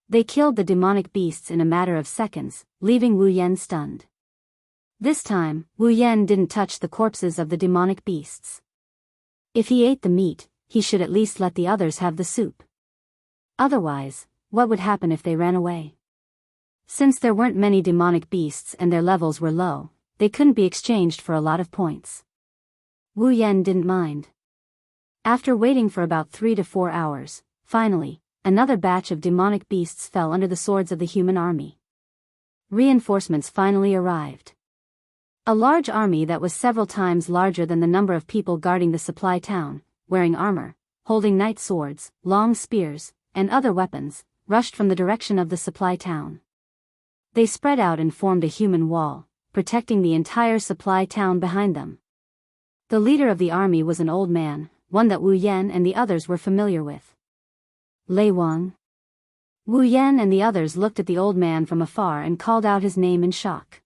They killed the demonic beasts in a matter of seconds, leaving Wu Yan stunned. This time, Wu Yan didn't touch the corpses of the demonic beasts. If he ate the meat, he should at least let the others have the soup. Otherwise, what would happen if they ran away? Since there weren't many demonic beasts and their levels were low, they couldn't be exchanged for a lot of points. Wu Yan didn't mind. After waiting for about 3 to 4 hours, finally, another batch of demonic beasts fell under the swords of the human army. Reinforcements finally arrived. A large army that was several times larger than the number of people guarding the supply town, wearing armor, holding knight swords, long spears, and other weapons, rushed from the direction of the supply town. They spread out and formed a human wall, protecting the entire supply town behind them. The leader of the army was an old man, one that Wu Yan and the others were familiar with. Lei Wang. Wu Yan and the others looked at the old man from afar and called out his name in shock.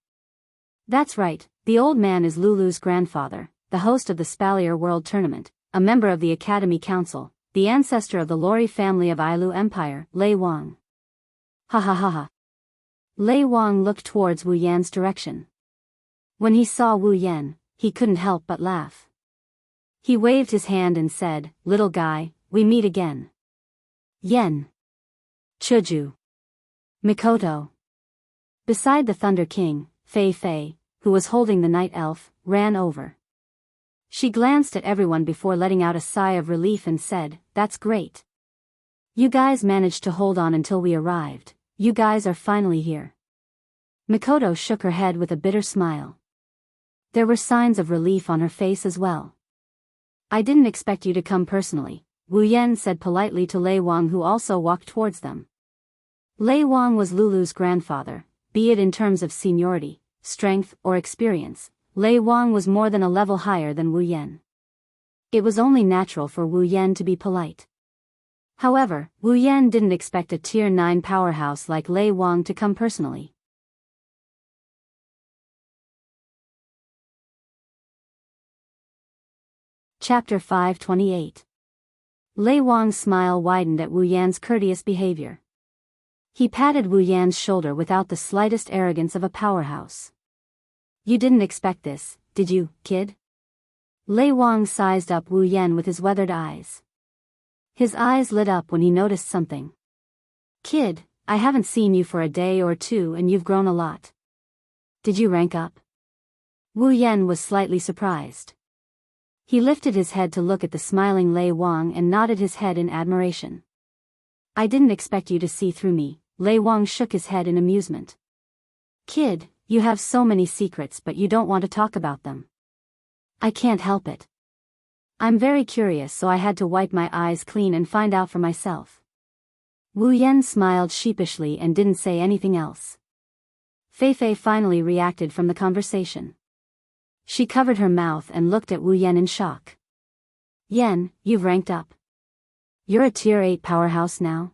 That's right, the old man is Lulu's grandfather, the host of the Spalier World Tournament, a member of the Academy Council, the ancestor of the Lori family of Ailu Empire, Lei Wang. Ha ha ha ha. Lei Wang looked towards Wu Yan's direction. When he saw Wu Yan, he couldn't help but laugh. He waved his hand and said, "Little guy, we meet again." Yen. Chuju. Mikoto. Beside the Thunder King, Fei Fei, who was holding the night elf, ran over. She glanced at everyone before letting out a sigh of relief and said, "That's great. You guys managed to hold on until we arrived. You guys are finally here." Mikoto shook her head with a bitter smile. There were signs of relief on her face as well. "I didn't expect you to come personally," Wu Yan said politely to Lei Wang, who also walked towards them. Lei Wang was Lulu's grandfather, be it in terms of seniority, strength, or experience. Lei Wang was more than a level higher than Wu Yan. It was only natural for Wu Yan to be polite. However, Wu Yan didn't expect a Tier 9 powerhouse like Lei Wang to come personally. Chapter 528. Lei Wang's smile widened at Wu Yan's courteous behavior. He patted Wu Yan's shoulder without the slightest arrogance of a powerhouse. "You didn't expect this, did you, kid?" Lei Wang sized up Wu Yan with his weathered eyes. His eyes lit up when he noticed something. "Kid, I haven't seen you for a day or two and you've grown a lot. Did you rank up?" Wu Yan was slightly surprised. He lifted his head to look at the smiling Lei Wang and nodded his head in admiration. I didn't expect you to see through me. Lei Wang shook his head in amusement. Kid, you have so many secrets but you don't want to talk about them. I can't help it. I'm very curious, so I had to wipe my eyes clean and find out for myself. Wu Yan smiled sheepishly and didn't say anything else. Fei Fei finally reacted from the conversation. She covered her mouth and looked at Wu Yan in shock. Yan, you've ranked up. You're a tier 8 powerhouse now?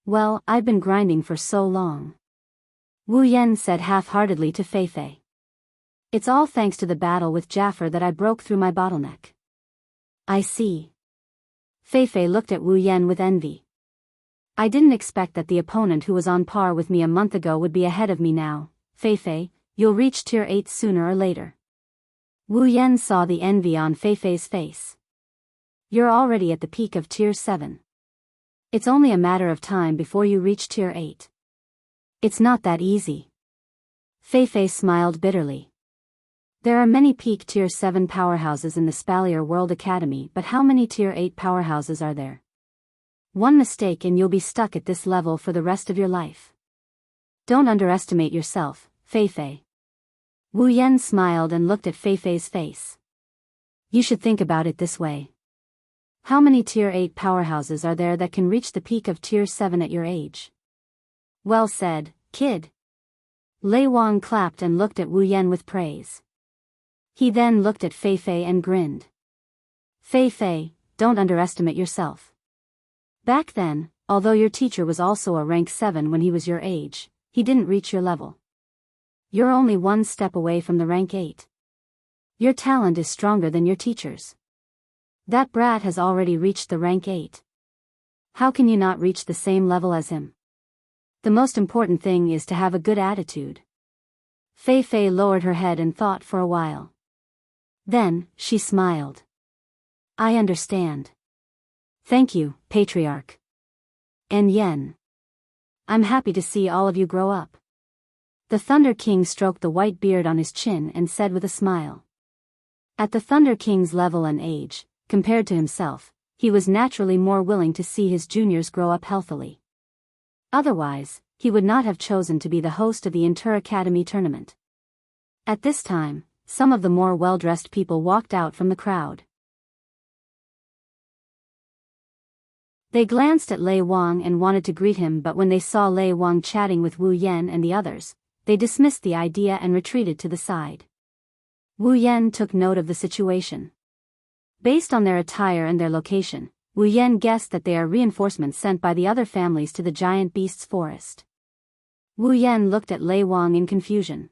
Well, I've been grinding for so long. Wu Yan said half-heartedly to Fei Fei. It's all thanks to the battle with Jaffer that I broke through my bottleneck. I see. Fei Fei looked at Wu Yan with envy. I didn't expect that the opponent who was on par with me a month ago would be ahead of me now. Fei Fei, you'll reach tier 8 sooner or later. Wu Yan saw the envy on Fei Fei's face. You're already at the peak of tier 7. It's only a matter of time before you reach tier 8. It's not that easy. Fei Fei smiled bitterly. There are many peak tier 7 powerhouses in the Spalier World Academy, but how many tier 8 powerhouses are there? One mistake and you'll be stuck at this level for the rest of your life. Don't underestimate yourself, Fei Fei. Wu Yan smiled and looked at Fei Fei's face. You should think about it this way. How many tier 8 powerhouses are there that can reach the peak of tier 7 at your age? Well said, kid. Lei Wang clapped and looked at Wu Yan with praise. He then looked at Fei Fei and grinned. Fei Fei, don't underestimate yourself. Back then, although your teacher was also a rank 7 when he was your age, he didn't reach your level. You're only one step away from the rank 8. Your talent is stronger than your teacher's. That brat has already reached the rank 8. How can you not reach the same level as him? The most important thing is to have a good attitude. Fei Fei lowered her head and thought for a while. Then, she smiled. I understand. Thank you, Patriarch. And Yen. I'm happy to see all of you grow up. The Thunder King stroked the white beard on his chin and said with a smile. At the Thunder King's level and age, compared to himself, he was naturally more willing to see his juniors grow up healthily. Otherwise, he would not have chosen to be the host of the Inter-Academy tournament. At this time, some of the more well-dressed people walked out from the crowd. They glanced at Lei Wang and wanted to greet him, but when they saw Lei Wang chatting with Wu Yan and the others, they dismissed the idea and retreated to the side. Wu Yan took note of the situation. Based on their attire and their location, Wu Yan guessed that they are reinforcements sent by the other families to the giant beast's forest. Wu Yan looked at Lei Wang in confusion.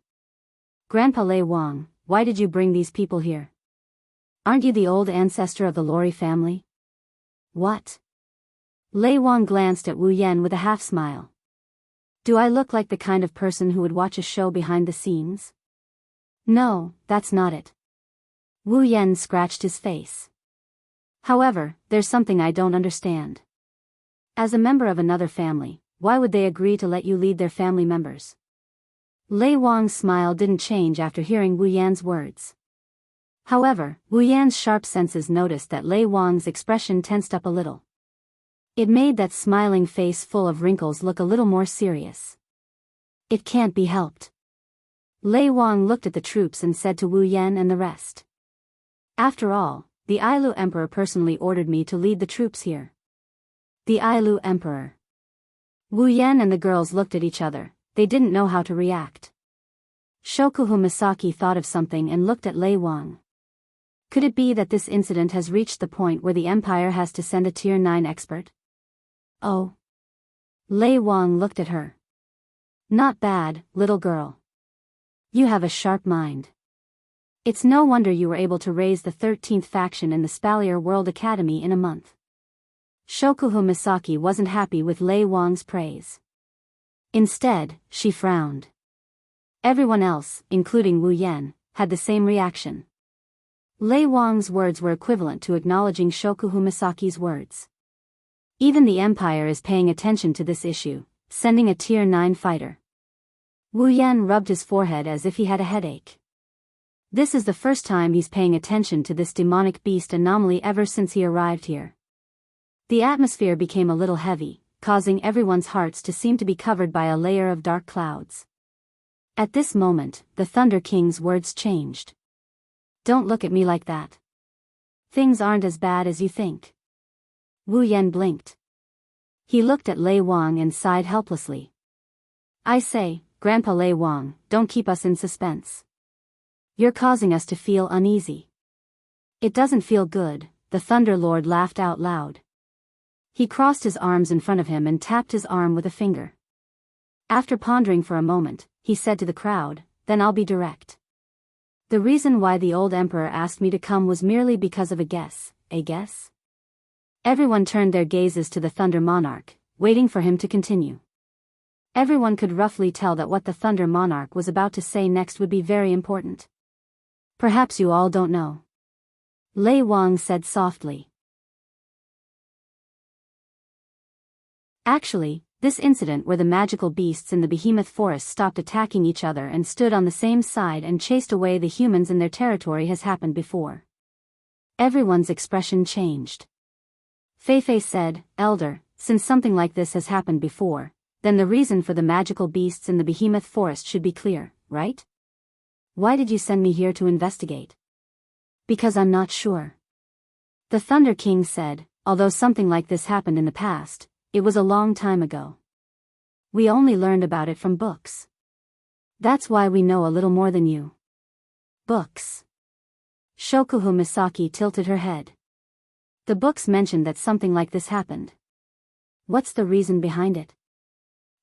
Grandpa Lei Wang, why did you bring these people here? Aren't you the old ancestor of the Lori family? What? Lei Wang glanced at Wu Yan with a half-smile. Do I look like the kind of person who would watch a show behind the scenes? No, that's not it. Wu Yan scratched his face. However, there's something I don't understand. As a member of another family, why would they agree to let you lead their family members? Lei Wang's smile didn't change after hearing Wu Yan's words. However, Wu Yan's sharp senses noticed that Lei Wang's expression tensed up a little. It made that smiling face full of wrinkles look a little more serious. It can't be helped. Lei Wang looked at the troops and said to Wu Yan and the rest. After all, the Ailu Emperor personally ordered me to lead the troops here. The Ailu Emperor. Wu Yan and the girls looked at each other. They didn't know how to react. Shokuhu Misaki thought of something and looked at Lei Wang. Could it be that this incident has reached the point where the Empire has to send a tier 9 expert? Oh. Lei Wang looked at her. Not bad, little girl. You have a sharp mind. It's no wonder you were able to raise the 13th faction in the Spalier World Academy in a month. Shokuhu Misaki wasn't happy with Lei Wang's praise. Instead, she frowned. Everyone else, including Wu Yan, had the same reaction. Lei Wang's words were equivalent to acknowledging Shokuhu Misaki's words. Even the Empire is paying attention to this issue, sending a tier 9 fighter. Wu Yan rubbed his forehead as if he had a headache. This is the first time he's paying attention to this demonic beast anomaly ever since he arrived here. The atmosphere became a little heavy, causing everyone's hearts to seem to be covered by a layer of dark clouds. At this moment, the Thunder King's words changed. Don't look at me like that. Things aren't as bad as you think. Wu Yan blinked. He looked at Lei Wang and sighed helplessly. I say, Grandpa Lei Wang, don't keep us in suspense. You're causing us to feel uneasy. It doesn't feel good, the Thunder Lord laughed out loud. He crossed his arms in front of him and tapped his arm with a finger. After pondering for a moment, he said to the crowd, then I'll be direct. The reason why the old emperor asked me to come was merely because of a guess, a guess? Everyone turned their gazes to the Thunder Monarch, waiting for him to continue. Everyone could roughly tell that what the Thunder Monarch was about to say next would be very important. Perhaps you all don't know. Lei Wang said softly. Actually, this incident where the magical beasts in the behemoth forest stopped attacking each other and stood on the same side and chased away the humans in their territory has happened before. Everyone's expression changed. Feifei said, Elder, since something like this has happened before, then the reason for the magical beasts in the behemoth forest should be clear, right? Why did you send me here to investigate? Because I'm not sure. The Thunder King said, although something like this happened in the past, it was a long time ago. We only learned about it from books. That's why we know a little more than you. Books. Shokuhu Misaki tilted her head. The books mentioned that something like this happened. What's the reason behind it?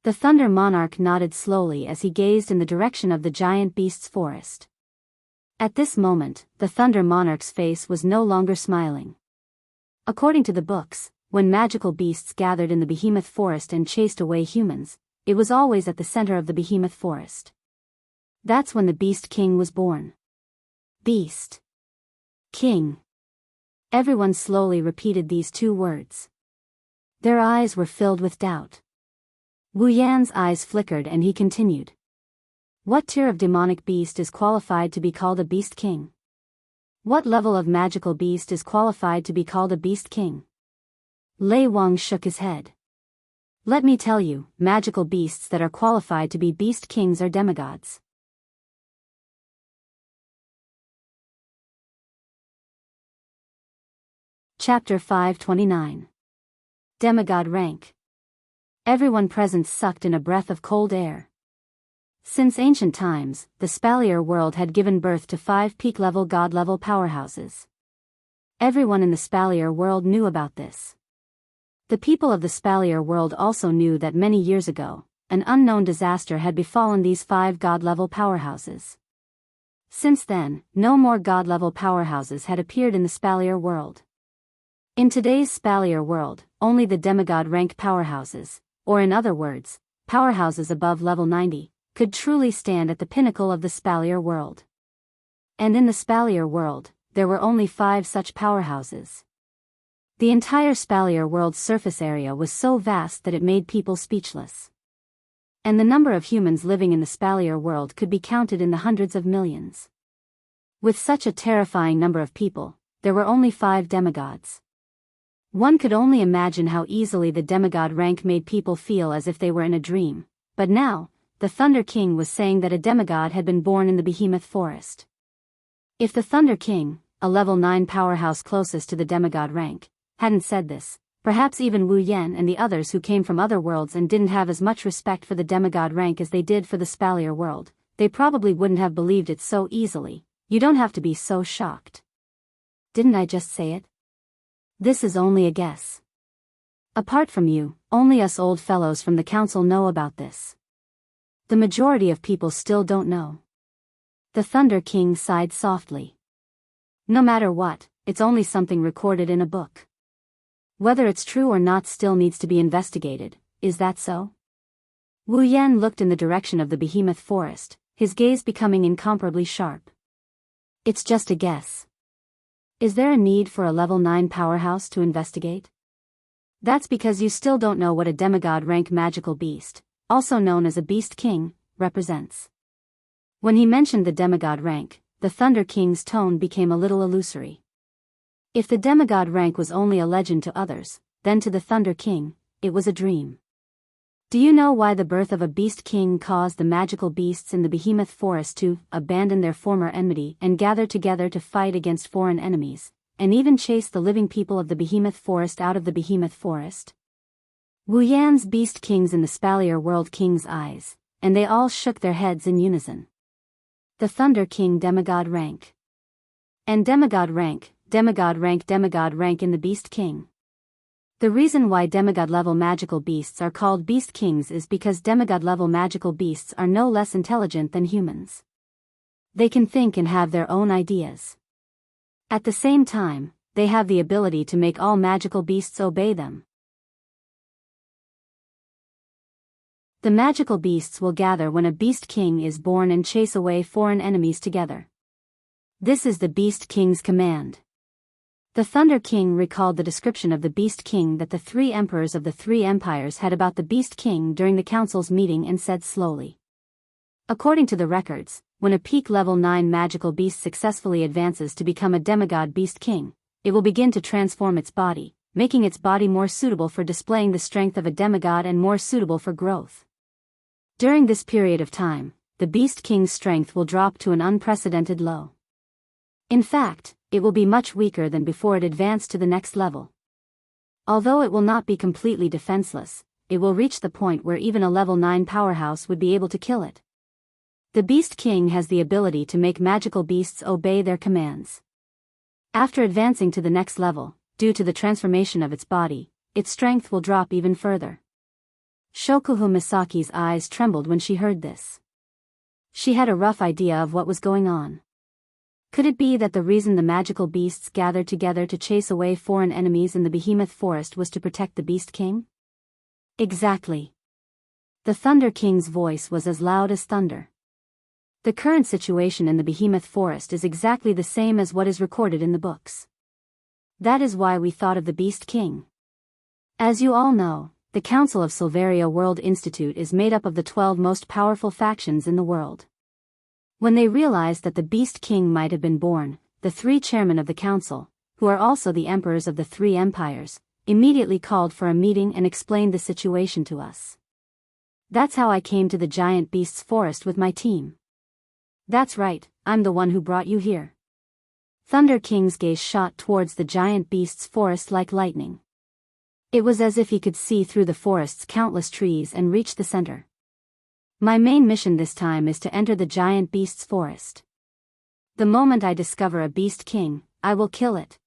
The Thunder Monarch nodded slowly as he gazed in the direction of the giant beast's forest. At this moment, the Thunder Monarch's face was no longer smiling. According to the books, when magical beasts gathered in the behemoth forest and chased away humans, it was always at the center of the behemoth forest. That's when the Beast King was born. Beast King. Everyone slowly repeated these two words. Their eyes were filled with doubt. Wu Yan's eyes flickered and he continued. What tier of demonic beast is qualified to be called a Beast King? What level of magical beast is qualified to be called a Beast King? Lei Wang shook his head. Let me tell you, magical beasts that are qualified to be Beast Kings are demigods. Chapter 529. Demigod Rank. Everyone present sucked in a breath of cold air. Since ancient times, the Spalier world had given birth to 5 peak-level god-level powerhouses. Everyone in the Spalier world knew about this. The people of the Spalier world also knew that many years ago, an unknown disaster had befallen these 5 god-level powerhouses. Since then, no more god-level powerhouses had appeared in the Spalier world. In today's Spalier world, only the demigod rank powerhouses, or in other words, powerhouses above level 90, could truly stand at the pinnacle of the Spalier world. And in the Spalier world, there were only 5 such powerhouses. The entire Spalier world's surface area was so vast that it made people speechless. And the number of humans living in the Spalier world could be counted in the hundreds of millions. With such a terrifying number of people, there were only 5 demigods. One could only imagine how easily the demigod rank made people feel as if they were in a dream, but now, the Thunder King was saying that a demigod had been born in the behemoth forest. If the Thunder King, a level 9 powerhouse closest to the demigod rank, hadn't said this, perhaps even Wu Yan and the others who came from other worlds and didn't have as much respect for the demigod rank as they did for the Spalier world, they probably wouldn't have believed it so easily. You don't have to be so shocked. Didn't I just say it? This is only a guess. Apart from you, only us old fellows from the council know about this. The majority of people still don't know. The Thunder King sighed softly. No matter what, it's only something recorded in a book. Whether it's true or not still needs to be investigated, is that so? Wu Yan looked in the direction of the behemoth forest, his gaze becoming incomparably sharp. It's just a guess. Is there a need for a level 9 powerhouse to investigate? That's because you still don't know what a demigod rank magical beast, also known as a Beast King, represents. When he mentioned the demigod rank, the Thunder King's tone became a little illusory. If the demigod rank was only a legend to others, then to the Thunder King, it was a dream. Do you know why the birth of a Beast King caused the magical beasts in the Behemoth Forest to abandon their former enmity and gather together to fight against foreign enemies, and even chase the living people of the Behemoth Forest out of the Behemoth Forest? Wu Yan's Beast Kings in the Spalier World King's eyes, and they all shook their heads in unison. The Thunder King demigod rank. And demigod rank in the Beast King. The reason why demigod-level magical beasts are called Beast Kings is because demigod-level magical beasts are no less intelligent than humans. They can think and have their own ideas. At the same time, they have the ability to make all magical beasts obey them. The magical beasts will gather when a Beast King is born and chase away foreign enemies together. This is the Beast King's command. The Thunder King recalled the description of the Beast King that the three emperors of the three empires had about the Beast King during the council's meeting and said slowly. According to the records, when a peak level 9 magical beast successfully advances to become a demigod Beast King, it will begin to transform its body, making its body more suitable for displaying the strength of a demigod and more suitable for growth. During this period of time, the Beast King's strength will drop to an unprecedented low. In fact, it will be much weaker than before it advanced to the next level. Although it will not be completely defenseless, it will reach the point where even a level 9 powerhouse would be able to kill it. The Beast King has the ability to make magical beasts obey their commands. After advancing to the next level, due to the transformation of its body, its strength will drop even further. Shokuhu Misaki's eyes trembled when she heard this. She had a rough idea of what was going on. Could it be that the reason the magical beasts gathered together to chase away foreign enemies in the Behemoth Forest was to protect the Beast King? Exactly. The Thunder King's voice was as loud as thunder. The current situation in the Behemoth Forest is exactly the same as what is recorded in the books. That is why we thought of the Beast King. As you all know, the Council of Silveria World Institute is made up of the 12 most powerful factions in the world. When they realized that the Beast King might have been born, the 3 chairmen of the council, who are also the emperors of the 3 empires, immediately called for a meeting and explained the situation to us. That's how I came to the giant beast's forest with my team. That's right, I'm the one who brought you here. Thunder King's gaze shot towards the giant beast's forest like lightning. It was as if he could see through the forest's countless trees and reach the center. My main mission this time is to enter the giant beast's forest. The moment I discover a Beast King, I will kill it.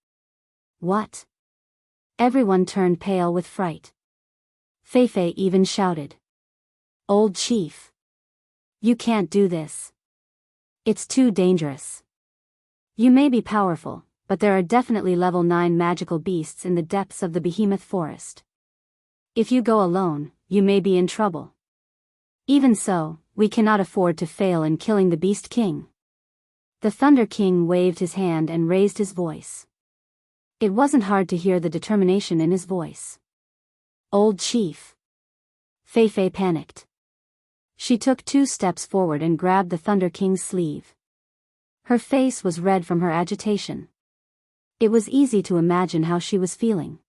What? Everyone turned pale with fright. Feifei even shouted. Old Chief. You can't do this. It's too dangerous. You may be powerful, but there are definitely level 9 magical beasts in the depths of the Behemoth Forest. If you go alone, you may be in trouble. Even so, we cannot afford to fail in killing the Beast King. The Thunder King waved his hand and raised his voice. It wasn't hard to hear the determination in his voice. Old Chief. Feifei panicked. She took 2 steps forward and grabbed the Thunder King's sleeve. Her face was red from her agitation. It was easy to imagine how she was feeling.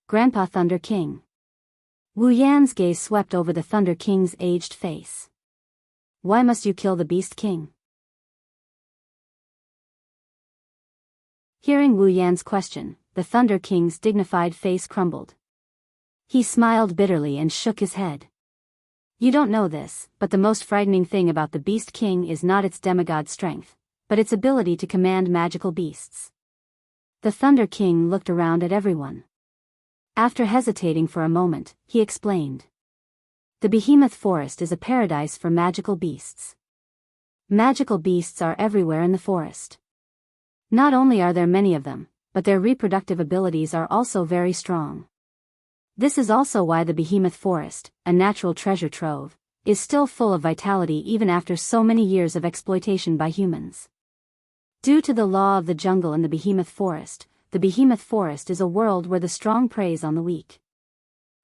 Grandpa Thunder King. Wu Yan's gaze swept over the Thunder King's aged face. Why must you kill the Beast King? Hearing Wu Yan's question, the Thunder King's dignified face crumbled. He smiled bitterly and shook his head. You don't know this, but the most frightening thing about the Beast King is not its demigod strength, but its ability to command magical beasts. The Thunder King looked around at everyone. After hesitating for a moment, he explained. The Behemoth Forest is a paradise for magical beasts. Magical beasts are everywhere in the forest. Not only are there many of them, but their reproductive abilities are also very strong. This is also why the Behemoth Forest, a natural treasure trove, is still full of vitality even after so many years of exploitation by humans. Due to the law of the jungle in the Behemoth Forest is a world where the strong preys on the weak.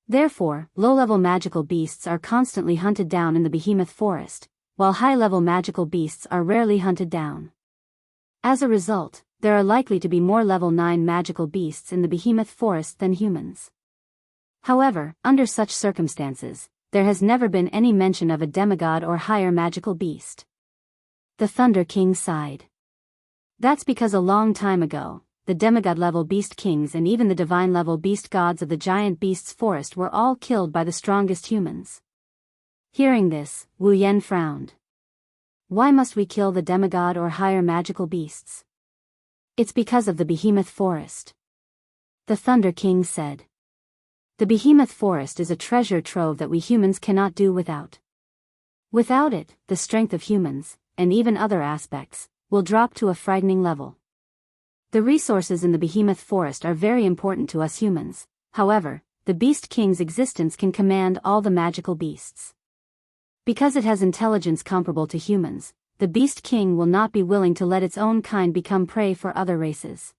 Therefore, low-level magical beasts are constantly hunted down in the Behemoth Forest, while high-level magical beasts are rarely hunted down. As a result, there are likely to be more level 9 magical beasts in the behemoth forest than humans. However, under such circumstances, there has never been any mention of a demigod or higher magical beast. The Thunder King sighed. That's because a long time ago, the demigod-level beast kings and even the divine-level beast gods of the giant beasts forest were all killed by the strongest humans. Hearing this, Wu Yan frowned. Why must we kill the demigod or higher magical beasts? It's because of the behemoth forest. The Thunder King said. The behemoth forest is a treasure trove that we humans cannot do without. Without it, the strength of humans, and even other aspects, will drop to a frightening level. The resources in the behemoth forest are very important to us humans. However, the Beast King's existence can command all the magical beasts. Because it has intelligence comparable to humans, the Beast King will not be willing to let its own kind become prey for other races.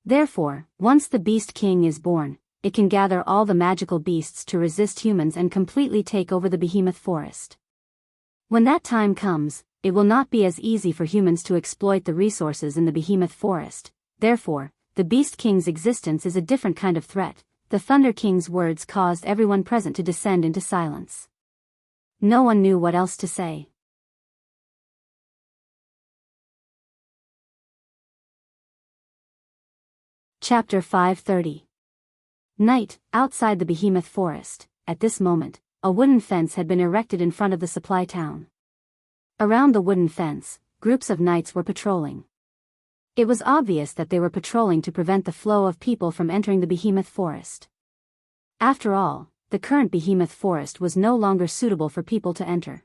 Therefore, once the Beast King is born, it can gather all the magical beasts to resist humans and completely take over the behemoth forest. When that time comes, it will not be as easy for humans to exploit the resources in the behemoth forest. Therefore, the Beast King's existence is a different kind of threat. The Thunder King's words caused everyone present to descend into silence. No one knew what else to say. Chapter 530. Night, outside the behemoth forest. At this moment, a wooden fence had been erected in front of the supply town. Around the wooden fence, groups of knights were patrolling. It was obvious that they were patrolling to prevent the flow of people from entering the behemoth forest. After all, the current behemoth forest was no longer suitable for people to enter.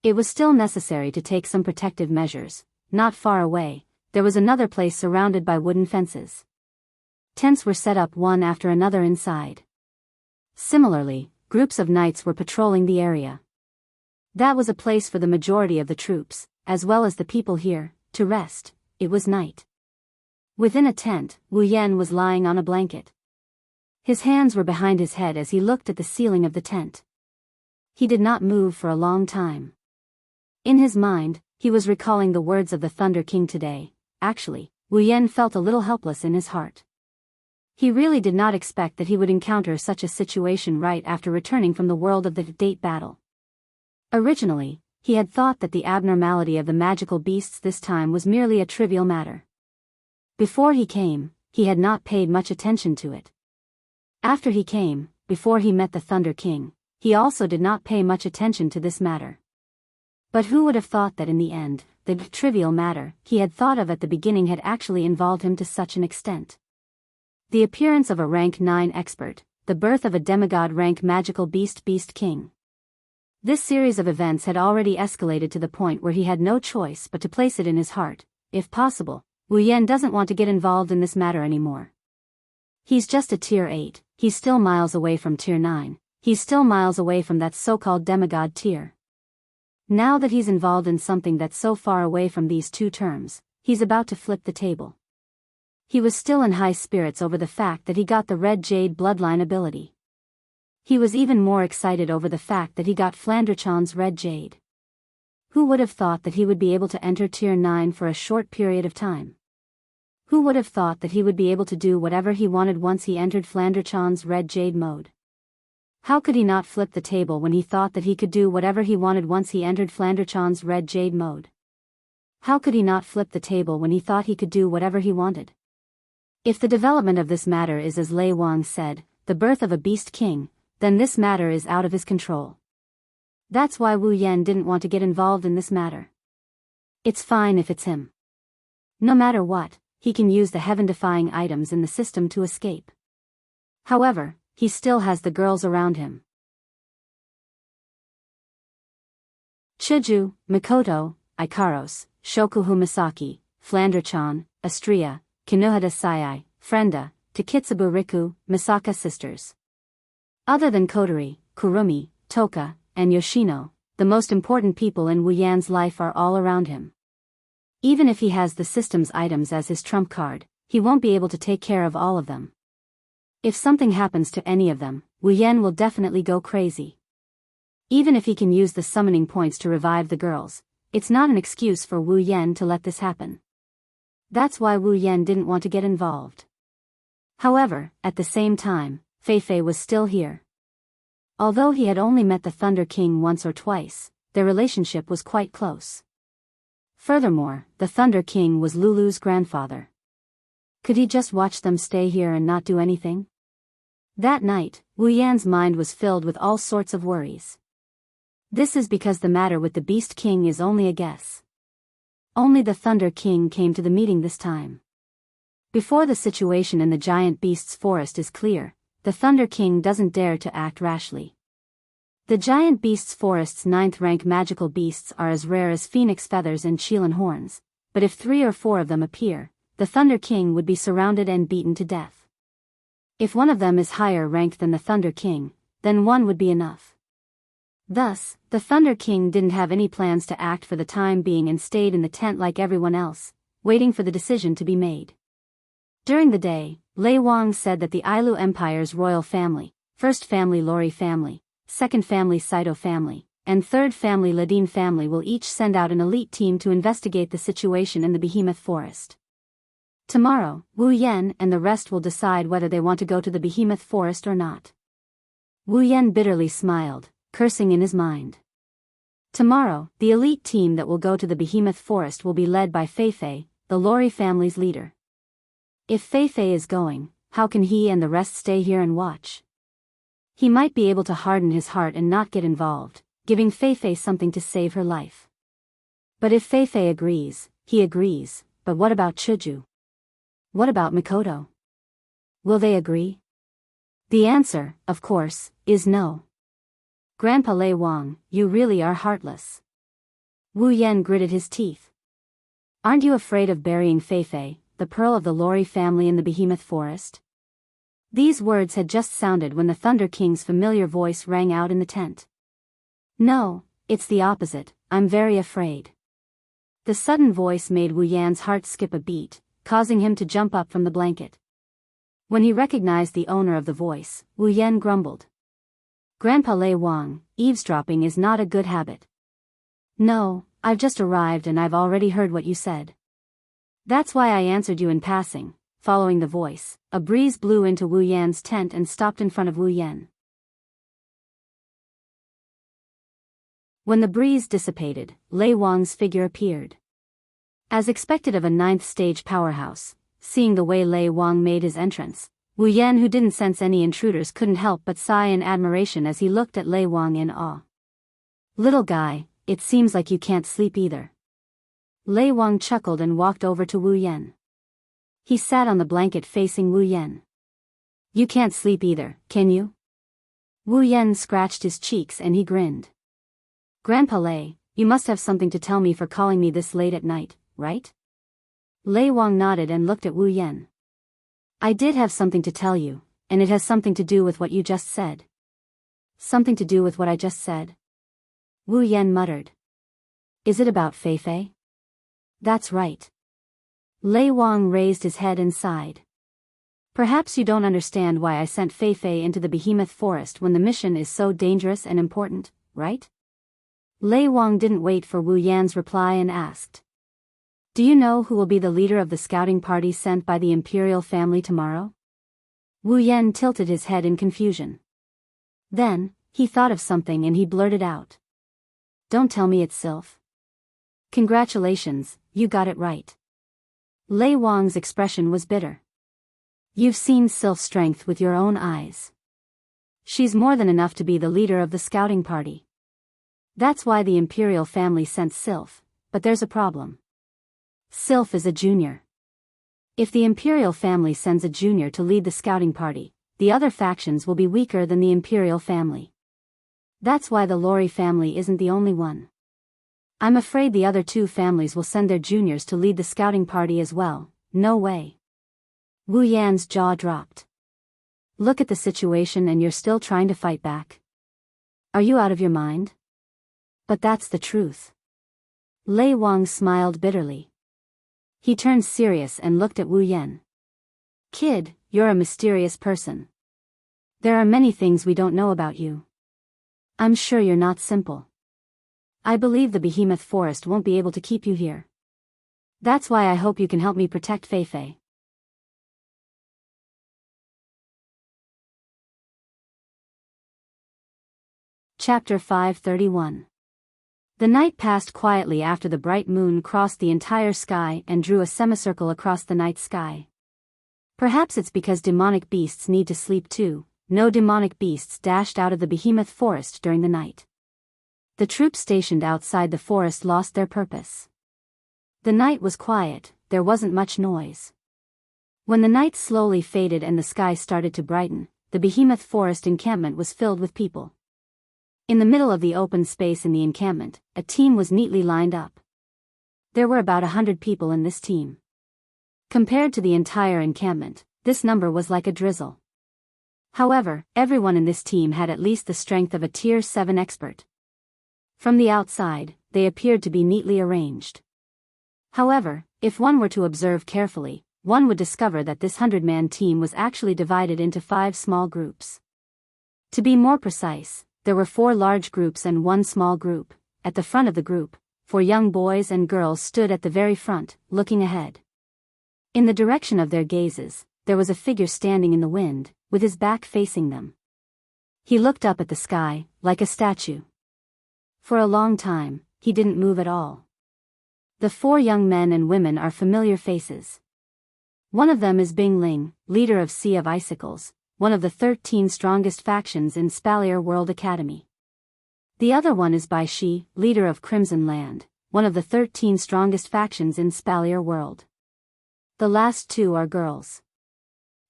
It was still necessary to take some protective measures. Not far away, there was another place surrounded by wooden fences. Tents were set up one after another inside. Similarly, groups of knights were patrolling the area. That was a place for the majority of the troops, as well as the people here, to rest. It was night. Within a tent, Wu Yan was lying on a blanket. His hands were behind his head as he looked at the ceiling of the tent. He did not move for a long time. In his mind, he was recalling the words of the Thunder King today. Actually, Wu Yan felt a little helpless in his heart. He really did not expect that he would encounter such a situation right after returning from the world of the date battle. Originally, he had thought that the abnormality of the magical beasts this time was merely a trivial matter. Before he came, he had not paid much attention to it. After he came, before he met the Thunder King, he also did not pay much attention to this matter. But who would have thought that in the end, the trivial matter he had thought of at the beginning had actually involved him to such an extent? The appearance of a rank 9 expert, the birth of a demigod rank magical beast King. This series of events had already escalated to the point where he had no choice but to place it in his heart. If possible, Wu Yan doesn't want to get involved in this matter anymore. He's just a tier 8, he's still miles away from tier 9, he's still miles away from that so-called demigod tier. Now that he's involved in something that's so far away from these two terms, he's about to flip the table. He was still in high spirits over the fact that he got the Red Jade bloodline ability. He was even more excited over the fact that he got Flanderchan's Red Jade. Who would have thought that he would be able to enter tier 9 for a short period of time? Who would have thought that he would be able to do whatever he wanted once he entered Flanderchan's Red Jade mode? How could he not flip the table when he thought that he could do whatever he wanted once he entered Flanderchan's Red Jade mode? How could he not flip the table when he thought he could do whatever he wanted? If the development of this matter is as Lei Wang said, the birth of a Beast King, then this matter is out of his control. That's why Wu Yan didn't want to get involved in this matter. It's fine if it's him. No matter what, he can use the heaven-defying items in the system to escape. However, he still has the girls around him. Chuju, Mikoto, Ikaros, Shokuhu Misaki, Flanderchan, Astria, Kinohada Sayai, Frenda, Takitsubu Riku, Misaka sisters. Other than Kotori, Kurumi, Toka, and Yoshino, the most important people in Wu Yan's life are all around him. Even if he has the system's items as his trump card, he won't be able to take care of all of them. If something happens to any of them, Wu Yan will definitely go crazy. Even if he can use the summoning points to revive the girls, it's not an excuse for Wu Yan to let this happen. That's why Wu Yan didn't want to get involved. However, at the same time, Fei Fei was still here. Although he had only met the Thunder King once or twice, their relationship was quite close. Furthermore, the Thunder King was Lulu's grandfather. Could he just watch them stay here and not do anything? That night, Wu Yan's mind was filled with all sorts of worries. This is because the matter with the Beast King is only a guess. Only the Thunder King came to the meeting this time. Before the situation in the giant beast's forest is clear, the Thunder King doesn't dare to act rashly. The giant beast's forest's 9th-rank magical beasts are as rare as phoenix feathers and Chilan horns, but if 3 or 4 of them appear, the Thunder King would be surrounded and beaten to death. If one of them is higher ranked than the Thunder King, then one would be enough. Thus, the Thunder King didn't have any plans to act for the time being and stayed in the tent like everyone else, waiting for the decision to be made. During the day, Lei Wang said that the Ailu Empire's royal family, first family Lori family, second family Saito family, and third family Ladin family will each send out an elite team to investigate the situation in the Behemoth Forest. Tomorrow, Wu Yan and the rest will decide whether they want to go to the Behemoth Forest or not. Wu Yan bitterly smiled, cursing in his mind. Tomorrow, the elite team that will go to the Behemoth Forest will be led by Fei Fei, the Lori family's leader. If Fei Fei is going, how can he and the rest stay here and watch? He might be able to harden his heart and not get involved, giving Fei Fei something to save her life. But if Fei Fei agrees, he agrees, but what about Chuju? What about Mikoto? Will they agree? The answer, of course, is no. Grandpa Lei Wang, you really are heartless. Wu Yan gritted his teeth. Aren't you afraid of burying Fei Fei, the pearl of the Lori family in the Behemoth Forest? These words had just sounded when the Thunder King's familiar voice rang out in the tent. No, it's the opposite, I'm very afraid. The sudden voice made Wu Yan's heart skip a beat, causing him to jump up from the blanket. When he recognized the owner of the voice, Wu Yan grumbled. Grandpa Lei Wang, eavesdropping is not a good habit. No, I've just arrived and I've already heard what you said. That's why I answered you in passing. Following the voice, a breeze blew into Wu Yan's tent and stopped in front of Wu Yan. When the breeze dissipated, Lei Wang's figure appeared. As expected of a 9th-stage powerhouse, seeing the way Lei Wang made his entrance, Wu Yan, who didn't sense any intruders, couldn't help but sigh in admiration as he looked at Lei Wang in awe. Little guy, it seems like you can't sleep either. Lei Wang chuckled and walked over to Wu Yan. He sat on the blanket facing Wu Yan. You can't sleep either, can you? Wu Yan scratched his cheeks and he grinned. Grandpa Lei, you must have something to tell me for calling me this late at night, right? Lei Wang nodded and looked at Wu Yan. I did have something to tell you, and it has something to do with what you just said. Something to do with what I just said? Wu Yan muttered. Is it about Fei Fei? That's right. Lei Wang raised his head and sighed. Perhaps you don't understand why I sent Fei Fei into the Behemoth Forest when the mission is so dangerous and important, right? Lei Wang didn't wait for Wu Yan's reply and asked. Do you know who will be the leader of the scouting party sent by the imperial family tomorrow? Wu Yan tilted his head in confusion. Then, he thought of something and he blurted out. Don't tell me it's Sylph. Congratulations, you got it right. Lei Wang's expression was bitter. You've seen Sylph's strength with your own eyes. She's more than enough to be the leader of the scouting party. That's why the imperial family sent Sylph, but there's a problem. Sylph is a junior. If the imperial family sends a junior to lead the scouting party, the other factions will be weaker than the imperial family. That's why the Lori family isn't the only one. I'm afraid the other 2 families will send their juniors to lead the scouting party as well. No way. Wu Yan's jaw dropped. Look at the situation and you're still trying to fight back. Are you out of your mind? But that's the truth. Lei Wang smiled bitterly. He turned serious and looked at Wu Yan. Kid, you're a mysterious person. There are many things we don't know about you. I'm sure you're not simple. I believe the Behemoth Forest won't be able to keep you here. That's why I hope you can help me protect Feifei. Chapter 531. The night passed quietly after the bright moon crossed the entire sky and drew a semicircle across the night sky. Perhaps it's because demonic beasts need to sleep too. No demonic beasts dashed out of the behemoth forest during the night. The troops stationed outside the forest lost their purpose. The night was quiet, there wasn't much noise. When the night slowly faded and the sky started to brighten, the behemoth forest encampment was filled with people. In the middle of the open space in the encampment, a team was neatly lined up. There were about 100 people in this team. Compared to the entire encampment, this number was like a drizzle. However, everyone in this team had at least the strength of a Tier 7 expert. From the outside, they appeared to be neatly arranged. However, if one were to observe carefully, one would discover that this 100-man team was actually divided into 5 small groups. To be more precise, there were 4 large groups and 1 small group. At the front of the group, 4 young boys and girls stood at the very front, looking ahead. In the direction of their gazes, there was a figure standing in the wind, with his back facing them. He looked up at the sky, like a statue. For a long time, he didn't move at all. The 4 young men and women are familiar faces. One of them is Bing Ling, leader of Sea of Icicles, one of the 13 strongest factions in Spalier World Academy. The other one is Bai Shi, leader of Crimson Land, one of the 13 strongest factions in Spalier World. The last 2 are girls.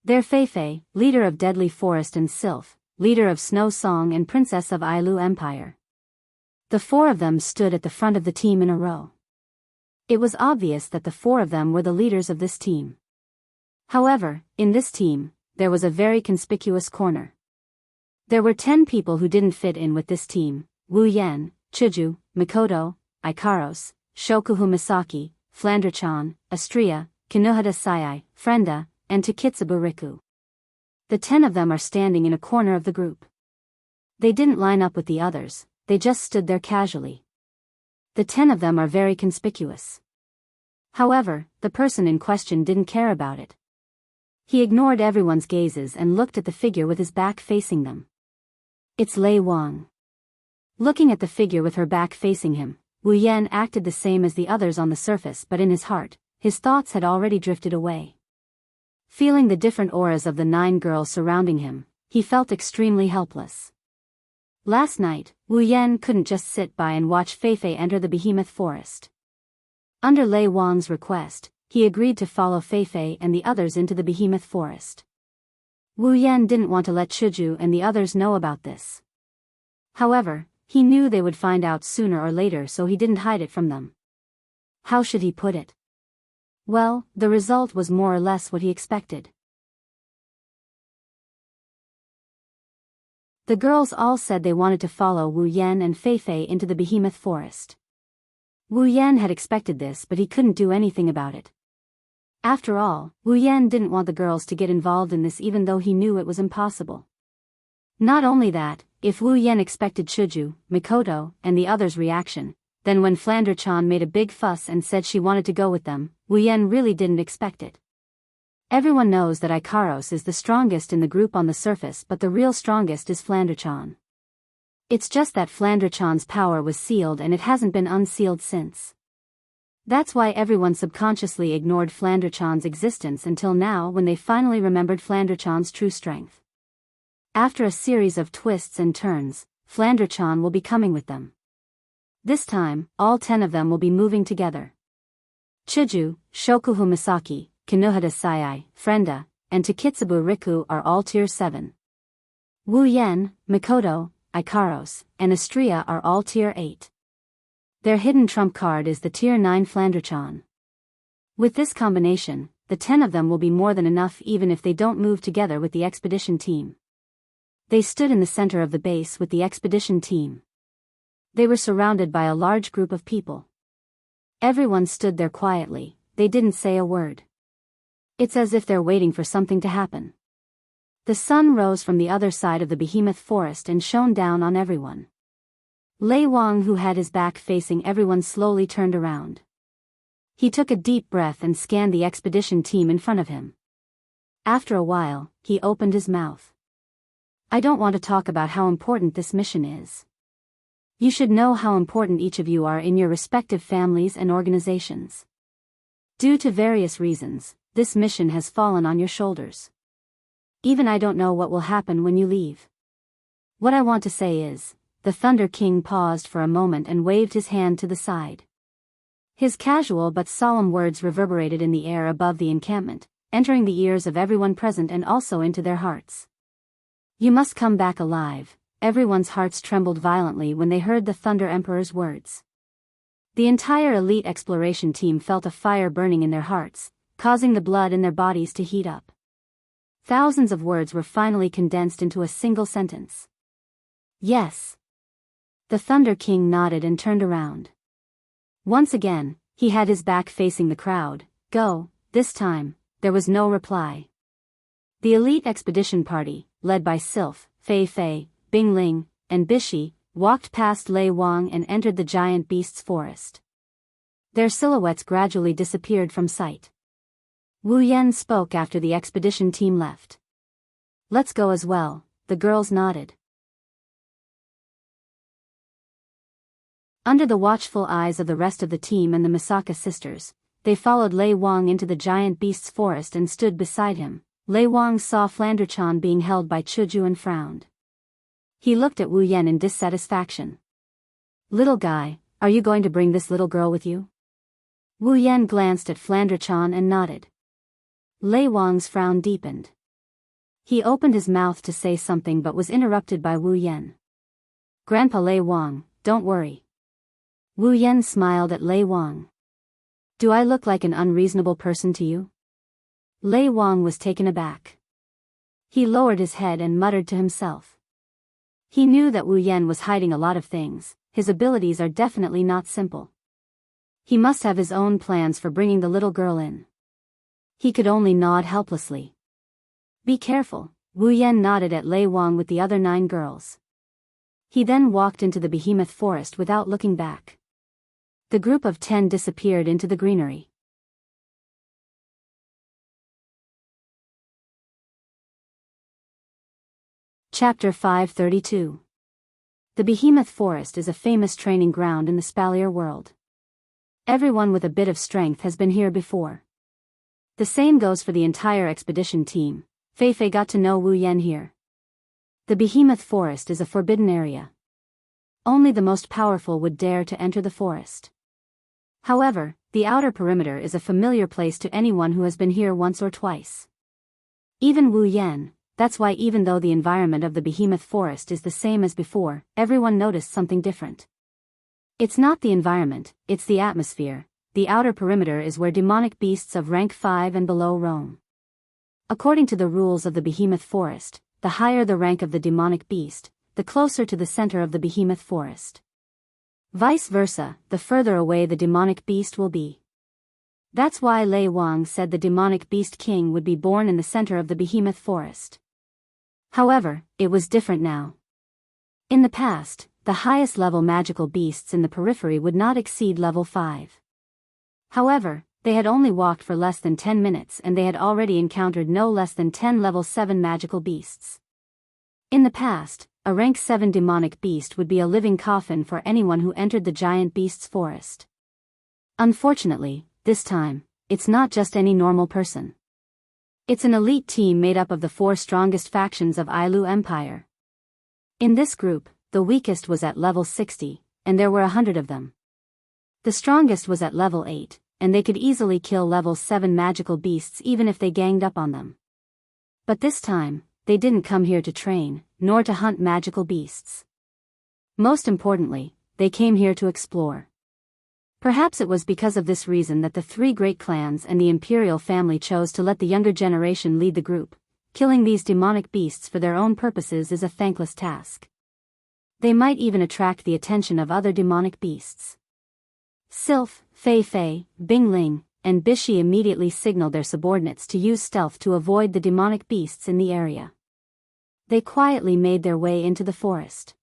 They're Feifei, leader of Deadly Forest, and Sylph, leader of Snow Song and princess of Ailu Empire. The 4 of them stood at the front of the team in a row. It was obvious that the 4 of them were the leaders of this team. However, in this team, there was a very conspicuous corner. There were 10 people who didn't fit in with this team: Wu Yan, Chuju, Mikoto, Ikaros, Shokuhu Misaki, Flandre-chan, Astria, Kinohada Sayai, Frenda, and Takitsubu Riku. The 10 of them are standing in a corner of the group. They didn't line up with the others, they just stood there casually. The 10 of them are very conspicuous. However, the person in question didn't care about it. He ignored everyone's gazes and looked at the figure with his back facing them. It's Lei Wang. Looking at the figure with her back facing him, Wu Yan acted the same as the others on the surface, but in his heart, his thoughts had already drifted away. Feeling the different auras of the 9 girls surrounding him, he felt extremely helpless. Last night, Wu Yan couldn't just sit by and watch Feifei enter the behemoth forest. Under Lei Wang's request, he agreed to follow Feifei and the others into the behemoth forest. Wu Yan didn't want to let Chuju and the others know about this. However, he knew they would find out sooner or later, so he didn't hide it from them. How should he put it? Well, the result was more or less what he expected. The girls all said they wanted to follow Wu Yan and Feifei into the behemoth forest. Wu Yan had expected this, but he couldn't do anything about it. After all, Wu Yan didn't want the girls to get involved in this, even though he knew it was impossible. Not only that, if Wu Yan expected Chuju, Mikoto, and the others' reaction, then when Flandre-chan made a big fuss and said she wanted to go with them, Wu Yan really didn't expect it. Everyone knows that Ikaros is the strongest in the group on the surface, but the real strongest is Flandre-chan. It's just that Flandre-chan's power was sealed and it hasn't been unsealed since. That's why everyone subconsciously ignored Flandre-chan's existence until now, when they finally remembered Flandre-chan's true strength. After a series of twists and turns, Flandre-chan will be coming with them. This time, all 10 of them will be moving together. Chuju, Shokuhu Misaki, Kinohada Sayai, Frenda, and Takitsubu Riku are all Tier 7. Wu Yan, Mikoto, Ikaros, and Astria are all Tier 8. Their hidden trump card is the Tier 9 Flandre-chan. With this combination, the 10 of them will be more than enough even if they don't move together with the expedition team. They stood in the center of the base with the expedition team. They were surrounded by a large group of people. Everyone stood there quietly, they didn't say a word. It's as if they're waiting for something to happen. The sun rose from the other side of the behemoth forest and shone down on everyone. Lei Wang, who had his back facing everyone, slowly turned around. He took a deep breath and scanned the expedition team in front of him. After a while, he opened his mouth. I don't want to talk about how important this mission is. You should know how important each of you are in your respective families and organizations. Due to various reasons, this mission has fallen on your shoulders. Even I don't know what will happen when you leave. What I want to say is, the Thunder King paused for a moment and waved his hand to the side. His casual but solemn words reverberated in the air above the encampment, entering the ears of everyone present and also into their hearts. You must come back alive. Everyone's hearts trembled violently when they heard the Thunder Emperor's words. The entire elite exploration team felt a fire burning in their hearts, causing the blood in their bodies to heat up. Thousands of words were finally condensed into a single sentence. Yes. The Thunder King nodded and turned around. Once again, he had his back facing the crowd. Go. This time, there was no reply. The elite expedition party, led by Sylph, Fei Fei, Bing Ling, and Bishi, walked past Lei Wang and entered the giant beast's forest. Their silhouettes gradually disappeared from sight. Wu Yan spoke after the expedition team left. Let's go as well, the girls nodded. Under the watchful eyes of the rest of the team and the Misaka sisters, they followed Lei Wang into the giant beast's forest and stood beside him. Lei Wang saw Flanderchan being held by Chuju and frowned. He looked at Wu Yan in dissatisfaction. Little guy, are you going to bring this little girl with you? Wu Yan glanced at Flanderchan and nodded. Lei Wang's frown deepened. He opened his mouth to say something but was interrupted by Wu Yan. Grandpa Lei Wang, don't worry. Wu Yan smiled at Lei Wang. Do I look like an unreasonable person to you? Lei Wang was taken aback. He lowered his head and muttered to himself. He knew that Wu Yan was hiding a lot of things. His abilities are definitely not simple. He must have his own plans for bringing the little girl in. He could only nod helplessly. Be careful, Wu Yan nodded at Lei Wang with the other 9 girls. He then walked into the behemoth forest without looking back. The group of 10 disappeared into the greenery. Chapter 532. The Behemoth Forest is a famous training ground in the Spalier world. Everyone with a bit of strength has been here before. The same goes for the entire expedition team. Fei Fei got to know Wu Yan here. The Behemoth Forest is a forbidden area. Only the most powerful would dare to enter the forest. However, the outer perimeter is a familiar place to anyone who has been here once or twice. Even Wu Yan. That's why even though the environment of the Behemoth Forest is the same as before, everyone noticed something different. It's not the environment, it's the atmosphere. The outer perimeter is where demonic beasts of rank 5 and below roam. According to the rules of the Behemoth Forest, the higher the rank of the demonic beast, the closer to the center of the Behemoth Forest. Vice versa, the further away the demonic beast will be. That's why Lei Wang said the demonic beast king would be born in the center of the Behemoth Forest. However, it was different now. In the past, the highest level magical beasts in the periphery would not exceed level 5. However, they had only walked for less than 10 minutes and they had already encountered no less than 10 level 7 magical beasts. In the past, a rank 7 demonic beast would be a living coffin for anyone who entered the giant beast's forest. Unfortunately, this time, it's not just any normal person. It's an elite team made up of the 4 strongest factions of Ailu Empire. In this group, the weakest was at level 60, and there were 100 of them. The strongest was at level 8, and they could easily kill level 7 magical beasts even if they ganged up on them. But this time, they didn't come here to train, nor to hunt magical beasts. Most importantly, they came here to explore. Perhaps it was because of this reason that the 3 great clans and the imperial family chose to let the younger generation lead the group. Killing these demonic beasts for their own purposes is a thankless task. They might even attract the attention of other demonic beasts. Sylph, Fei Fei, Bing Ling, and Bishi immediately signaled their subordinates to use stealth to avoid the demonic beasts in the area. They quietly made their way into the forest.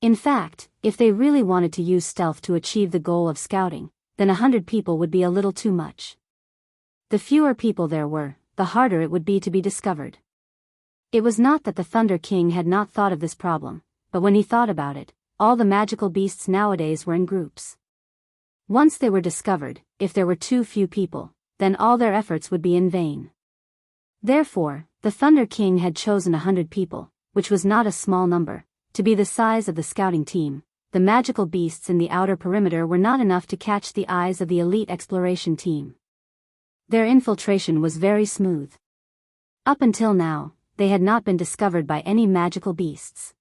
In fact, if they really wanted to use stealth to achieve the goal of scouting, then 100 people would be a little too much. The fewer people there were, the harder it would be to be discovered. It was not that the Thunder King had not thought of this problem, but when he thought about it, all the magical beasts nowadays were in groups. Once they were discovered, if there were too few people, then all their efforts would be in vain. Therefore, the Thunder King had chosen 100 people, which was not a small number, to be the size of the scouting team. The magical beasts in the outer perimeter were not enough to catch the eyes of the elite exploration team. Their infiltration was very smooth. Up until now, they had not been discovered by any magical beasts.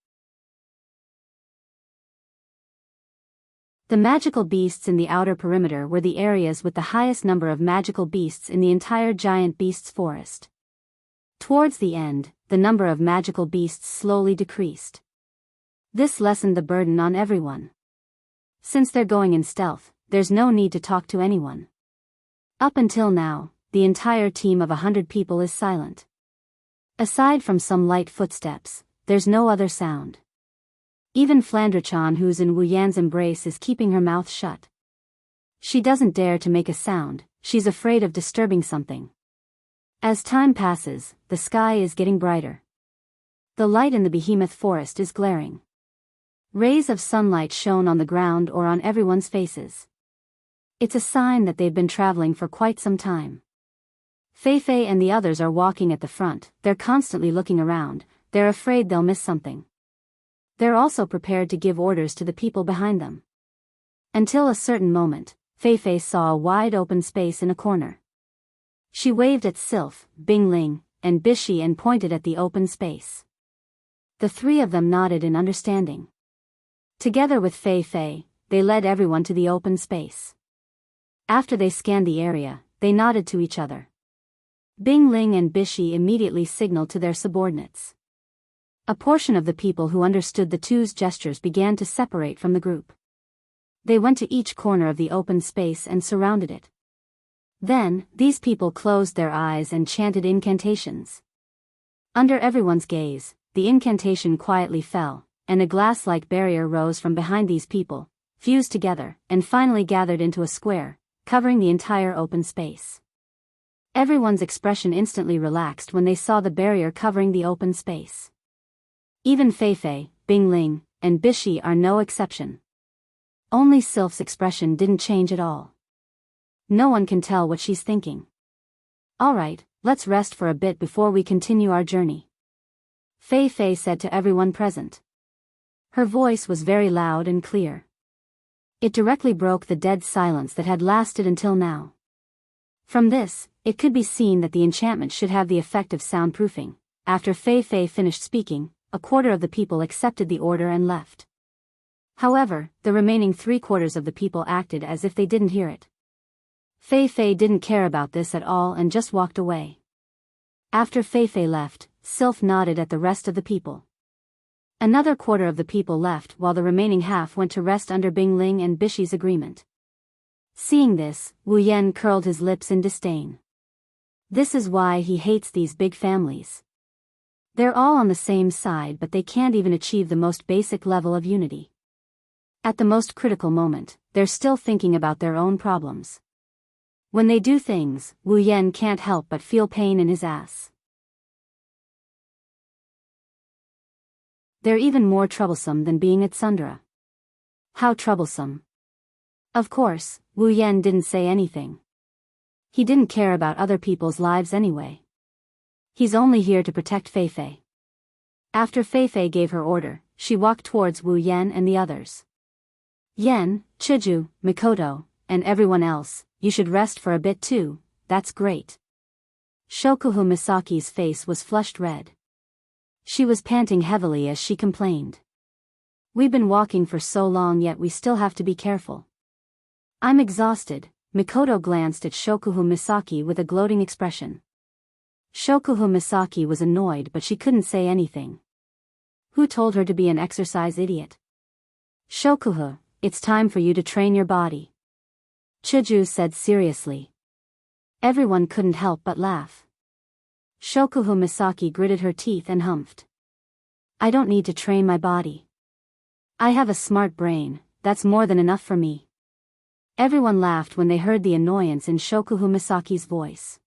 The magical beasts in the outer perimeter were the areas with the highest number of magical beasts in the entire giant beasts forest. Towards the end, the number of magical beasts slowly decreased. This lessened the burden on everyone. Since they're going in stealth, there's no need to talk to anyone. Up until now, the entire team of 100 people is silent. Aside from some light footsteps, there's no other sound. Even Flandrachan, who's in Wu Yan's embrace, is keeping her mouth shut. She doesn't dare to make a sound, she's afraid of disturbing something. As time passes, the sky is getting brighter. The light in the behemoth forest is glaring. Rays of sunlight shone on the ground or on everyone's faces. It's a sign that they've been traveling for quite some time. Fei and the others are walking at the front, they're constantly looking around, they're afraid they'll miss something. They're also prepared to give orders to the people behind them. Until a certain moment, Fei saw a wide open space in a corner. She waved at Sylph, Bingling, and Bishi and pointed at the open space. The three of them nodded in understanding. Together with Fei, they led everyone to the open space. After they scanned the area, they nodded to each other. Bingling and Bishi immediately signaled to their subordinates. A portion of the people who understood the two's gestures began to separate from the group. They went to each corner of the open space and surrounded it. Then, these people closed their eyes and chanted incantations. Under everyone's gaze, the incantation quietly fell, and a glass-like barrier rose from behind these people, fused together, and finally gathered into a square, covering the entire open space. Everyone's expression instantly relaxed when they saw the barrier covering the open space. Even Fei, Bingling, and Bishi are no exception. Only Sylph's expression didn't change at all. No one can tell what she's thinking. Alright, let's rest for a bit before we continue our journey. Fei said to everyone present. Her voice was very loud and clear. It directly broke the dead silence that had lasted until now. From this, it could be seen that the enchantment should have the effect of soundproofing. After Fei finished speaking, a quarter of the people accepted the order and left. However, the remaining 3/4 of the people acted as if they didn't hear it. Fei didn't care about this at all and just walked away. After Fei left, Sylph nodded at the rest of the people. Another quarter of the people left while the remaining half went to rest under Bingling and Bishi's agreement. Seeing this, Wu Yan curled his lips in disdain. This is why he hates these big families. They're all on the same side, but they can't even achieve the most basic level of unity. At the most critical moment, they're still thinking about their own problems. When they do things, Wu Yan can't help but feel pain in his ass. They're even more troublesome than being at Sundra. How troublesome. Of course, Wu Yan didn't say anything. He didn't care about other people's lives anyway. He's only here to protect Fei. After Fei gave her order, she walked towards Wu Yan and the others. Yen, Chiju, Mikoto, and everyone else, you should rest for a bit too, that's great. Shokuhu Misaki's face was flushed red. She was panting heavily as she complained. We've been walking for so long yet we still have to be careful. I'm exhausted. Mikoto glanced at Shokuhu Misaki with a gloating expression. Shokuhu Misaki was annoyed but she couldn't say anything. Who told her to be an exercise idiot? Shokuhu, it's time for you to train your body. Chiju said seriously. Everyone couldn't help but laugh. Shokuhu Misaki gritted her teeth and humphed. I don't need to train my body. I have a smart brain, that's more than enough for me. Everyone laughed when they heard the annoyance in Shokuhu Misaki's voice.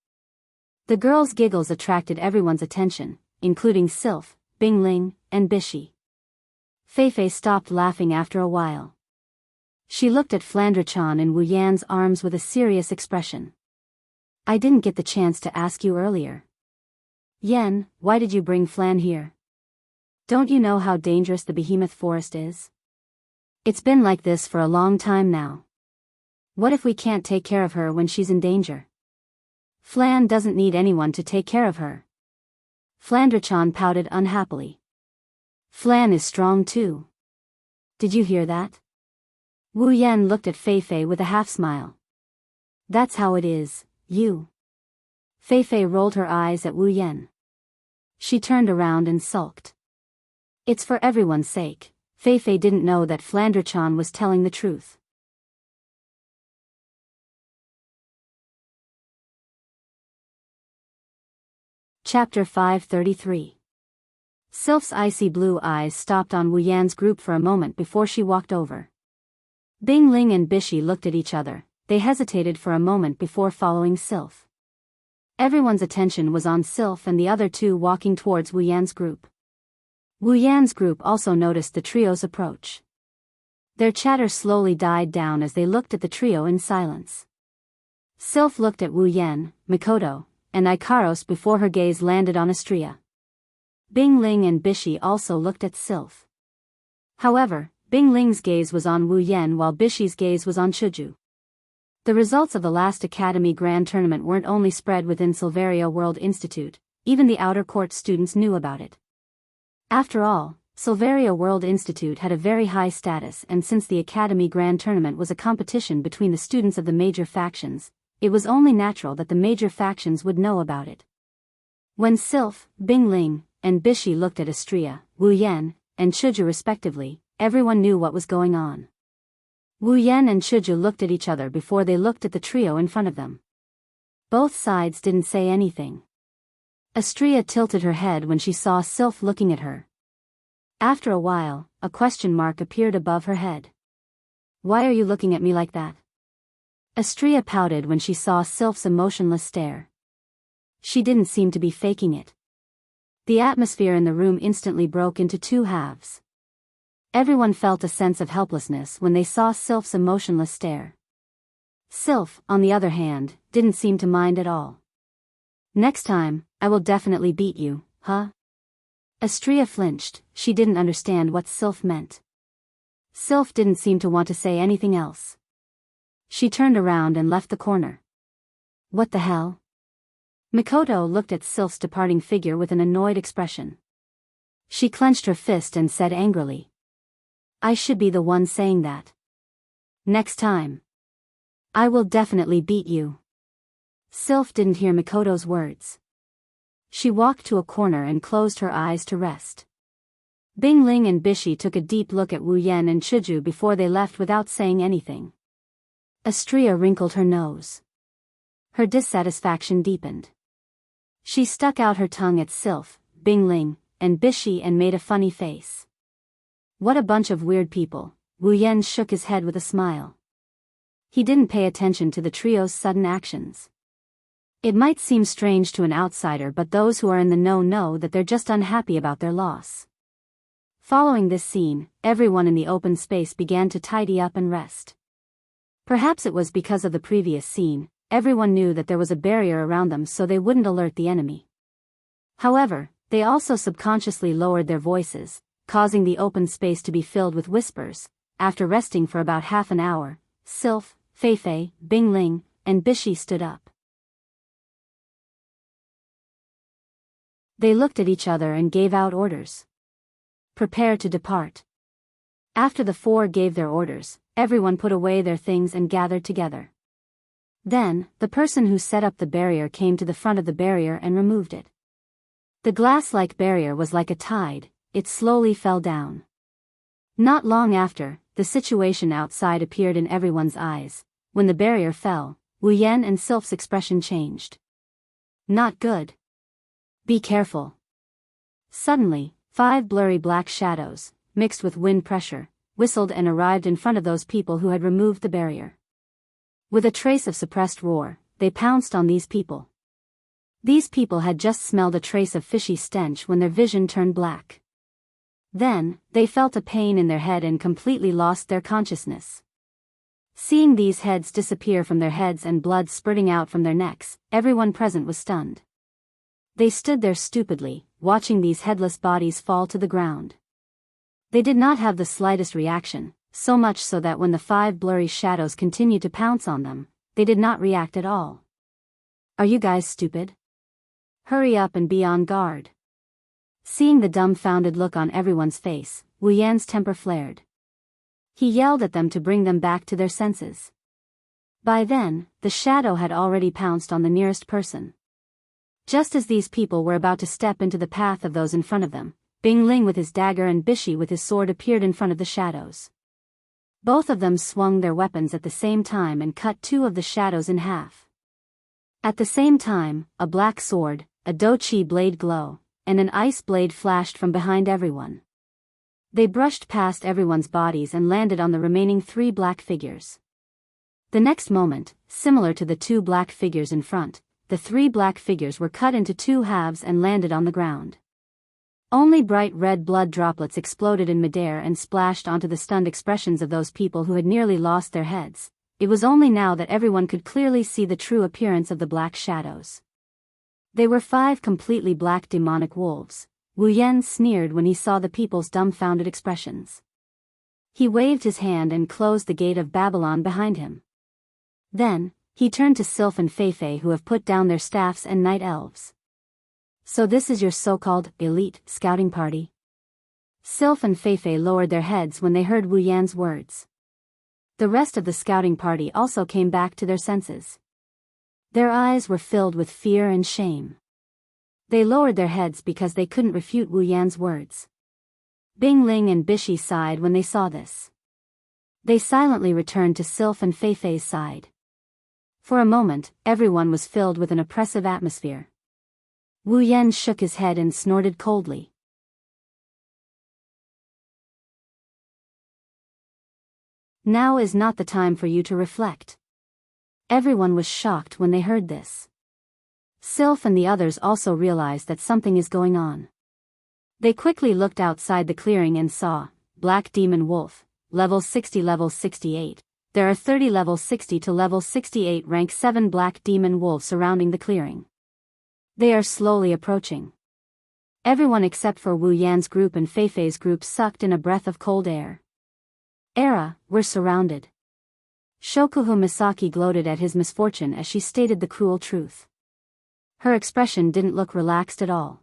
The girls' giggles attracted everyone's attention, including Sylph, Bingling, and Bishi. Feifei stopped laughing after a while. She looked at Flandre-chan in Wu Yan's arms with a serious expression. I didn't get the chance to ask you earlier. Yan, why did you bring Flan here? Don't you know how dangerous the behemoth forest is? It's been like this for a long time now. What if we can't take care of her when she's in danger? Flan doesn't need anyone to take care of her. Flandre-chan pouted unhappily. Flan is strong too. Did you hear that? Wu Yan looked at Feifei with a half-smile. That's how it is, you. Feifei rolled her eyes at Wu Yan. She turned around and sulked. It's for everyone's sake. Feifei didn't know that Flandre-chan was telling the truth. Chapter 533. Sylph's icy blue eyes stopped on Wu Yan's group for a moment before she walked over. Bingling and Bishi looked at each other. They hesitated for a moment before following Sylph. Everyone's attention was on Sylph and the other two walking towards Wu Yan's group. Wu Yan's group also noticed the trio's approach. Their chatter slowly died down as they looked at the trio in silence. Sylph looked at Wu Yan, Mikoto, and Ikaros before her gaze landed on Astria. Bingling and Bishi also looked at Sylph. However, Bingling's gaze was on Wu Yan while Bishi's gaze was on Chuju. The results of the last Academy Grand Tournament weren't only spread within Silveria World Institute, even the outer court students knew about it. After all, Silveria World Institute had a very high status, and since the Academy Grand Tournament was a competition between the students of the major factions, it was only natural that the major factions would know about it. When Sylph, Bingling, and Bishi looked at Astria, Wu Yan, and Chuju respectively, everyone knew what was going on. Wu Yan and Chuju looked at each other before they looked at the trio in front of them. Both sides didn't say anything. Astria tilted her head when she saw Sylph looking at her. After a while, a question mark appeared above her head. Why are you looking at me like that? Astria pouted when she saw Sylph's emotionless stare. She didn't seem to be faking it. The atmosphere in the room instantly broke into two halves. Everyone felt a sense of helplessness when they saw Sylph's emotionless stare. Sylph, on the other hand, didn't seem to mind at all. Next time, I will definitely beat you, huh? Astria flinched. She didn't understand what Sylph meant. Sylph didn't seem to want to say anything else. She turned around and left the corner. What the hell? Mikoto looked at Sylph's departing figure with an annoyed expression. She clenched her fist and said angrily. I should be the one saying that. Next time. I will definitely beat you. Sylph didn't hear Mikoto's words. She walked to a corner and closed her eyes to rest. Bingling and Bishi took a deep look at Wu Yan and Chuju before they left without saying anything. Astria wrinkled her nose. Her dissatisfaction deepened. She stuck out her tongue at Sylph, Bingling, and Bishi and made a funny face. What a bunch of weird people. Wu Yan shook his head with a smile. He didn't pay attention to the trio's sudden actions. It might seem strange to an outsider, but those who are in the know that they're just unhappy about their loss. Following this scene, everyone in the open space began to tidy up and rest. Perhaps it was because of the previous scene, everyone knew that there was a barrier around them so they wouldn't alert the enemy. However, they also subconsciously lowered their voices, causing the open space to be filled with whispers. After resting for about half an hour, Sylph, Feifei, Bingling, and Bishi stood up. They looked at each other and gave out orders. Prepare to depart. After the four gave their orders, everyone put away their things and gathered together. Then, the person who set up the barrier came to the front of the barrier and removed it. The glass-like barrier was like a tide, it slowly fell down. Not long after, the situation outside appeared in everyone's eyes. When the barrier fell, Wu Yan and Sylph's expression changed. Not good. Be careful. Suddenly, 5 blurry black shadows, mixed with wind pressure, whistled and arrived in front of those people who had removed the barrier. With a trace of suppressed roar, they pounced on these people. These people had just smelled a trace of fishy stench when their vision turned black. Then, they felt a pain in their head and completely lost their consciousness. Seeing these heads disappear from their heads and blood spurting out from their necks, everyone present was stunned. They stood there stupidly, watching these headless bodies fall to the ground. They did not have the slightest reaction, so much so that when the 5 blurry shadows continued to pounce on them, they did not react at all. Are you guys stupid? Hurry up and be on guard. Seeing the dumbfounded look on everyone's face, Wu Yan's temper flared. He yelled at them to bring them back to their senses. By then, the shadow had already pounced on the nearest person. Just as these people were about to step into the path of those in front of them, Bing Ling with his dagger and Bishi with his sword appeared in front of the shadows. Both of them swung their weapons at the same time and cut 2 of the shadows in half. At the same time, a black sword, a doqi blade glow, and an ice blade flashed from behind everyone. They brushed past everyone's bodies and landed on the remaining 3 black figures. The next moment, similar to the 2 black figures in front, the 3 black figures were cut into 2 halves and landed on the ground. Only bright red blood droplets exploded in midair and splashed onto the stunned expressions of those people who had nearly lost their heads. It was only now that everyone could clearly see the true appearance of the black shadows. They were 5 completely black demonic wolves. Wu Yan sneered when he saw the people's dumbfounded expressions. He waved his hand and closed the gate of Babylon behind him. Then, he turned to Sylph and Feifei who have put down their staffs and night elves. So this is your so-called elite scouting party? Sylph and Feifei lowered their heads when they heard Wu Yan's words. The rest of the scouting party also came back to their senses. Their eyes were filled with fear and shame. They lowered their heads because they couldn't refute Wu Yan's words. Bing Ling and Bishi sighed when they saw this. They silently returned to Sylph and Feifei's side. For a moment, everyone was filled with an oppressive atmosphere. Wu Yan shook his head and snorted coldly. Now is not the time for you to reflect. Everyone was shocked when they heard this. Sylph and the others also realized that something is going on. They quickly looked outside the clearing and saw, Black Demon Wolf, level 60 level 68. There are 30 level 60 to level 68 rank 7 Black Demon Wolves surrounding the clearing. They are slowly approaching. Everyone except for Wu Yan's group and Feifei's group sucked in a breath of cold air. We're surrounded. Shokuhu Misaki gloated at his misfortune as she stated the cruel truth. Her expression didn't look relaxed at all.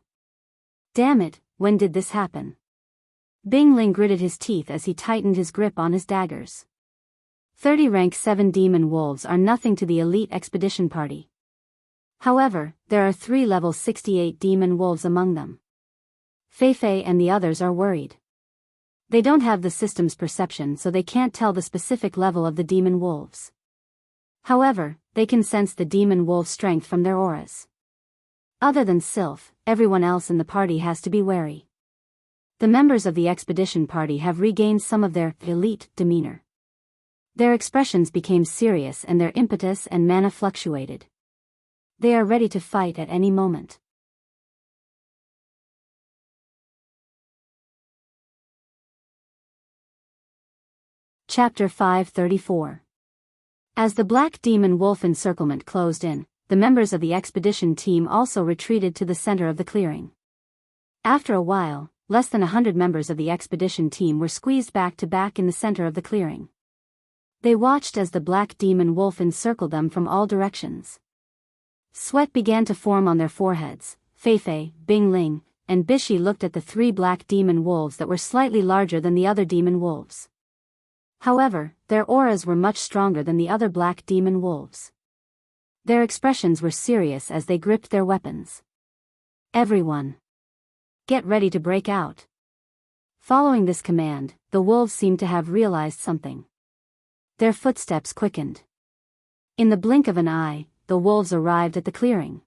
Damn it, when did this happen? Bing Ling gritted his teeth as he tightened his grip on his daggers. 30 rank 7 demon wolves are nothing to the elite expedition party. However, there are 3 level 68 demon wolves among them. Feifei and the others are worried. They don't have the system's perception, so they can't tell the specific level of the demon wolves. However, they can sense the demon wolf strength from their auras. Other than Sylph, everyone else in the party has to be wary. The members of the expedition party have regained some of their elite demeanor. Their expressions became serious and their impetus and mana fluctuated. They are ready to fight at any moment. Chapter 534. As the Black Demon Wolf encirclement closed in, the members of the expedition team also retreated to the center of the clearing. After a while, less than 100 members of the expedition team were squeezed back to back in the center of the clearing. They watched as the Black Demon Wolf encircled them from all directions. Sweat began to form on their foreheads. Feifei, Bing Ling, and Bishi looked at the 3 black demon wolves that were slightly larger than the other demon wolves. However, their auras were much stronger than the other black demon wolves. Their expressions were serious as they gripped their weapons. Everyone, get ready to break out. Following this command, the wolves seemed to have realized something. Their footsteps quickened. In the blink of an eye, the wolves arrived at the clearing.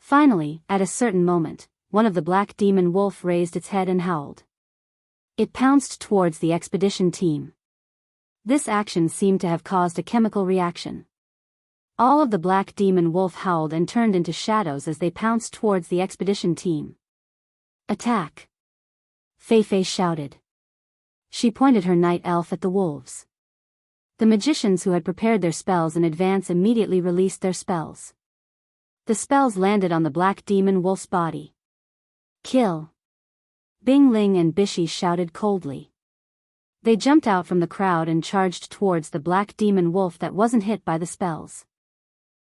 Finally, at a certain moment, one of the black demon wolf raised its head and howled. It pounced towards the expedition team. This action seemed to have caused a chemical reaction. All of the black demon wolf howled and turned into shadows as they pounced towards the expedition team. Attack! Fei Fei shouted. She pointed her night elf at the wolves. The magicians who had prepared their spells in advance immediately released their spells. The spells landed on the black demon wolf's body. Kill! Bing Ling and Bishi shouted coldly. They jumped out from the crowd and charged towards the black demon wolf that wasn't hit by the spells.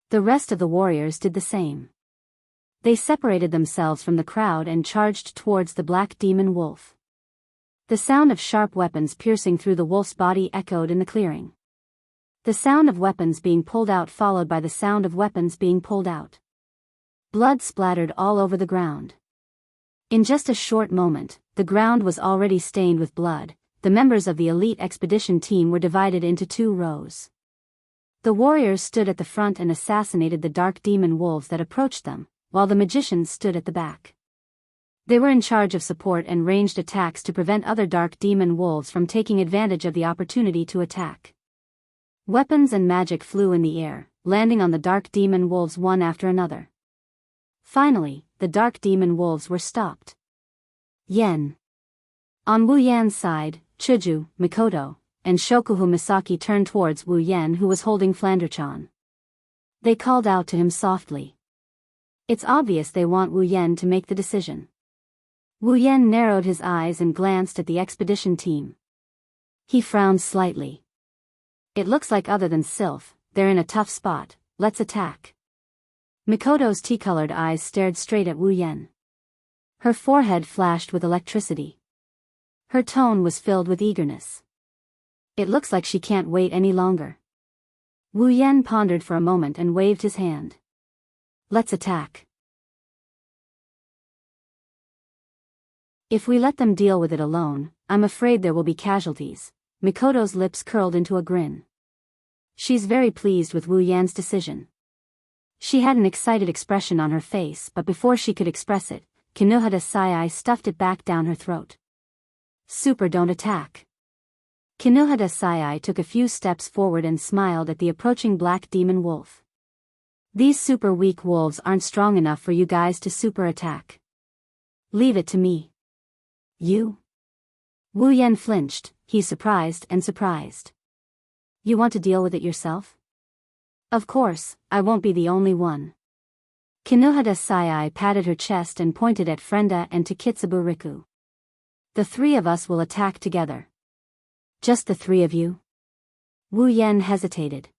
The rest of the warriors did the same. They separated themselves from the crowd and charged towards the black demon wolf. The sound of sharp weapons piercing through the wolf's body echoed in the clearing. The sound of weapons being pulled out followed by the sound of weapons being pulled out. Blood splattered all over the ground. In just a short moment, the ground was already stained with blood. The members of the elite expedition team were divided into 2 rows. The warriors stood at the front and assassinated the dark demon wolves that approached them, while the magicians stood at the back. They were in charge of support and ranged attacks to prevent other dark demon wolves from taking advantage of the opportunity to attack. Weapons and magic flew in the air, landing on the dark demon wolves one after another. Finally, the dark demon wolves were stopped. Yen. On Wu Yan's side, Chuju, Mikoto, and Shokuhu Misaki turned towards Wu Yan, who was holding Flanderchan. They called out to him softly. It's obvious they want Wu Yan to make the decision. Wu Yan narrowed his eyes and glanced at the expedition team. He frowned slightly. It looks like other than Sylph, they're in a tough spot. Let's attack. Mikoto's tea-colored eyes stared straight at Wu Yan. Her forehead flashed with electricity. Her tone was filled with eagerness. It looks like she can't wait any longer. Wu Yan pondered for a moment and waved his hand. Let's attack. If we let them deal with it alone, I'm afraid there will be casualties. Mikoto's lips curled into a grin. She's very pleased with Wu Yan's decision. She had an excited expression on her face, but before she could express it, Kinohada Sai stuffed it back down her throat. Super, don't attack. Kinohada Sai took a few steps forward and smiled at the approaching black demon wolf. These super weak wolves aren't strong enough for you guys to super attack. Leave it to me. You? Wu Yan flinched, he's surprised and surprised. You want to deal with it yourself? Of course, I won't be the only one. Kinohada Sai patted her chest and pointed at Frenda and Takitsubu Riku. The 3 of us will attack together. Just the 3 of you? Wu Yan hesitated.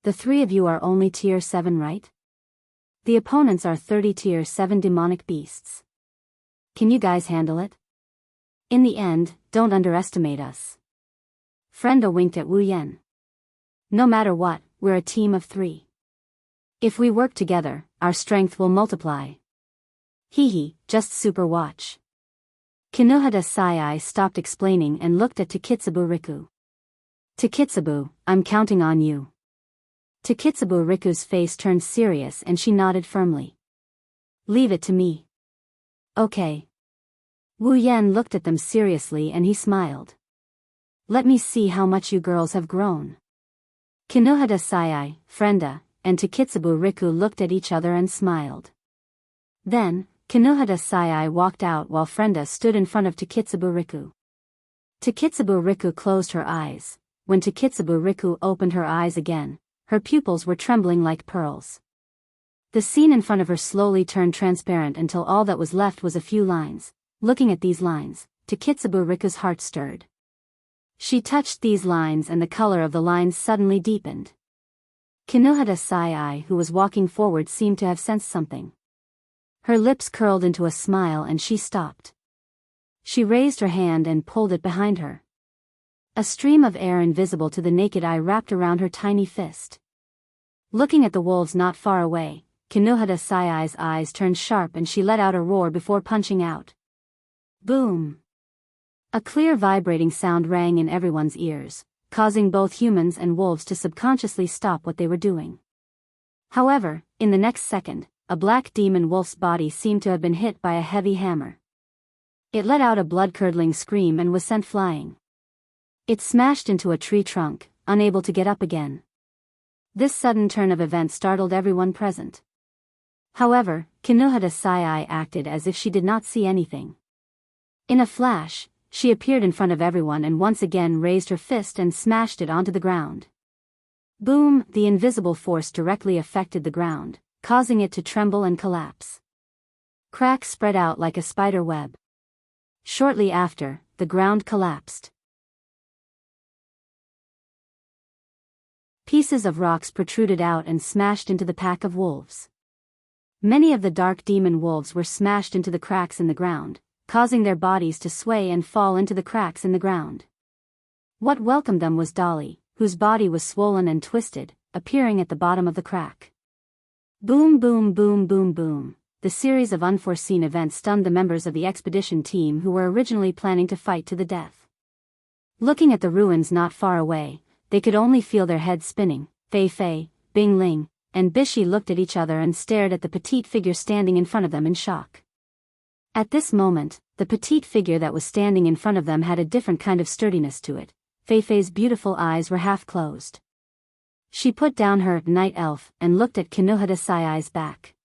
The 3 of you are only tier 7, right? The opponents are 30 tier 7 demonic beasts. Can you guys handle it? In the end, don't underestimate us. Frenda winked at Wu Yan. No matter what, we're a team of 3. If we work together, our strength will multiply. Hee, just super watch. Kinohada Sai stopped explaining and looked at Takitsubu Riku. Takitsubu, I'm counting on you. Takitsubu Riku's face turned serious and she nodded firmly. Leave it to me. Okay. Wu Yan looked at them seriously and he smiled. Let me see how much you girls have grown. Kinohada Sai, Frenda, and Takitsubu Riku looked at each other and smiled. Then, Kinohada Sai walked out while Frenda stood in front of Takitsubu Riku. Takitsubu Riku closed her eyes. When Takitsubu Riku opened her eyes again, her pupils were trembling like pearls. The scene in front of her slowly turned transparent until all that was left was a few lines. Looking at these lines, Takitsubu Riku's heart stirred. She touched these lines and the color of the lines suddenly deepened. Kinohada Sai, who was walking forward, seemed to have sensed something. Her lips curled into a smile and she stopped. She raised her hand and pulled it behind her. A stream of air invisible to the naked eye wrapped around her tiny fist. Looking at the wolves not far away, Kinohada Sai's eyes turned sharp and she let out a roar before punching out. Boom! A clear vibrating sound rang in everyone's ears, causing both humans and wolves to subconsciously stop what they were doing. However, in the next second, a black demon wolf's body seemed to have been hit by a heavy hammer. It let out a blood-curdling scream and was sent flying. It smashed into a tree trunk, unable to get up again. This sudden turn of events startled everyone present. However, Kinohara Sai acted as if she did not see anything. In a flash, she appeared in front of everyone and once again raised her fist and smashed it onto the ground. Boom! The invisible force directly affected the ground, causing it to tremble and collapse. Cracks spread out like a spider web. Shortly after, the ground collapsed. Pieces of rocks protruded out and smashed into the pack of wolves. Many of the dark demon wolves were smashed into the cracks in the ground, causing their bodies to sway and fall into the cracks in the ground. What welcomed them was Dolly, whose body was swollen and twisted, appearing at the bottom of the crack. Boom boom boom boom boom. The series of unforeseen events stunned the members of the expedition team who were originally planning to fight to the death. Looking at the ruins not far away, they could only feel their heads spinning. Fei Fei, Bing Ling, and Bishi looked at each other and stared at the petite figure standing in front of them in shock. At this moment, the petite figure that was standing in front of them had a different kind of sturdiness to it. Fei Fei's beautiful eyes were half closed. She put down her night elf and looked at Kinohara Sai's back.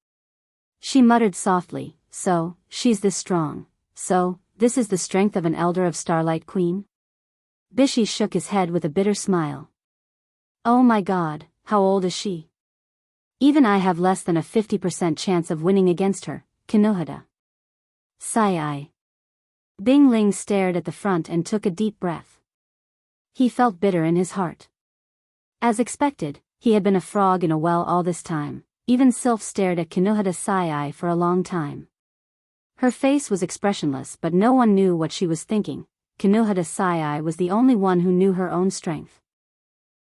She muttered softly, "So, she's this strong. So, this is the strength of an elder of Starlight Queen?" Bishi shook his head with a bitter smile. "Oh my god, how old is she? Even I have less than a 50% chance of winning against her, Kinohara Sai." Bing Ling stared at the front and took a deep breath. He felt bitter in his heart. As expected, he had been a frog in a well all this time. Even Sylph stared at Kinohara Sai for a long time. Her face was expressionless, but no one knew what she was thinking. Kinohara Sai was the only one who knew her own strength.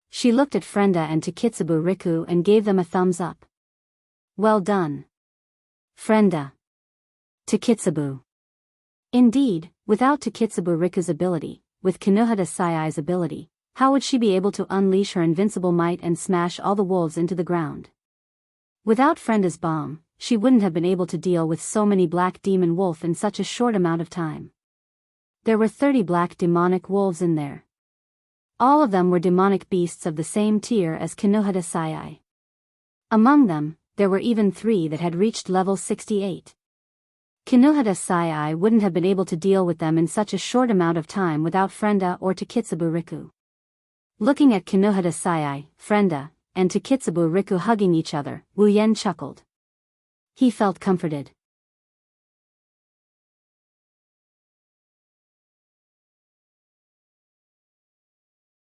She looked at Frenda and Takitsubu Riku and gave them a thumbs up. "Well done, Frenda." Takitsubu. Indeed, without Takitsubu Riku's ability, with Kinohara Sai's ability, how would she be able to unleash her invincible might and smash all the wolves into the ground? Without Frenda's bomb, she wouldn't have been able to deal with so many black demon wolf in such a short amount of time. There were 30 black demonic wolves in there. All of them were demonic beasts of the same tier as Kinohara Sai. Among them, there were even 3 that had reached level 68. Kinohara Sai wouldn't have been able to deal with them in such a short amount of time without Frenda or Takitsubu Riku. Looking at Kinohara Sai, Frenda, and Takitsubu Riku hugging each other, Wu Yen chuckled. He felt comforted.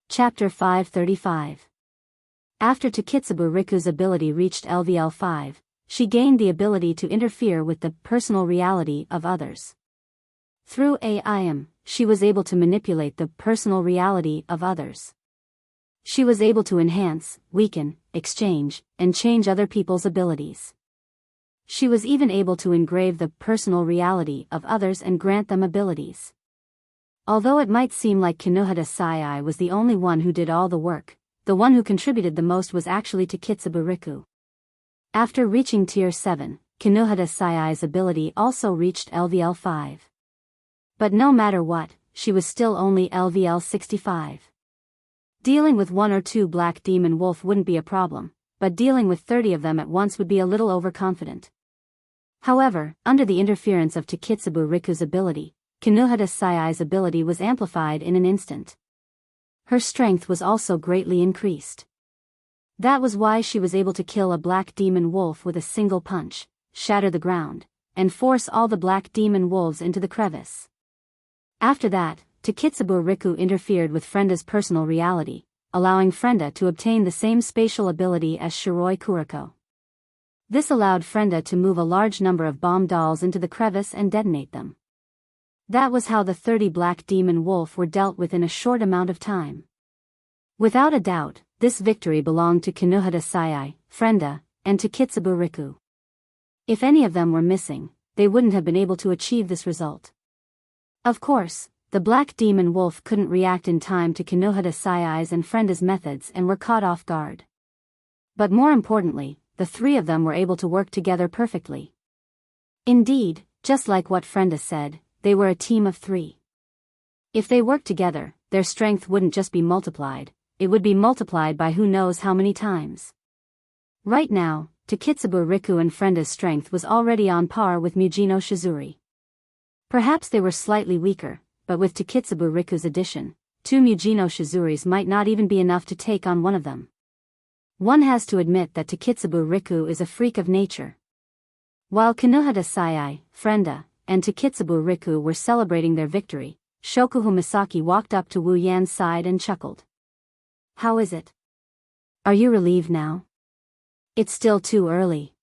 Chapter 535. After Takitsubu Riku's ability reached LVL 5, she gained the ability to interfere with the personal reality of others. Through AIM, she was able to manipulate the personal reality of others. She was able to enhance, weaken, exchange, and change other people's abilities. She was even able to engrave the personal reality of others and grant them abilities. Although it might seem like Kinohara Sai was the only one who did all the work, the one who contributed the most was actually Takitsubu Riku. After reaching Tier 7, Kinohara Sai's ability also reached LVL 5. But no matter what, she was still only LVL 65. Dealing with 1 or 2 black demon wolf wouldn't be a problem, but dealing with 30 of them at once would be a little overconfident. However, under the interference of Takitsubu Riku's ability, Kinohara Sai's ability was amplified in an instant. Her strength was also greatly increased. That was why she was able to kill a black demon wolf with a single punch, shatter the ground, and force all the black demon wolves into the crevice. After that, Takitsubu Riku interfered with Frenda's personal reality, allowing Frenda to obtain the same spatial ability as Shiroi Kuriko. This allowed Frenda to move a large number of bomb dolls into the crevice and detonate them. That was how the 30 black demon wolf were dealt with in a short amount of time. Without a doubt, this victory belonged to Kinohara Sai, Frenda, and Takitsubu Riku. If any of them were missing, they wouldn't have been able to achieve this result. Of course, the black demon wolf couldn't react in time to Kinohara Sai's and Frenda's methods and were caught off guard. But more importantly, the 3 of them were able to work together perfectly. Indeed, just like what Frenda said, they were a team of 3. If they worked together, their strength wouldn't just be multiplied, it would be multiplied by who knows how many times. Right now, Takitsubo Riku and Frenda's strength was already on par with Mujino Shizuri. Perhaps they were slightly weaker, but with Takitsubo Riku's addition, 2 Mujino Shizuris might not even be enough to take on one of them. One has to admit that Takitsubo Riku is a freak of nature. While Kinohada Sayai, Frenda, and Takitsubo Riku were celebrating their victory, Shokuhu Misaki walked up to Wu Yan's side and chuckled. "How is it? Are you relieved now? It's still too early.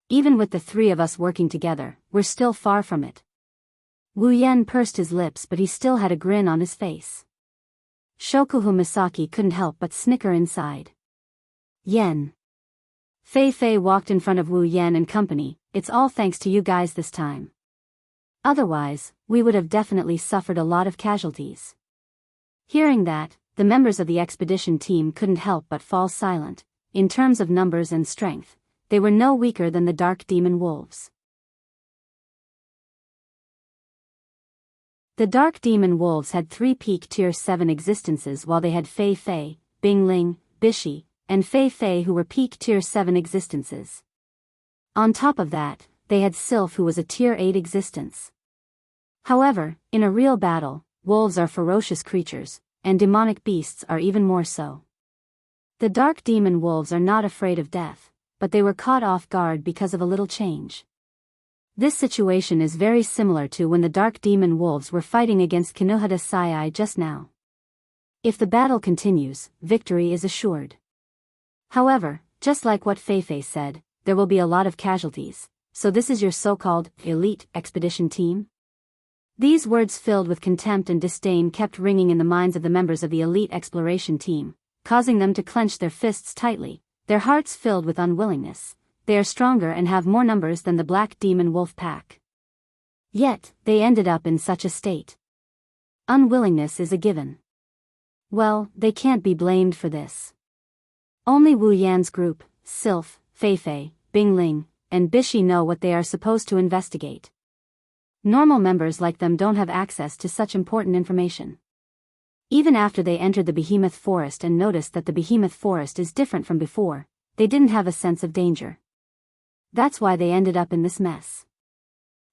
Even with the 3 of us working together, we're still far from it." Wu Yan pursed his lips, but he still had a grin on his face. Shokuhu Misaki couldn't help but snicker inside. "Yen." Fei Fei walked in front of Wu Yan and company. "It's all thanks to you guys this time. Otherwise, we would have definitely suffered a lot of casualties." Hearing that, the members of the expedition team couldn't help but fall silent. In terms of numbers and strength, they were no weaker than the Dark Demon Wolves. The Dark Demon Wolves had 3 peak Tier 7 existences, while they had Fei Fei, Bingling, Bishi, and Fei Fei who were peak Tier 7 existences. On top of that, they had Sylph who was a Tier 8 existence. However, in a real battle, wolves are ferocious creatures, and demonic beasts are even more so. The Dark Demon Wolves are not afraid of death, but they were caught off guard because of a little change. This situation is very similar to when the Dark Demon Wolves were fighting against Kinohada Sayai just now. If the battle continues, victory is assured. However, just like what Fei Fei said, there will be a lot of casualties. "So this is your so-called elite expedition team?" These words filled with contempt and disdain kept ringing in the minds of the members of the elite exploration team, causing them to clench their fists tightly, their hearts filled with unwillingness. They are stronger and have more numbers than the Black Demon Wolf Pack. Yet, they ended up in such a state. Unwillingness is a given. Well, they can't be blamed for this. Only Wu Yan's group, Sylph, Fei Fei, Bingling, and Bishi know what they are supposed to investigate. Normal members like them don't have access to such important information. Even after they entered the Behemoth Forest and noticed that the Behemoth Forest is different from before, they didn't have a sense of danger. That's why they ended up in this mess.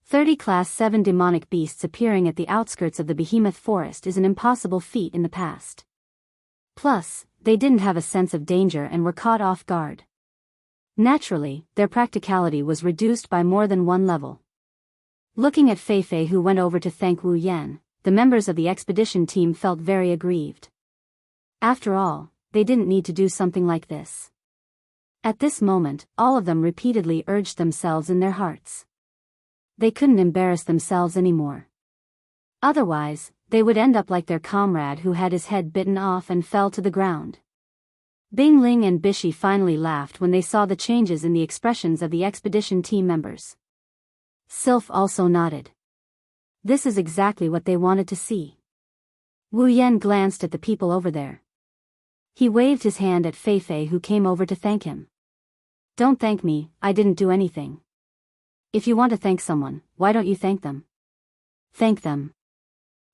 30 Class 7 demonic beasts appearing at the outskirts of the Behemoth Forest is an impossible feat in the past. Plus, they didn't have a sense of danger and were caught off guard. Naturally, their practicality was reduced by more than one level. Looking at Fei Fei, who went over to thank Wu Yan, the members of the expedition team felt very aggrieved. After all, they didn't need to do something like this. At this moment, all of them repeatedly urged themselves in their hearts. They couldn't embarrass themselves anymore. Otherwise, they would end up like their comrade who had his head bitten off and fell to the ground. Bingling and Bishi finally laughed when they saw the changes in the expressions of the expedition team members. Sylph also nodded. This is exactly what they wanted to see. Wu Yan glanced at the people over there. He waved his hand at Fei Fei, who came over to thank him. "Don't thank me, I didn't do anything. If you want to thank someone, why don't you thank them? Thank them."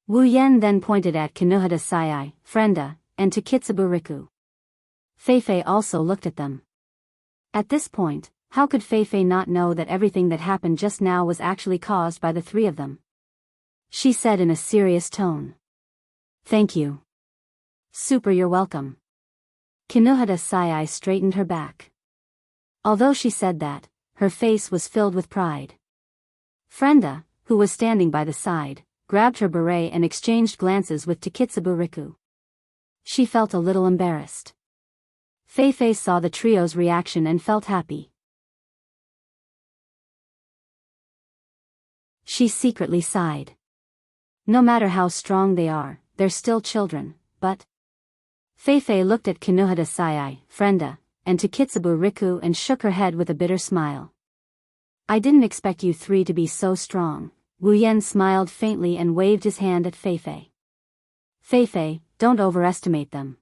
Wu Yan then pointed at Kinohada Sayai, Frenda, and Takitsubo Riku. Fei Fei also looked at them. At this point, how could Fei Fei not know that everything that happened just now was actually caused by the 3 of them? She said in a serious tone. "Thank you. Super, you're welcome." Kinohada Sayai straightened her back. Although she said that, her face was filled with pride. Frenda, who was standing by the side, grabbed her beret and exchanged glances with Takitsubo Riku. She felt a little embarrassed. Fei Fei saw the trio's reaction and felt happy. She secretly sighed. No matter how strong they are, they're still children, but... Fei Fei looked at Kinohada Sayai, Frenda, and Takitsubo Riku and shook her head with a bitter smile. "I didn't expect you 3 to be so strong." Wu Yan smiled faintly and waved his hand at Fei Fei. "Fei Fei, don't overestimate them.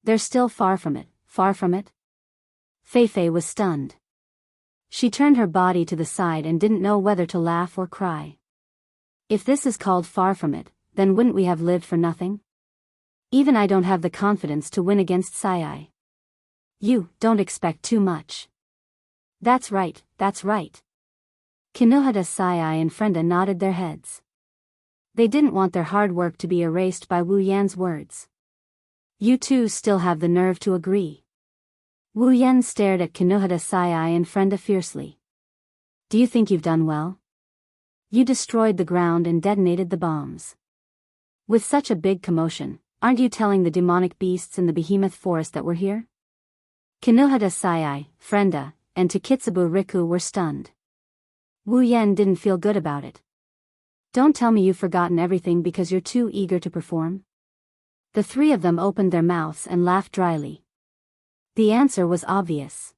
They're still far from it, far from it." Fei Fei was stunned. She turned her body to the side and didn't know whether to laugh or cry. If this is called far from it, then wouldn't we have lived for nothing? Even I don't have the confidence to win against Sai. You don't expect too much. That's right, that's right. Kinohada Sai and Frenda nodded their heads. They didn't want their hard work to be erased by Wu Yan's words. You two still have the nerve to agree. Wu Yan stared at Kinohada Sai and Frenda fiercely. Do you think you've done well? You destroyed the ground and detonated the bombs. With such a big commotion, aren't you telling the demonic beasts in the behemoth forest that we're here? Kinohada Sai, Frenda, and Takitsubu Riku were stunned. Wu Yan didn't feel good about it. Don't tell me you've forgotten everything because you're too eager to perform? The three of them opened their mouths and laughed dryly. The answer was obvious.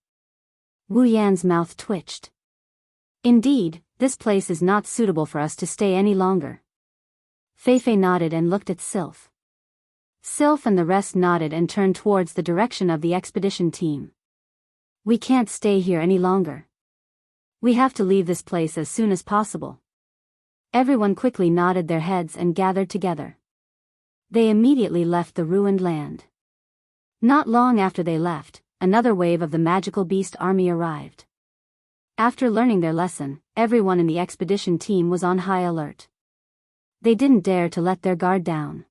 Wu Yan's mouth twitched. Indeed, this place is not suitable for us to stay any longer. Feifei nodded and looked at Sylph. Sylph and the rest nodded and turned towards the direction of the expedition team. We can't stay here any longer. We have to leave this place as soon as possible. Everyone quickly nodded their heads and gathered together. They immediately left the ruined land. Not long after they left, another wave of the magical beast army arrived. After learning their lesson, everyone in the expedition team was on high alert. They didn't dare to let their guard down.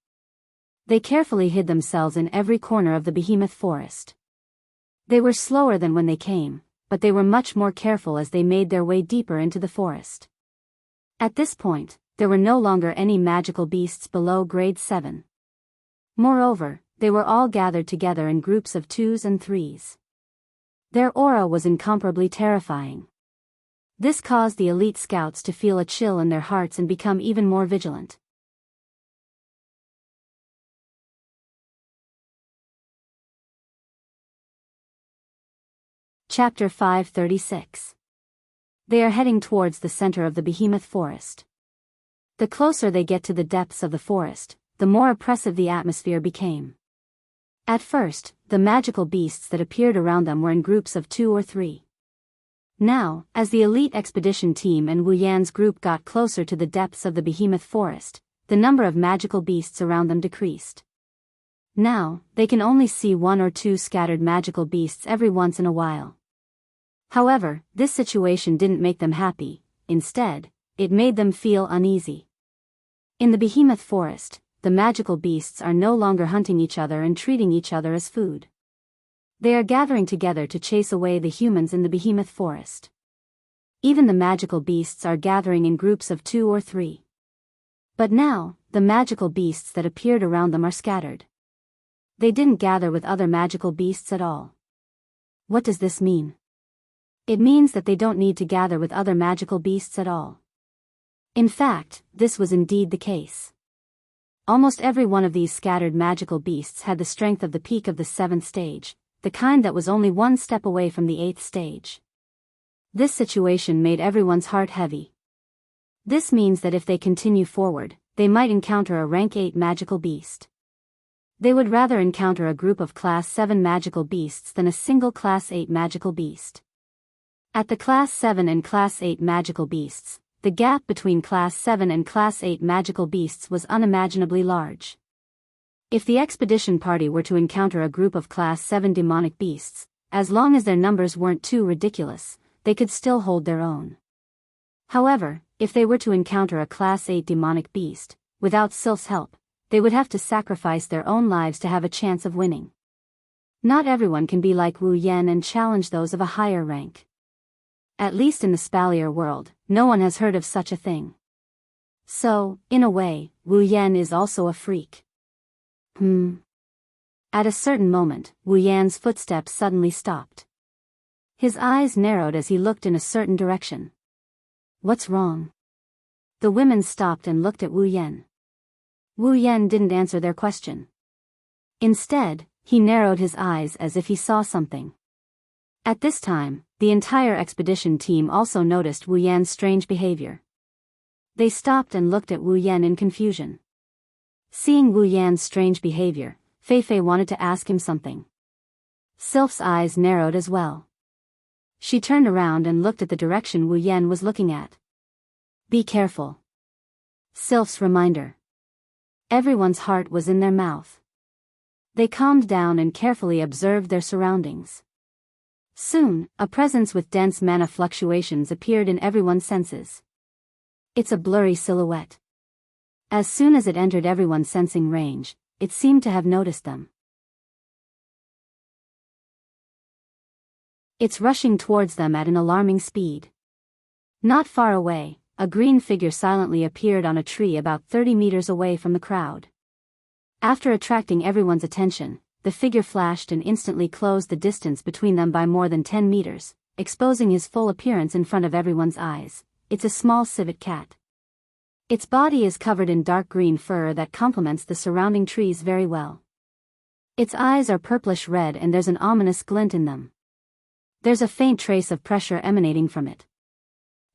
They carefully hid themselves in every corner of the behemoth forest. They were slower than when they came, but they were much more careful as they made their way deeper into the forest. At this point, there were no longer any magical beasts below grade 7. Moreover, they were all gathered together in groups of 2s and 3s. Their aura was incomparably terrifying. This caused the elite scouts to feel a chill in their hearts and become even more vigilant. Chapter 536. They are heading towards the center of the behemoth forest. The closer they get to the depths of the forest, the more oppressive the atmosphere became. At first, the magical beasts that appeared around them were in groups of 2 or 3. Now, as the elite expedition team and Wu Yan's group got closer to the depths of the behemoth forest, the number of magical beasts around them decreased. Now, they can only see 1 or 2 scattered magical beasts every once in a while. However, this situation didn't make them happy. Instead, it made them feel uneasy. In the behemoth forest, the magical beasts are no longer hunting each other and treating each other as food. They are gathering together to chase away the humans in the behemoth forest. Even the magical beasts are gathering in groups of 2 or 3. But now, the magical beasts that appeared around them are scattered. They didn't gather with other magical beasts at all. What does this mean? It means that they don't need to gather with other magical beasts at all. In fact, this was indeed the case. Almost every one of these scattered magical beasts had the strength of the peak of the 7th stage, the kind that was only 1 step away from the 8th stage. This situation made everyone's heart heavy. This means that if they continue forward, they might encounter a rank 8 magical beast. They would rather encounter a group of class 7 magical beasts than a single class 8 magical beast. At the class 7 and class 8 magical beasts, the gap between class 7 and class 8 magical beasts was unimaginably large. If the expedition party were to encounter a group of class 7 demonic beasts, as long as their numbers weren't too ridiculous, they could still hold their own. However, if they were to encounter a class 8 demonic beast, without Sylph's help, they would have to sacrifice their own lives to have a chance of winning. Not everyone can be like Wu Yan and challenge those of a higher rank. At least in the Spalier world, no one has heard of such a thing. So, in a way, Wu Yan is also a freak. At a certain moment, Wu Yan's footsteps suddenly stopped. His eyes narrowed as he looked in a certain direction. What's wrong? The women stopped and looked at Wu Yan. Wu Yan didn't answer their question. Instead, he narrowed his eyes as if he saw something. At this time, the entire expedition team also noticed Wu Yan's strange behavior. They stopped and looked at Wu Yan in confusion. Seeing Wu Yan's strange behavior, Feifei wanted to ask him something. Sylph's eyes narrowed as well. She turned around and looked at the direction Wu Yan was looking at. Be careful. Sylph's reminder. Everyone's heart was in their mouth. They calmed down and carefully observed their surroundings. Soon, a presence with dense mana fluctuations appeared in everyone's senses. It's a blurry silhouette. As soon as it entered everyone's sensing range, it seemed to have noticed them. It's rushing towards them at an alarming speed. Not far away, a green figure silently appeared on a tree about 30 meters away from the crowd. After attracting everyone's attention, the figure flashed and instantly closed the distance between them by more than 10 meters, exposing his full appearance in front of everyone's eyes. It's a small civet cat. Its body is covered in dark green fur that complements the surrounding trees very well. Its eyes are purplish red and there's an ominous glint in them. There's a faint trace of pressure emanating from it.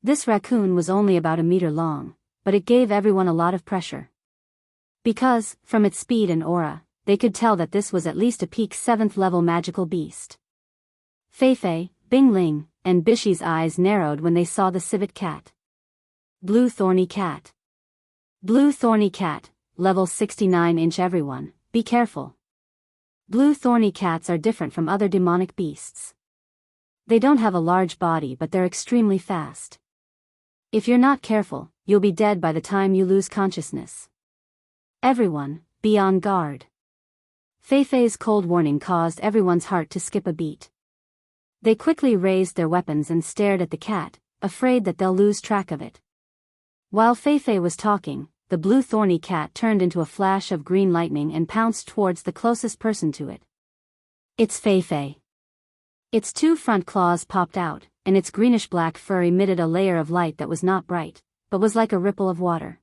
This raccoon was only about a meter long, but it gave everyone a lot of pressure. Because, from its speed and aura, they could tell that this was at least a peak 7th level magical beast. Feifei, Bingling, and Bishi's eyes narrowed when they saw the civet cat. Blue thorny cat. Blue thorny cat, level 69 everyone, be careful. Blue thorny cats are different from other demonic beasts. They don't have a large body but they're extremely fast. If you're not careful, you'll be dead by the time you lose consciousness. Everyone, be on guard. Feifei's cold warning caused everyone's heart to skip a beat. They quickly raised their weapons and stared at the cat, afraid that they'll lose track of it. While Feifei was talking, the blue thorny cat turned into a flash of green lightning and pounced towards the closest person to it. It's Feifei. Its 2 front claws popped out, and its greenish-black fur emitted a layer of light that was not bright, but was like a ripple of water.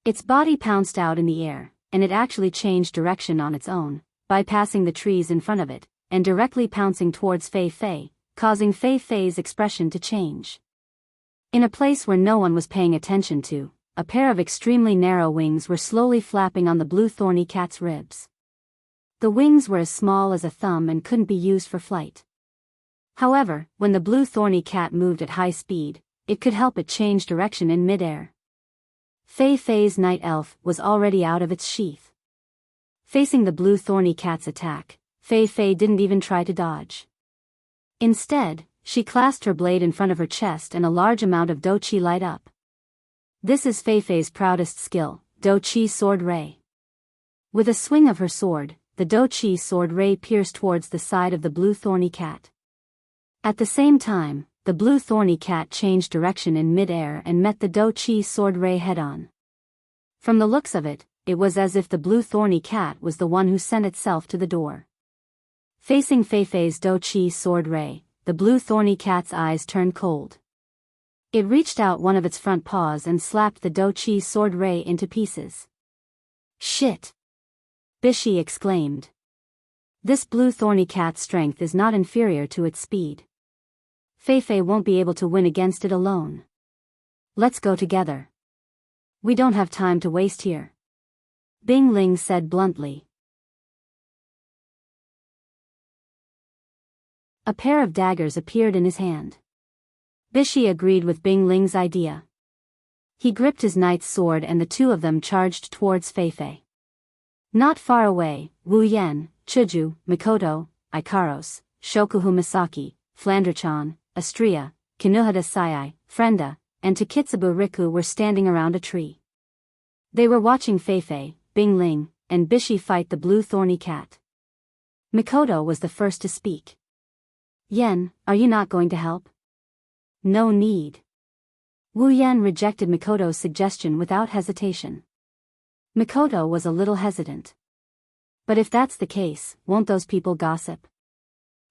Its body pounced out in the air, and it actually changed direction on its own, bypassing the trees in front of it, and directly pouncing towards Feifei, causing Feifei's expression to change. In a place where no one was paying attention to, a pair of extremely narrow wings were slowly flapping on the blue thorny cat's ribs. The wings were as small as a thumb and couldn't be used for flight. However, when the blue thorny cat moved at high speed, it could help it change direction in mid-air. Feifei's night elf was already out of its sheath. Facing the blue thorny cat's attack, Feifei didn't even try to dodge. Instead, she clasped her blade in front of her chest and a large amount of Do-Chi light up. This is Feifei's proudest skill, Do-Chi Sword Ray. With a swing of her sword, the Do-Chi Sword Ray pierced towards the side of the blue thorny cat. At the same time, the blue thorny cat changed direction in mid-air and met the Do-Chi Sword Ray head-on. From the looks of it, it was as if the blue thorny cat was the one who sent itself to the door. Facing Feifei's Do-Chi Sword Ray, the blue thorny cat's eyes turned cold. It reached out one of its front paws and slapped the Do-Chi Sword Ray into pieces. Shit! Bishi exclaimed. This blue thorny cat's strength is not inferior to its speed. Feifei won't be able to win against it alone. Let's go together. We don't have time to waste here. Bing Ling said bluntly. A pair of daggers appeared in his hand. Bishi agreed with Bing Ling's idea. He gripped his knight's sword and the two of them charged towards Feifei. Not far away, Wu Yan, Chuju, Mikoto, Ikaros, Shokuhu Misaki, Flanderchan, Astria, Kinuhada Sayai, Frenda, and Takitsubu Riku were standing around a tree. They were watching Feifei, Bing Ling, and Bishi fight the blue thorny cat. Mikoto was the first to speak. Yen, are you not going to help? No need. Wu Yan rejected Mikoto's suggestion without hesitation. Mikoto was a little hesitant. But if that's the case, won't those people gossip?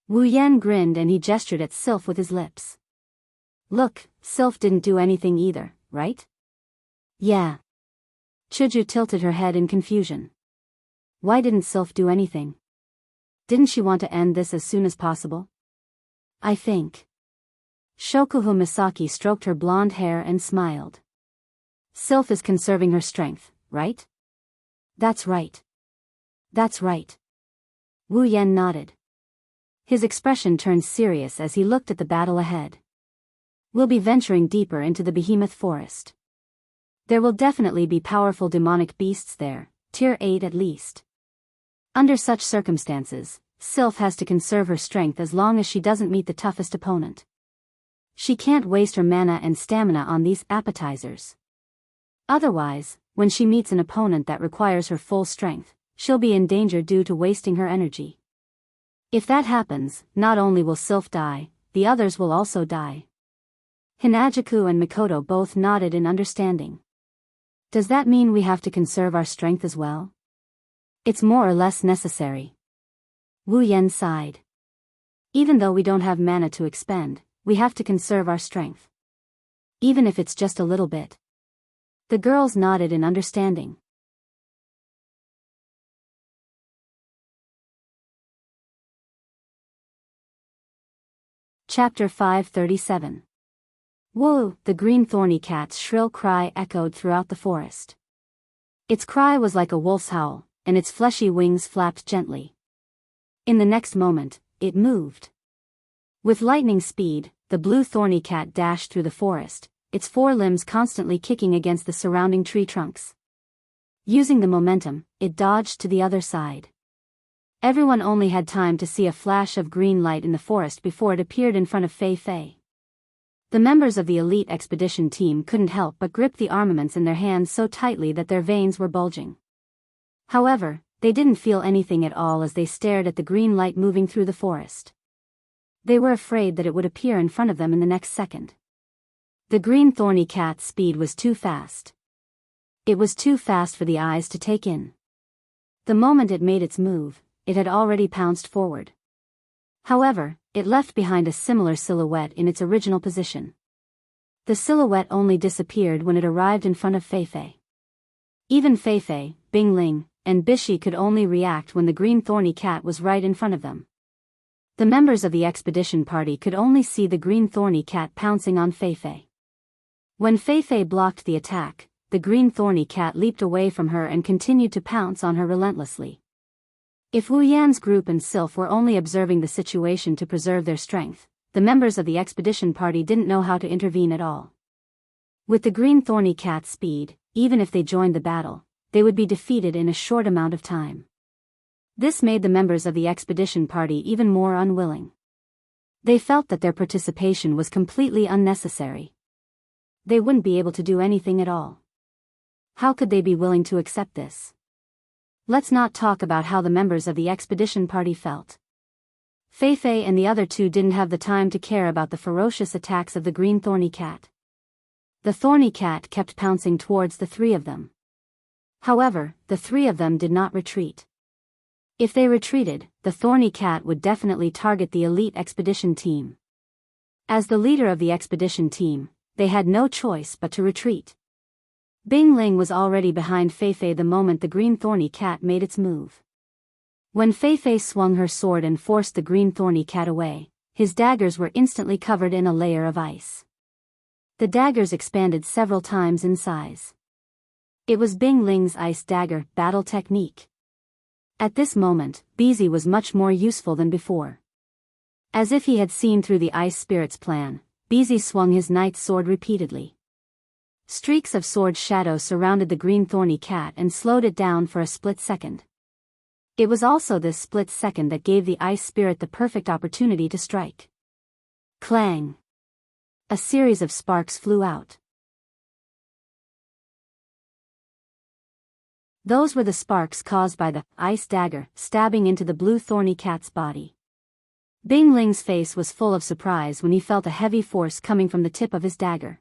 Wu Yan grinned and he gestured at Sylph with his lips. Look, Sylph didn't do anything either, right? Yeah. Chuju tilted her head in confusion. Why didn't Sylph do anything? Didn't she want to end this as soon as possible? I think. Shokuhu Misaki stroked her blonde hair and smiled. Sylph is conserving her strength, right? That's right. That's right. Wu Yan nodded. His expression turned serious as he looked at the battle ahead. We'll be venturing deeper into the behemoth forest. There will definitely be powerful demonic beasts there, tier 8 at least. Under such circumstances, Sylph has to conserve her strength as long as she doesn't meet the toughest opponent. She can't waste her mana and stamina on these appetizers. Otherwise, when she meets an opponent that requires her full strength, she'll be in danger due to wasting her energy. If that happens, not only will Sylph die, the others will also die. Hinajaku and Mikoto both nodded in understanding. Does that mean we have to conserve our strength as well? It's more or less necessary. Wu Yan sighed. Even though we don't have mana to expend, we have to conserve our strength. Even if it's just a little bit. The girls nodded in understanding. Chapter 537. Woo! The green thorny cat's shrill cry echoed throughout the forest. Its cry was like a wolf's howl, and its fleshy wings flapped gently. In the next moment, it moved. With lightning speed, the blue thorny cat dashed through the forest, its four limbs constantly kicking against the surrounding tree trunks. Using the momentum, it dodged to the other side. Everyone only had time to see a flash of green light in the forest before it appeared in front of Fei Fei. The members of the elite expedition team couldn't help but grip the armaments in their hands so tightly that their veins were bulging. However, they didn't feel anything at all as they stared at the green light moving through the forest. They were afraid that it would appear in front of them in the next second. The green thorny cat's speed was too fast. It was too fast for the eyes to take in. The moment it made its move, it had already pounced forward. However, it left behind a similar silhouette in its original position. The silhouette only disappeared when it arrived in front of Fei Fei. Even Fei Fei, Bing Ling, and Bishi could only react when the green thorny cat was right in front of them. The members of the expedition party could only see the green thorny cat pouncing on Fei Fei. When Fei Fei blocked the attack, the green thorny cat leaped away from her and continued to pounce on her relentlessly. If Wu Yan's group and Sylph were only observing the situation to preserve their strength, the members of the expedition party didn't know how to intervene at all. With the green thorny cat's speed, even if they joined the battle, they would be defeated in a short amount of time. This made the members of the expedition party even more unwilling. They felt that their participation was completely unnecessary. They wouldn't be able to do anything at all. How could they be willing to accept this? Let's not talk about how the members of the expedition party felt. Fei Fei and the other two didn't have the time to care about the ferocious attacks of the green thorny cat. The thorny cat kept pouncing towards the three of them. However, the three of them did not retreat. If they retreated, the thorny cat would definitely target the elite expedition team. As the leader of the expedition team, they had no choice but to retreat. Bing Ling was already behind Fei Fei the moment the green thorny cat made its move. When Fei Fei swung her sword and forced the green thorny cat away, his daggers were instantly covered in a layer of ice. The daggers expanded several times in size. It was Bing Ling's ice dagger battle technique. At this moment, Bizi was much more useful than before. As if he had seen through the ice spirit's plan, Bizi swung his knight's sword repeatedly. Streaks of sword shadow surrounded the green thorny cat and slowed it down for a split second. It was also this split second that gave the ice spirit the perfect opportunity to strike. Clang! A series of sparks flew out. Those were the sparks caused by the ice dagger stabbing into the blue thorny cat's body. Bing Ling's face was full of surprise when he felt a heavy force coming from the tip of his dagger.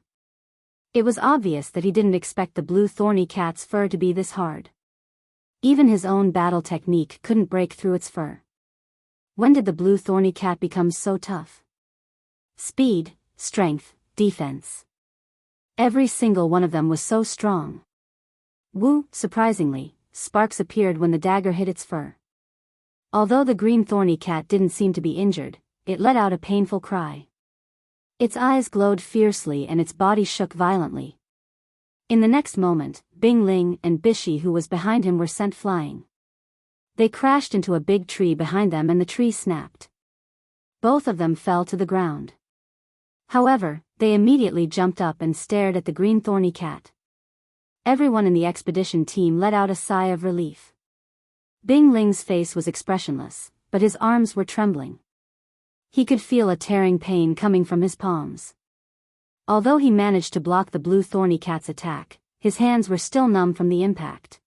It was obvious that he didn't expect the blue thorny cat's fur to be this hard. Even his own battle technique couldn't break through its fur. When did the blue thorny cat become so tough? Speed, strength, defense. Every single one of them was so strong. Surprisingly, sparks appeared when the dagger hit its fur. Although the green thorny cat didn't seem to be injured, it let out a painful cry. Its eyes glowed fiercely and its body shook violently. In the next moment, Bing Ling and Bishi who was behind him were sent flying. They crashed into a big tree behind them and the tree snapped. Both of them fell to the ground. However, they immediately jumped up and stared at the green thorny cat. Everyone in the expedition team let out a sigh of relief. Bing Ling's face was expressionless, but his arms were trembling. He could feel a tearing pain coming from his palms. Although he managed to block the blue thorny cat's attack, his hands were still numb from the impact.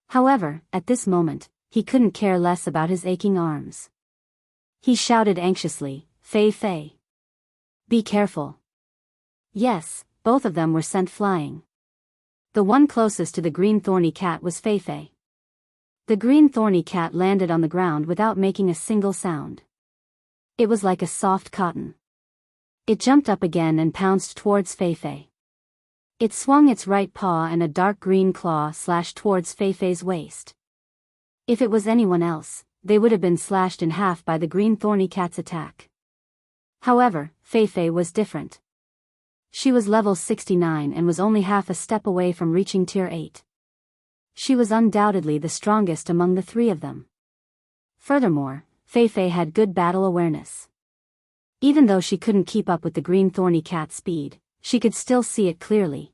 However, at this moment, he couldn't care less about his aching arms. He shouted anxiously, "Fei Fei! Be careful!" Yes, both of them were sent flying. The one closest to the green thorny cat was Fei Fei. The green thorny cat landed on the ground without making a single sound. It was like a soft cotton. It jumped up again and pounced towards Fei Fei. It swung its right paw and a dark green claw slashed towards Fei Fei's waist. If it was anyone else, they would have been slashed in half by the green thorny cat's attack. However, Fei Fei was different. She was level 69 and was only half a step away from reaching tier 8. She was undoubtedly the strongest among the three of them. Furthermore, Fei Fei had good battle awareness. Even though she couldn't keep up with the green thorny cat's speed, she could still see it clearly.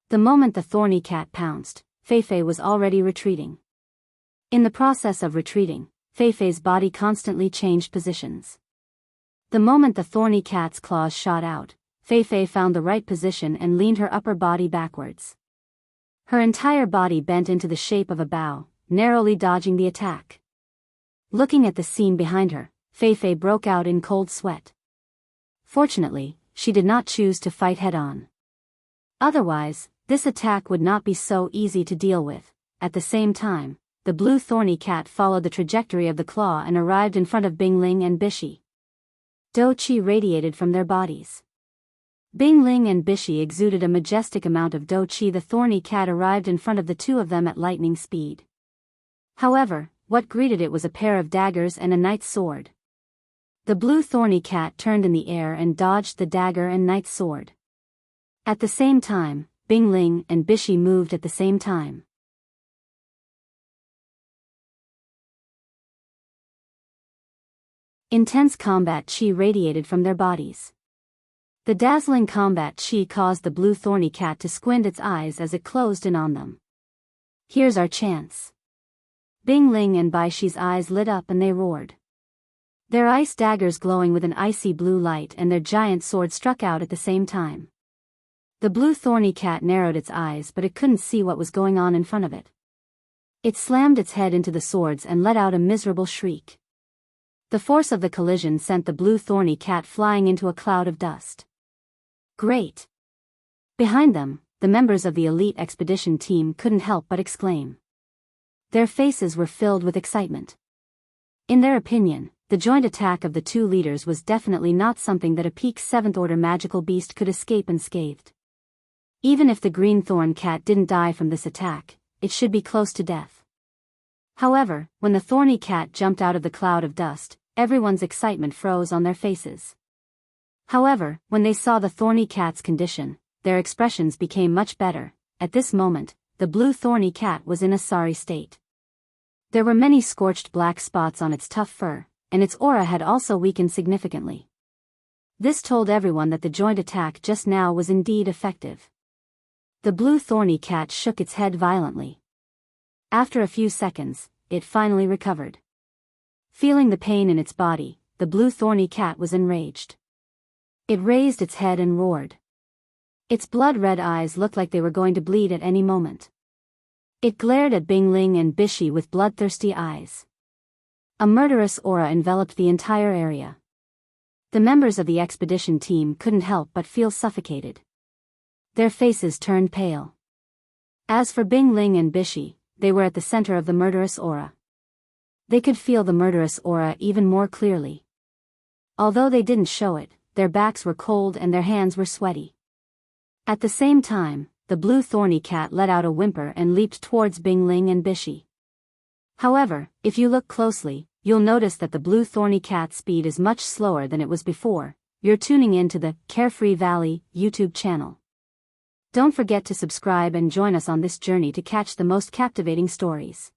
The moment the thorny cat pounced, Fei Fei was already retreating. In the process of retreating, Fei Fei's body constantly changed positions. The moment the thorny cat's claws shot out, Fei Fei found the right position and leaned her upper body backwards. Her entire body bent into the shape of a bow, narrowly dodging the attack. Looking at the scene behind her, Fei Fei broke out in cold sweat. Fortunately, she did not choose to fight head-on. Otherwise, this attack would not be so easy to deal with. At the same time, the blue thorny cat followed the trajectory of the claw and arrived in front of Bing Ling and Bishi. Do Qi radiated from their bodies. Bing Ling and Bishi exuded a majestic amount of Do Qi. The thorny cat arrived in front of the two of them at lightning speed. However, what greeted it was a pair of daggers and a knight's sword. The blue thorny cat turned in the air and dodged the dagger and knight's sword. At the same time, Bing Ling and Bishi moved at the same time. Intense combat qi radiated from their bodies. The dazzling combat qi caused the blue thorny cat to squint its eyes as it closed in on them. Here's our chance. Bing Ling and Baishi's eyes lit up and they roared. Their ice daggers glowing with an icy blue light and their giant sword struck out at the same time. The blue thorny cat narrowed its eyes but it couldn't see what was going on in front of it. It slammed its head into the swords and let out a miserable shriek. The force of the collision sent the blue thorny cat flying into a cloud of dust. Great! Behind them, the members of the elite expedition team couldn't help but exclaim. Their faces were filled with excitement. In their opinion, the joint attack of the two leaders was definitely not something that a peak 7th order magical beast could escape unscathed. Even if the green thorn cat didn't die from this attack, it should be close to death. However, when the thorny cat jumped out of the cloud of dust, everyone's excitement froze on their faces. However, when they saw the thorny cat's condition, their expressions became much better. At this moment, the blue thorny cat was in a sorry state. There were many scorched black spots on its tough fur, and its aura had also weakened significantly. This told everyone that the joint attack just now was indeed effective. The blue thorny cat shook its head violently. After a few seconds, it finally recovered. Feeling the pain in its body, the blue thorny cat was enraged. It raised its head and roared. Its blood-red eyes looked like they were going to bleed at any moment. It glared at Bing Ling and Bishi with bloodthirsty eyes. A murderous aura enveloped the entire area. The members of the expedition team couldn't help but feel suffocated. Their faces turned pale. As for Bing Ling and Bishi, they were at the center of the murderous aura. They could feel the murderous aura even more clearly. Although they didn't show it, their backs were cold and their hands were sweaty. At the same time, the blue thorny cat let out a whimper and leaped towards Bing Ling and Bishi. However, if you look closely, you'll notice that the blue thorny cat's speed is much slower than it was before. You're tuning in to the Carefree Valley YouTube channel. Don't forget to subscribe and join us on this journey to catch the most captivating stories.